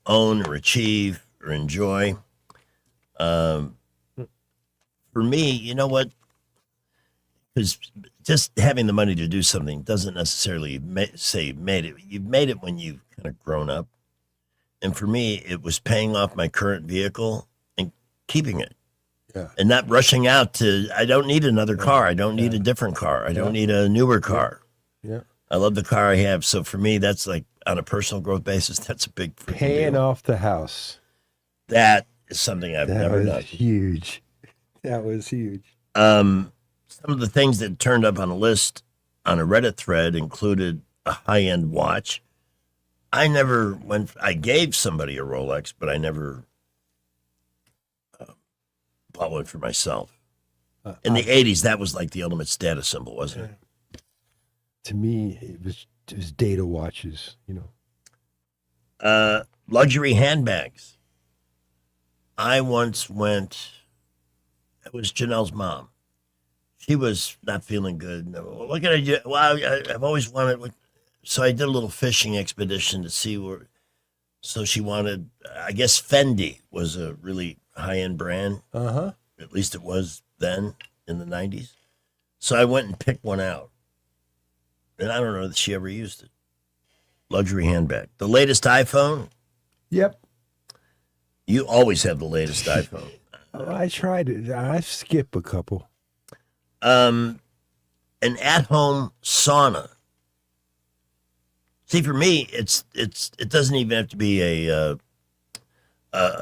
own or achieve or enjoy. For me, you know what? Because just having the money to do something doesn't necessarily say you've made it. You've made it when you've kind of grown up. And for me, it was paying off my current vehicle and keeping it. Yeah. And not rushing out to, I don't need another car. I don't need a different car. I don't need a newer car. Yeah. I love the car I have. So for me, that's like on a personal growth basis, that's a big freaking Paying deal. off the house. That is something I've never done. Huge. That was huge. Some of the things that turned up on a list on a Reddit thread included a high-end watch. I gave somebody a Rolex, but I never bought one for myself. In the 80s, that was like the ultimate status symbol, wasn't it? To me, it was data watches, you know. Luxury handbags. I once went, it was Janelle's mom. She was not feeling good. What can I do? Well, I've always wanted, so I did a little fishing expedition to see where, so she wanted, I guess Fendi was a really high-end brand. Uh-huh. At least it was then in the 90s. So I went and picked one out. And I don't know that she ever used it. Luxury handbag. The latest iPhone? Yep. You always have the latest iPhone. I tried it. I skip a couple. An at-home sauna. See, for me, it doesn't even have to be a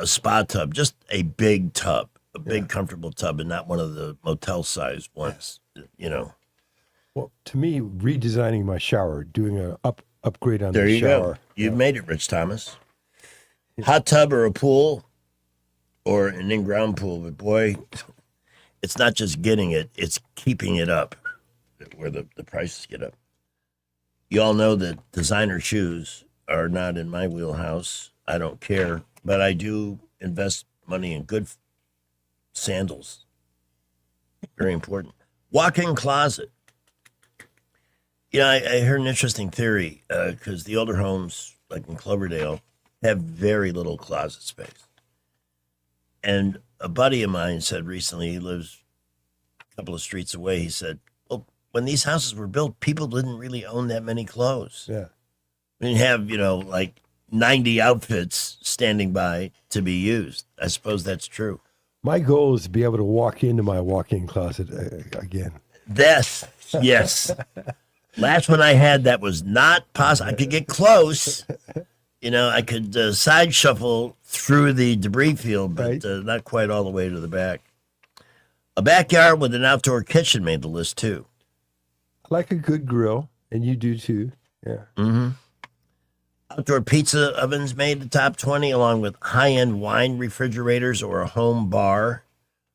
spa tub, just a big tub, a big comfortable tub, and not one of the motel size ones. You know. Well, to me, redesigning my shower, doing a upgrade on There the you shower. go. You've made it, Rich Thomas. Hot tub or a pool, or an in-ground pool, but boy, it's not just getting it; it's keeping it up, where the prices get up. You all know that designer shoes are not in my wheelhouse. I don't care, but I do invest money in good sandals. Very important. Walk-in closet. You know, I heard an interesting theory because the older homes, like in Cloverdale, have very little closet space. And a buddy of mine said recently, he lives a couple of streets away, he said, well, when these houses were built, people didn't really own that many clothes. Yeah. We didn't have, like 90 outfits standing by to be used. I suppose that's true. My goal is to be able to walk into my walk-in closet again. Yes. Last one I had that was not possible. I could get close. I could side shuffle through the debris field, but not quite all the way to the back. A backyard with an outdoor kitchen made the list, too. I like a good grill, and you do, too. Yeah. Mm-hmm. Outdoor pizza ovens made the top 20, along with high-end wine refrigerators or a home bar.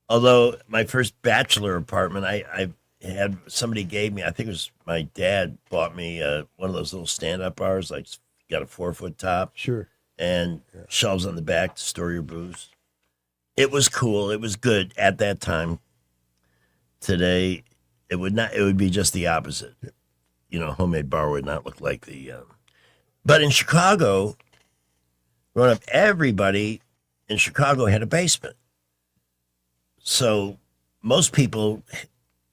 Although my first bachelor apartment, I had somebody gave me, I think it was my dad bought me one of those little stand-up bars, like got a 4-foot top. Sure. And shelves on the back to store your booze. It was cool. It was good at that time. Today, it would be just the opposite. Homemade bar would not look like the, but in Chicago, growing up, everybody in Chicago had a basement. So most people,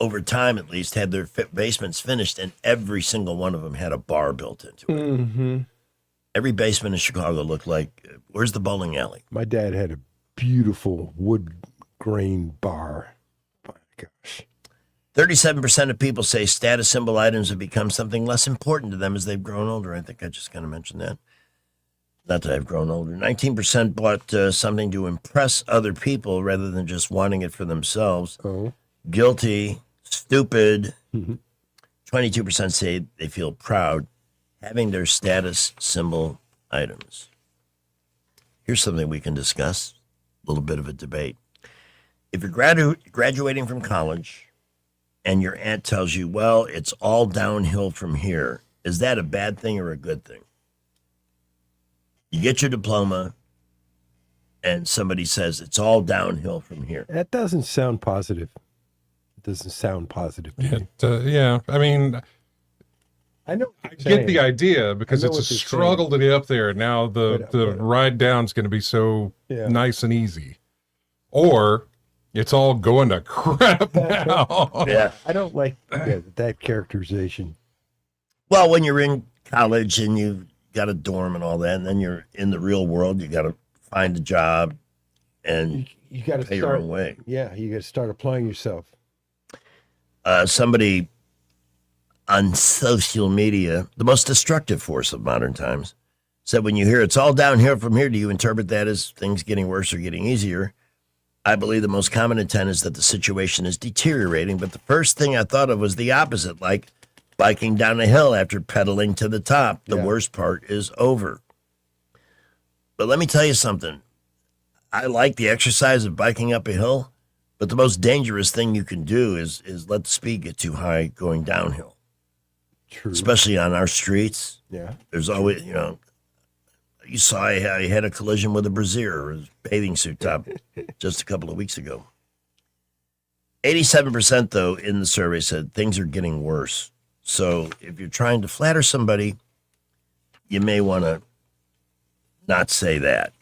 over time at least, had their basements finished, and every single one of them had a bar built into it. Mm-hmm. Every basement in Chicago looked like, where's the bowling alley? My dad had a beautiful wood grain bar. My gosh. 37% of people say status symbol items have become something less important to them as they've grown older. I think I just kind of mentioned that. Not that I've grown older. 19% bought something to impress other people rather than just wanting it for themselves. Oh. Guilty, stupid. 22% say they feel proud. having their status symbol items. Here's something we can discuss, a little bit of a debate. If you're graduating from college and your aunt tells you, well, it's all downhill from here, is that a bad thing or a good thing? You get your diploma and somebody says it's all downhill from here. That doesn't sound positive. It doesn't sound positive. To me. Yeah. I mean, I know. I get the idea because I know it's a what you're struggle to get up there. Now the ride down is going to be so nice and easy. Or it's all going to crap now. Yeah. I don't like that characterization. Well, when you're in college and you've got a dorm and all that, and then you're in the real world, you got to find a job and You got to pay start your own way. Yeah, you got to start applying yourself. Somebody on social media, the most destructive force of modern times, said when you hear it's all downhill from here, do you interpret that as things getting worse or getting easier? I believe the most common intent is that the situation is deteriorating, but the first thing I thought of was the opposite, like biking down a hill after pedaling to the top. The worst part is over. But let me tell you something. I like the exercise of biking up a hill, but the most dangerous thing you can do is let the speed get too high going downhill. True. Especially on our streets. Yeah. There's always, you saw I had a collision with a brassiere, a bathing suit top, just a couple of weeks ago. 87%, though, in the survey said things are getting worse. So if you're trying to flatter somebody, you may want to not say that.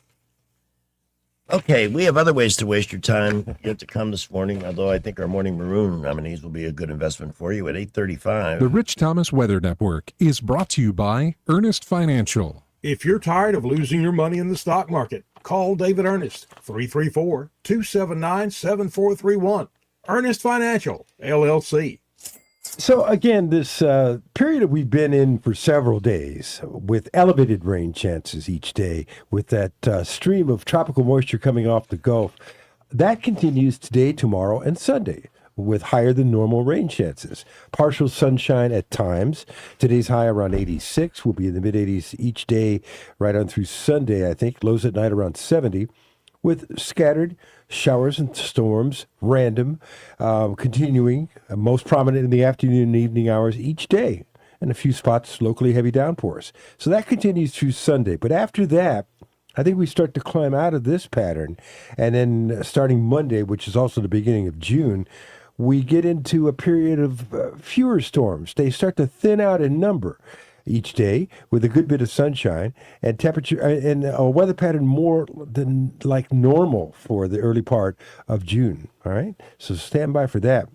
Okay, we have other ways to waste your time yet to come this morning, although I think our Morning Maroon nominees will be a good investment for you at 8:35. The Rich Thomas Weather Network is brought to you by Ernest Financial. If you're tired of losing your money in the stock market, call David Ernest, 334-279-7431. Ernest Financial, LLC. So again, this period that we've been in for several days with elevated rain chances each day, with that stream of tropical moisture coming off the Gulf, that continues today, tomorrow, and Sunday with higher than normal rain chances. Partial sunshine at times. Today's high around 86. We'll be in the mid-80s each day right on through Sunday, I think. Lows at night around 70 with scattered showers and storms, random, continuing, most prominent in the afternoon and evening hours each day, and a few spots locally heavy downpours. So that continues through Sunday. But after that, I think we start to climb out of this pattern. And then starting Monday, which is also the beginning of June, we get into a period of fewer storms. They start to thin out in number each day with a good bit of sunshine and temperature and a weather pattern more than like normal for the early part of June. All right. So stand by for that.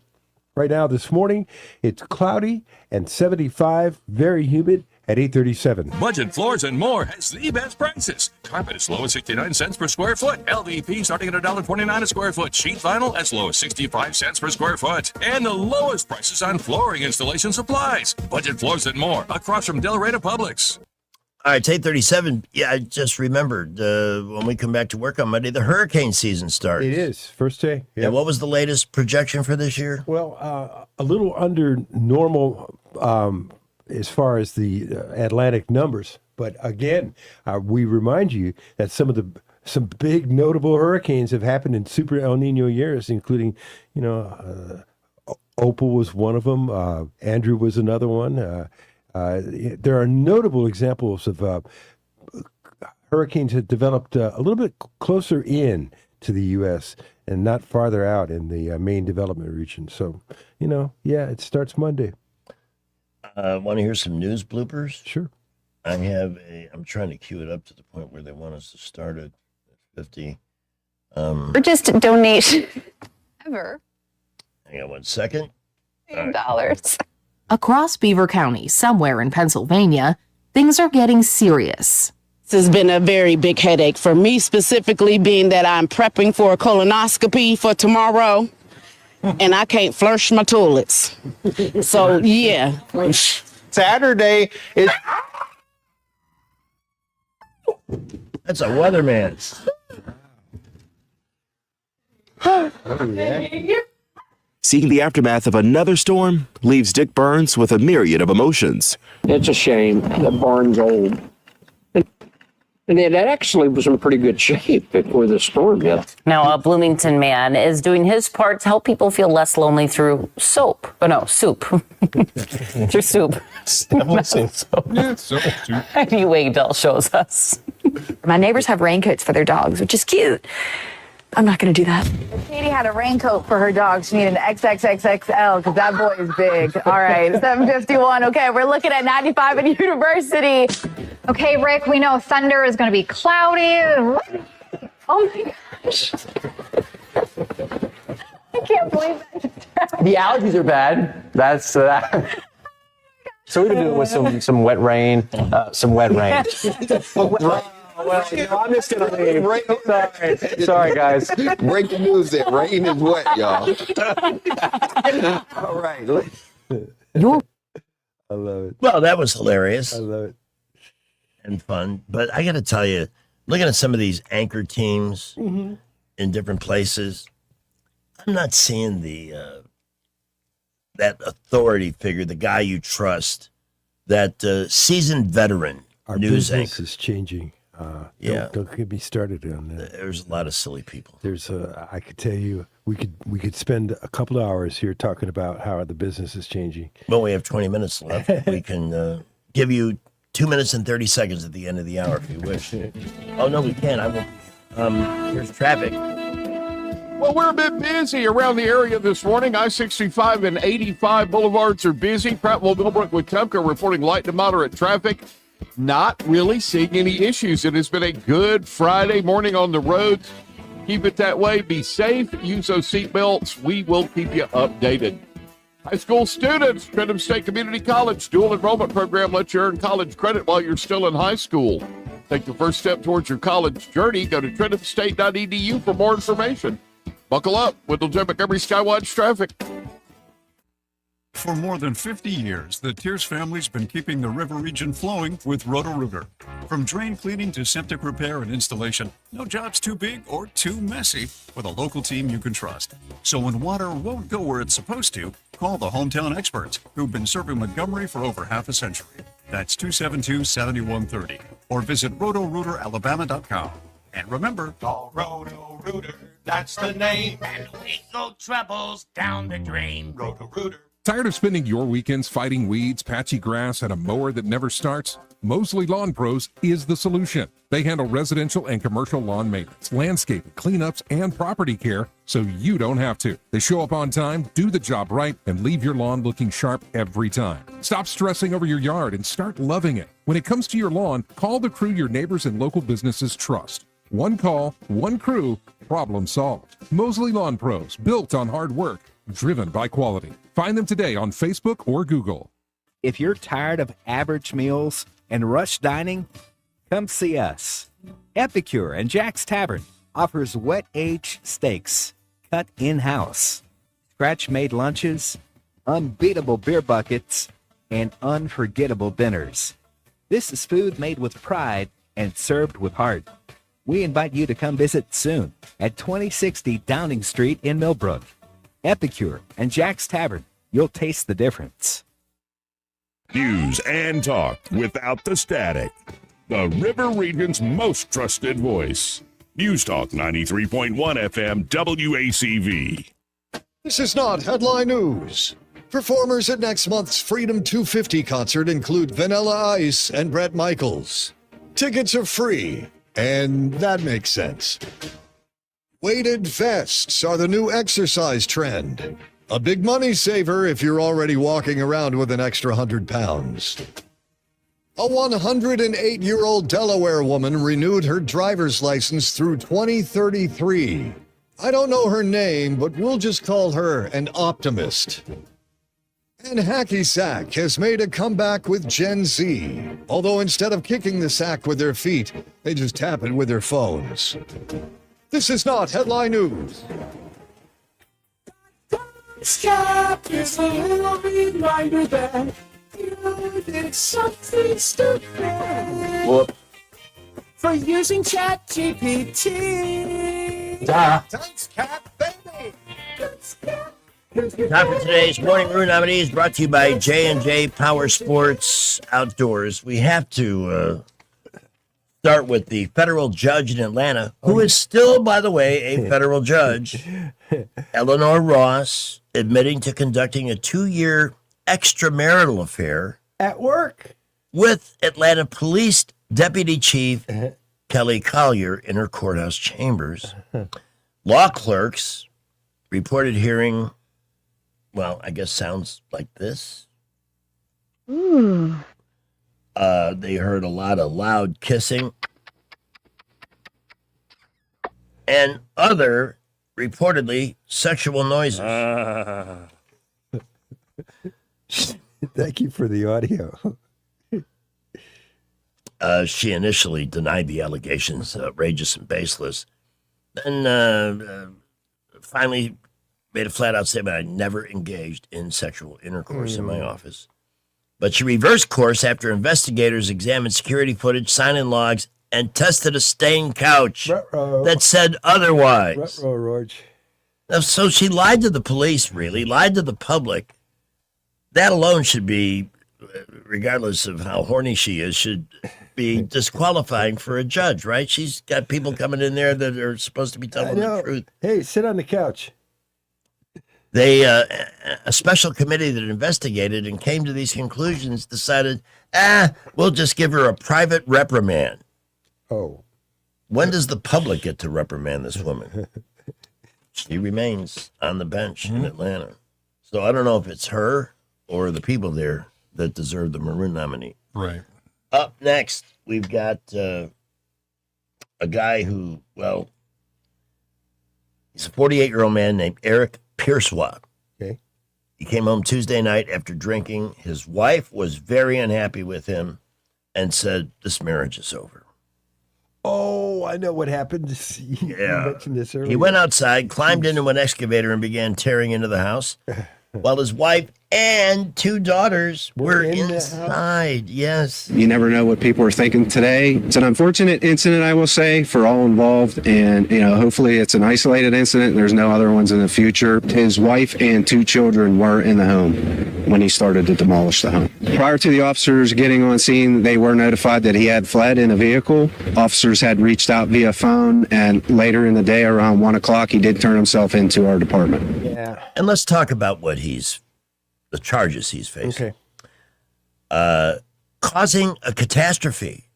Right now, this morning, it's cloudy and 75, very humid at 8:37. Budget Floors and More has the best prices. Carpet as low as 69 cents per square foot. LVP starting at $1.29 a square foot. Sheet vinyl as low as 65 cents per square foot. And the lowest prices on flooring installation supplies. Budget Floors and More across from Del Rey to Publix. All right, it's 8:37. Yeah, I just remembered when we come back to work on Monday, the hurricane season starts. It is. First day. Yeah. What was the latest projection for this year? Well, a little under normal as far as the Atlantic numbers. But again, we remind you that some big notable hurricanes have happened in super El Nino years, including, Opal was one of them. Andrew was another one. There are notable examples of hurricanes that developed a little bit closer in to the U.S. and not farther out in the main development region. So, it starts Monday. Want to hear some news bloopers? Sure. I'm trying to cue it up to the point where they want us to start at 50. Or just a donation. Ever. Hang on one second. $8. Across Beaver County, somewhere in Pennsylvania, things are getting serious. This has been a very big headache for me, specifically being that I'm prepping for a colonoscopy for tomorrow, and I can't flush my toilets. So, yeah. Saturday is... That's a weatherman. Oh, yeah. Seeing the aftermath of another storm leaves Dick Burns with a myriad of emotions. It's a shame that barn's old. And it actually was in pretty good shape before the storm hit. Now, a Bloomington man is doing his part to help people feel less lonely through soap. Oh, no, soup. Through soup. Yeah, soup. Anyway, Dell shows us. My neighbors have raincoats for their dogs, which is cute. I'm not going to do that. Katie had a raincoat for her dog. She needed an XXXXL because that boy is big. All right, 7:51. Okay, we're looking at 95 at University. Okay, Rick, we know Thunder is going to be cloudy. Oh my gosh. I can't believe that. The allergies are bad. That's so we've been doing it with some wet rain, Well, I'm just gonna leave. Sorry, guys. Breaking news there. Rain is wet, y'all. All right. I love it. Well, that was hilarious. I love it. And fun. But I got to tell you, looking at some of these anchor teams in different places, I'm not seeing that authority figure, the guy you trust, that seasoned veteran Our news business anchor. is changing. Yeah. Don't get me started on that. There's a lot of silly people. I could tell you, we could spend a couple of hours here talking about how the business is changing. Well, we have 20 minutes left. We can give you 2 minutes and 30 seconds at the end of the hour if you wish. Oh, no, we can't. I will. Here's traffic. Well, we're a bit busy around the area this morning. I-65 and 85 boulevards are busy. Prattville, Millbrook, Wetumpka reporting light to moderate traffic. Not really seeing any issues. It has been a good Friday morning on the roads. Keep it that way. Be safe. Use those seatbelts. We will keep you updated. High school students, Trentham State Community College dual enrollment program lets you earn college credit while you're still in high school. Take the first step towards your college journey. Go to trenthamstate.edu for more information. Buckle up with Lieutenant Montgomery Skywatch traffic. For more than 50 years, the Tears family's been keeping the river region flowing with Roto-Rooter. From drain cleaning to septic repair and installation, no job's too big or too messy with a local team you can trust. So when water won't go where it's supposed to, call the hometown experts who've been serving Montgomery for over half a century. That's 272-7130 or visit rotorooteralabama.com. And remember, Call Roto-Rooter, that's the name. And we go troubles down the drain. Roto-Rooter. Tired of spending your weekends fighting weeds, patchy grass, and a mower that never starts? Mosley Lawn Pros is the solution. They handle residential and commercial lawn maintenance, landscaping, cleanups, and property care so you don't have to. They show up on time, do the job right, and leave your lawn looking sharp every time. Stop stressing over your yard and start loving it. When it comes to your lawn, call the crew your neighbors and local businesses trust. One call, one crew, problem solved. Mosley Lawn Pros, built on hard work, driven by quality. Find them today on Facebook or Google. If you're tired of average meals and rush dining, come see us. Epicure and Jack's Tavern offers wet-aged steaks cut in-house, scratch-made lunches, unbeatable beer buckets, and unforgettable dinners. This is food made with pride and served with heart. We invite you to come visit soon at 2060 Downing Street in Millbrook. Epicure and Jack's Tavern. You'll taste the difference. News and talk without the static. The River Region's most trusted voice. News Talk 93.1 FM WACV. This is not headline news. Performers at next month's Freedom 250 concert include Vanilla Ice and Bret Michaels. Tickets are free, and that makes sense. Weighted vests are the new exercise trend. A big money saver if you're already walking around with an extra 100 pounds. A 108-year-old Delaware woman renewed her driver's license through 2033. I don't know her name, but we'll just call her an optimist. And Hacky Sack has made a comeback with Gen Z. Although instead of kicking the sack with their feet, they just tap it with their phones. This is not headline news. Scott is a little reminder that you did something stupid. Whoop. For using ChatGPT. Duh. Thanks, Cat, baby. Thanks, Cat. Time for today's Morning Brew nominees, brought to you by J&J Power Sports Outdoors. We have to start with the federal judge in Atlanta, who is still, by the way, a federal judge, Eleanor Ross, admitting to conducting a 2-year extramarital affair At work. with Atlanta Police Deputy Chief Kelly Collier in her courthouse chambers. Law clerks reported hearing, well, I guess sounds like this. They heard a lot of loud kissing and other reportedly sexual noises. Thank you for the audio. She initially denied the allegations, outrageous and baseless. Then finally made a flat-out statement, I never engaged in sexual intercourse in my office. But she reversed course after investigators examined security footage, sign-in logs, and tested a stained couch that said otherwise. So she lied to the police, really, lied to the public. That alone should be, regardless of how horny she is, should be disqualifying for a judge, right? She's got people coming in there that are supposed to be telling the truth. Hey, sit on the couch. They, a special committee that investigated and came to these conclusions decided, we'll just give her a private reprimand. Oh. When does the public get to reprimand this woman? She remains on the bench in Atlanta. So I don't know if it's her or the people there that deserve the maroon nominee. Right. Up next, we've got a guy who, well, he's a 48-year-old man named Eric Pierswa. Okay. He came home Tuesday night after drinking. His wife was very unhappy with him and said, this marriage is over. Oh, I know what happened. You mentioned this earlier. He went outside, climbed into an excavator, and began tearing into the house while his wife and 2 daughters were inside. Yes. You never know what people are thinking today. It's an unfortunate incident, I will say, for all involved. And, hopefully it's an isolated incident. There's no other ones in the future. His wife and 2 children were in the home when he started to demolish the home. Prior to the officers getting on scene, they were notified that he had fled in a vehicle. Officers had reached out via phone. And later in the day, around 1 o'clock, he did turn himself into our department. Yeah. And let's talk about the charges he's facing. Okay. Causing a catastrophe.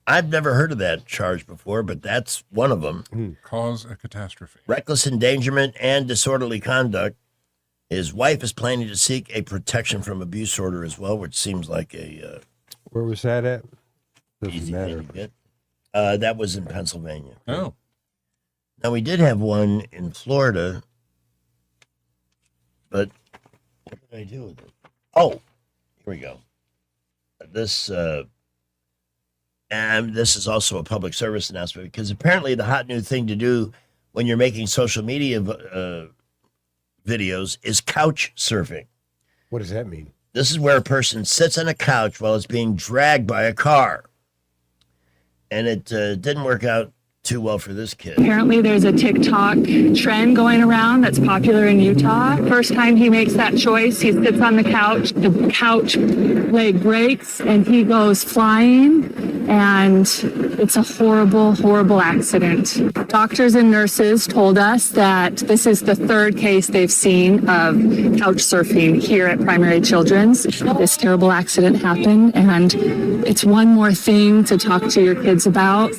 I've never heard of that charge before, but that's one of them. Cause a catastrophe. Reckless endangerment and disorderly conduct. His wife is planning to seek a protection from abuse order as well, which seems like a Where was that at? Doesn't easy matter. thing to get. That was in Pennsylvania. Oh. Now, we did have one in Florida, but what did I do with it? Oh, here we go. This and this is also a public service announcement because apparently the hot new thing to do when you're making social media videos is couch surfing. What does that mean? This is where a person sits on a couch while it's being dragged by a car. And it didn't work out too well for this kid. Apparently there's a TikTok trend going around that's popular in Utah. First time he makes that choice, he sits on the couch leg breaks and he goes flying, and it's a horrible, horrible accident. Doctors and nurses told us that this is the 3rd case they've seen of couch surfing here at Primary Children's. This terrible accident happened, and it's one more thing to talk to your kids about.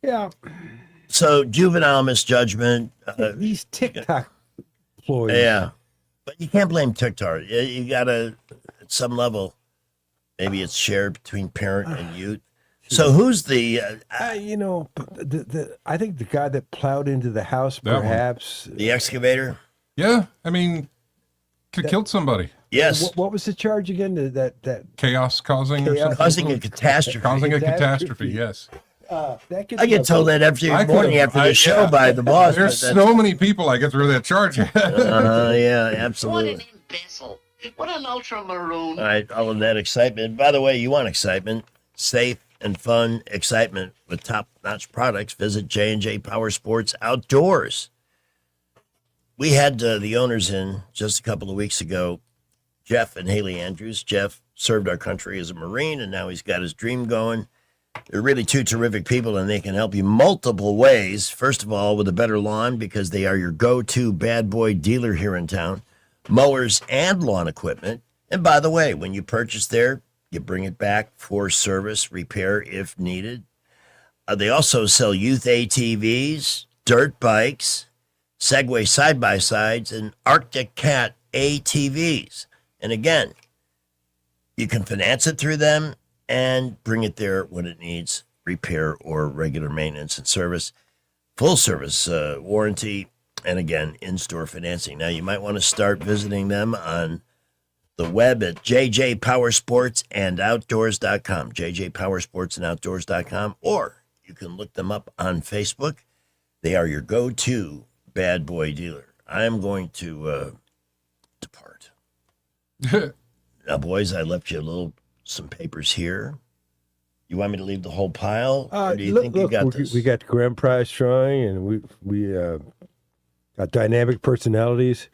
Yeah. So juvenile misjudgment. These TikTok employees. Yeah. But you can't blame TikTok. You got to, at some level, maybe it's shared between parent and youth. So who's the... I think the guy that plowed into the house, perhaps. The excavator? Yeah. I mean, could have killed somebody. Yes. What was the charge again? That Chaos causing or something? Causing a catastrophe. Causing a catastrophe, yes. I get told that every morning after the show by the boss. There's so many people I get through that charge. Yeah, absolutely. What an imbecile. What an ultra-maroon. All right, all of that excitement. By the way, you want excitement, safe and fun excitement with top-notch products. Visit J&J Power Sports Outdoors. we had the owners in just a couple of weeks ago, Jeff and Haley Andrews. Jeff served our country as a Marine, and now he's got his dream going. They're really two terrific people, and they can help you multiple ways. First of all, with a better lawn, because they are your go-to bad boy dealer here in town. Mowers and lawn equipment. And by the way, when you purchase there, you bring it back for service, repair if needed. They also sell youth ATVs, dirt bikes, Segway side-by-sides, and Arctic Cat ATVs. And again, you can finance it through them and bring it there when it needs repair or regular maintenance and service. Full service warranty, and again, in-store financing. Now, you might want to start visiting them on the web at jjpowersportsandoutdoors.com, jjpowersportsandoutdoors.com, or you can look them up on Facebook. They are your go-to bad boy dealer. I am going to depart. Now, boys, I left you some papers here. You want me to leave the whole pile? Or do you think you got this? We got the grand prize drawing, and we got dynamic personalities.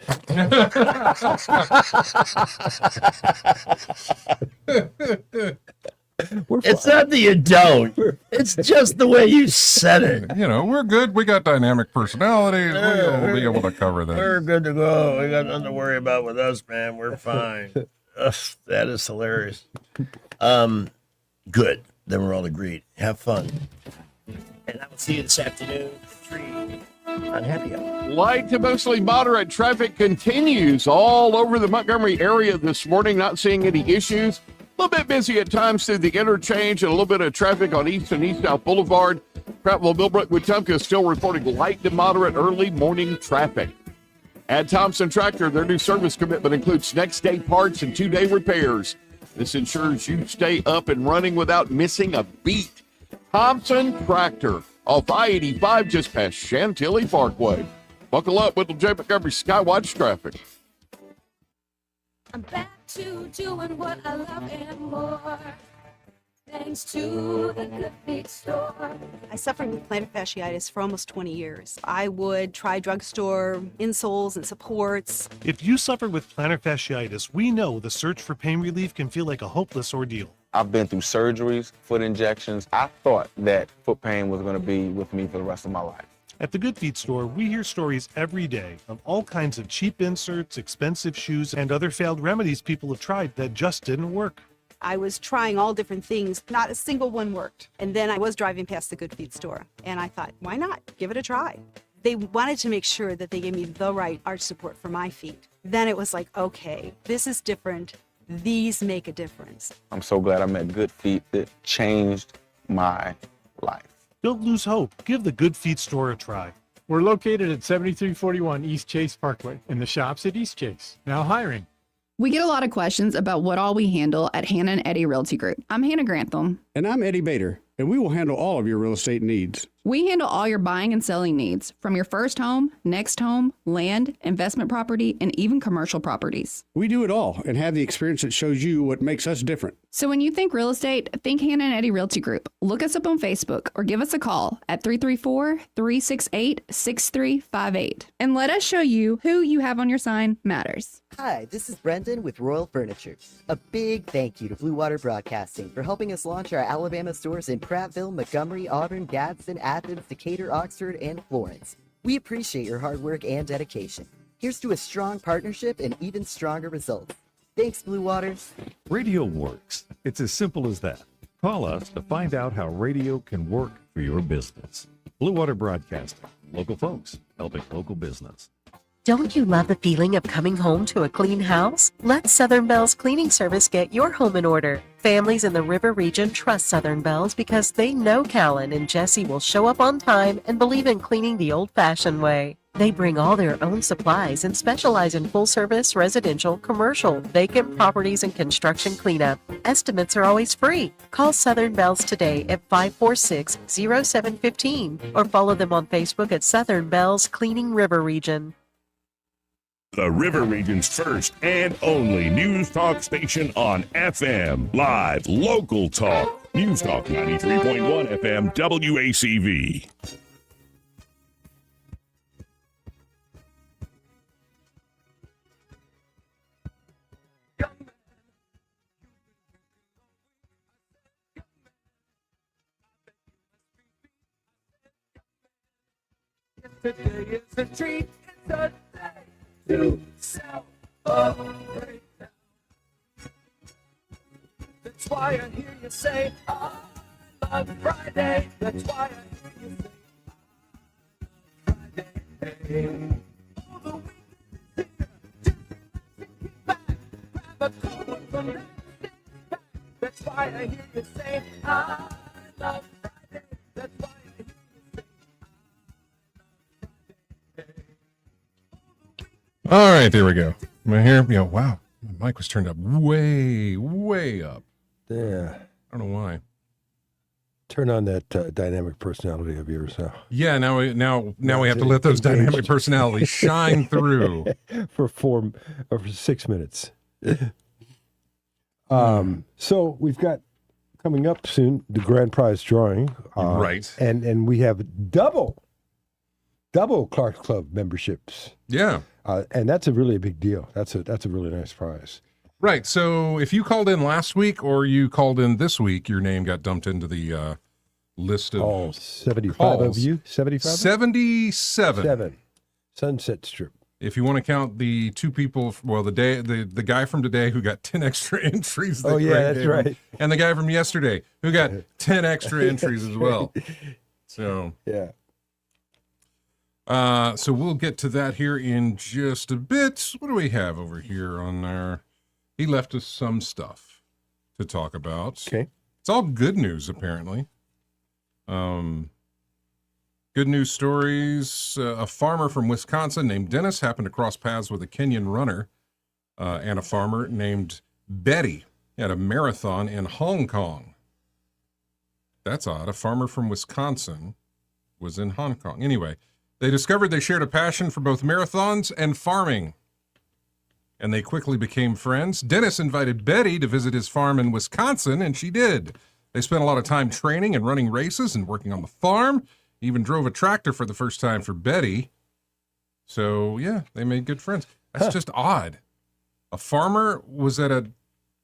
It's not that you don't. It's just the way you said it. You know, we're good. We got dynamic personalities. We'll be able to cover that. We're good to go. We got nothing to worry about with us, man. We're fine. Ugh, that is hilarious. Good. Then we're all agreed. Have fun. And I will see you this afternoon at 3 on Happy Hour. Light to mostly moderate traffic continues all over the Montgomery area this morning. Not seeing any issues. A little bit busy at times through the interchange and a little bit of traffic on East and East South Boulevard. Prattville, Millbrook, Wetumpka still reporting light to moderate early morning traffic. At Thompson Tractor, their new service commitment includes next day parts and 2-day repairs. This ensures you stay up and running without missing a beat. Thompson Tractor off I-85 just past Chantilly Parkway. Buckle up with the J. Montgomery Skywatch traffic. I'm back to doing what I love and more. Thanks to the Good Feet store. I suffered with plantar fasciitis for almost 20 years. I would try drugstore insoles and supports. If you suffer with plantar fasciitis, we know the search for pain relief can feel like a hopeless ordeal. I've been through surgeries, foot injections. I thought that foot pain was going to be with me for the rest of my life. At the Good Feet store, we hear stories every day of all kinds of cheap inserts, expensive shoes, and other failed remedies people have tried that just didn't work. I was trying all different things. Not a single one worked. And then I was driving past the Good Feet store, and I thought, why not? Give it a try. They wanted to make sure that they gave me the right arch support for my feet. Then it was like, okay, this is different. These make a difference. I'm so glad I met Good Feet. It changed my life. Don't lose hope. Give the Good Feet store a try. We're located at 7341 East Chase Parkway in the shops at East Chase. Now hiring. We get a lot of questions about what all we handle at Hannah and Eddie Realty Group. I'm Hannah Grantham. And I'm Eddie Bader, and we will handle all of your real estate needs. We handle all your buying and selling needs, from your first home, next home, land, investment property, and even commercial properties. We do it all and have the experience that shows you what makes us different. So when you think real estate, think Hannah and Eddie Realty Group. Look us up on Facebook or give us a call at 334-368-6358. And let us show you who you have on your sign matters. Hi, this is Brendan with Royal Furniture. A big thank you to Blue Water Broadcasting for helping us launch our Alabama stores in Prattville, Montgomery, Auburn, Gadsden, Athens, Decatur, Oxford, and Florence. We appreciate your hard work and dedication. Here's to a strong partnership and even stronger results. Thanks, Blue Water. Radio works. It's as simple as that. Call us to find out how radio can work for your business. Blue Water Broadcasting. Local folks helping local business. Don't you love the feeling of coming home to a clean house? Let Southern Bell's Cleaning Service get your home in order. Families in the River region trust Southern Bell's because they know Callan and Jesse will show up on time and believe in cleaning the old-fashioned way. They bring all their own supplies and specialize in full-service, residential, commercial, vacant properties, and construction cleanup. Estimates are always free. Call Southern Bell's today at 546-0715 or follow them on Facebook at Southern Bell's Cleaning River Region. The River Region's first and only news talk station on FM. Live, local talk. News Talk 93.1 FM WACV. Today is a treat. It's a day to celebrate. That's why I hear you say, I love Friday. That's why I hear you say, I love Friday. Oh, the weekend is here. Just relax and kick back. Grab a cold one from that stick back. That's why I hear you say, I love Friday. That's why I hear you say, I love Friday. All right, there we go. My hair, wow. My mic was turned up way up. Yeah. I don't know why. Turn on that dynamic personality of yours now. Yeah, now we have to let those dynamic personalities shine through. for 6 minutes. So we've got coming up soon the grand prize drawing. Right. And we have double Clark's Club memberships. Yeah. And that's a really big deal. That's a really nice prize. Right. So if you called in last week or you called in this week, your name got dumped into the list of 75 calls. of you? 75? 77. Sunset Strip. If you want to count the two people, well, the guy from today who got 10 extra entries. that Oh, yeah, Greg that's gave him, right. And the guy from yesterday who got 10 extra entries as well. So yeah. So we'll get to that here in just a bit. What do we have over here on our? He left us some stuff to talk about. Okay. It's all good news, apparently. Good news stories. A farmer from Wisconsin named Dennis happened to cross paths with a Kenyan runner and a farmer named Betty at a marathon in Hong Kong. That's odd. A farmer from Wisconsin was in Hong Kong. Anyway, they discovered they shared a passion for both marathons and farming, and they quickly became friends. Dennis invited Betty to visit his farm in Wisconsin, and she did. They spent a lot of time training and running races and working on the farm. Even drove a tractor for the first time for Betty. So, yeah, they made good friends. That's just odd. A farmer was at a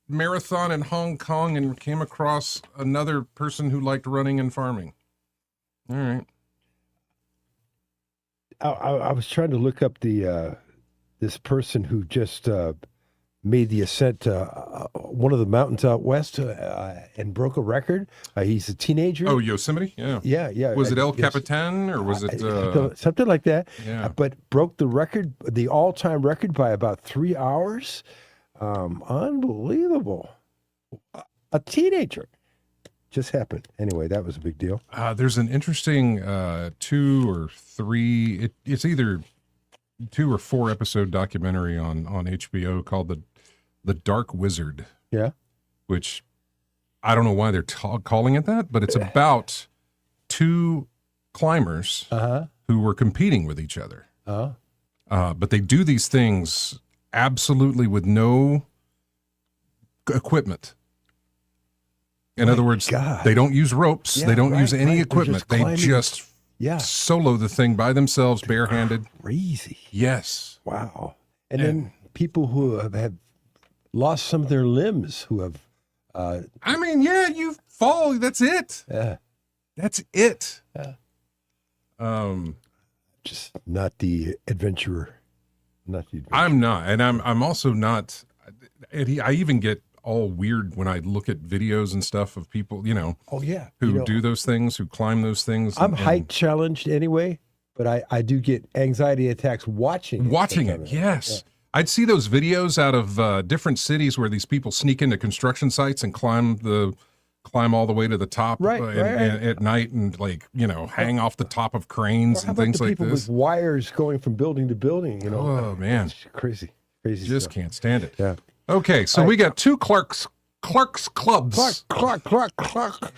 marathon in Hong Kong and came across another person who liked running and farming. All right. I was trying to look up the this person who just made the ascent to one of the mountains out west and broke a record. He's a teenager. Oh, Yosemite? Yeah. Yeah. Was it El Capitan or was it... something like that. Yeah. But broke the record, the all-time record by about 3 hours. Unbelievable. A teenager. Just happened. Anyway, that was a big deal. There's an interesting 2 or 3... It's either 2 or 4 episode documentary on HBO called The Dark Wizard. Yeah. Which I don't know why they're calling it that, but it's about 2 climbers who were competing with each other. But they do these things absolutely with no equipment. In other words, they don't use ropes. Yeah, they don't use any right. equipment. They just solo the thing by themselves, barehanded. Crazy. Yes. Wow. And then people who have lost some of their limbs who have... I mean, yeah, you fall. That's it. Yeah. That's it. Yeah. Just not the adventurer. Not the adventurer. I'm not. And I'm also not... I even get all weird when I look at videos and stuff of people, Oh, yeah. who do those things, who climb those things. I'm height challenged anyway, but I do get anxiety attacks watching it. Yes. Yeah. I'd see those videos out of different cities where these people sneak into construction sites and climb all the way to the top at night and hang off the top of cranes and things like people this. With wires going from building to building, Oh man, it's crazy Just stuff. can't stand it. Yeah. Okay, so we got 2 Clark's Clubs Clark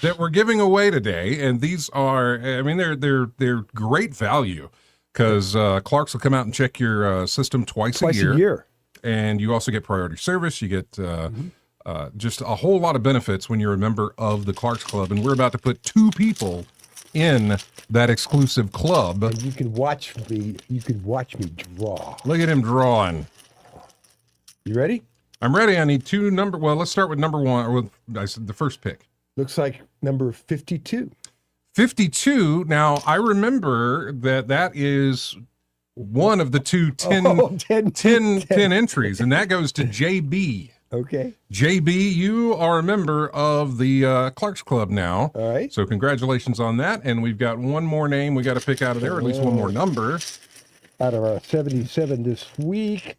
that we're giving away today, and these are, I mean, they're great value because Clark's will come out and check your system twice a year, and you also get priority service. You get just a whole lot of benefits when you're a member of the Clark's Club, and we're about to put 2 people in that exclusive club. And you can watch me draw. Look at him drawing. You ready? I'm ready. I need 2 well, let's start with number 1, or with the first pick. Looks like number 52. 52. Now, I remember that is one of the two 10 entries, and that goes to JB. Okay. JB, you are a member of the Clark's Club now. All right. So congratulations on that. And we've got one more name we got to pick out of there, or at least one more number. Out of our 77 this week,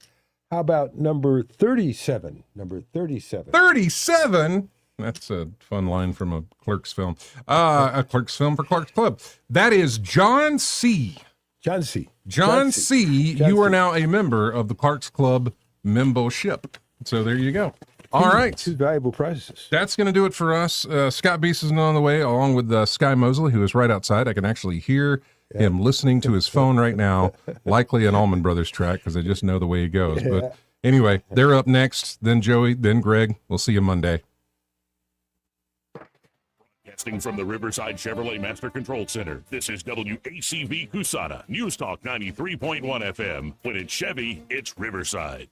how about number 37? Number 37. 37? That's a fun line from a Clerks film. A Clerks film for Clark's Club. That is John C. John C. John C. You are now a member of the Clark's Club membership. So there you go. All right. Two valuable prizes. That's going to do it for us. Scott Beast is on the way, along with Sky Mosley, who is right outside. I can actually hear him listening to his phone right now, likely an Allman Brothers track, because I just know the way he goes. But anyway, they're up next, then Joey, then Greg. We'll see you Monday. Broadcasting from the Riverside Chevrolet Master Control Center, this is WACV Cusana, News Talk 93.1 FM. When it's Chevy, it's Riverside.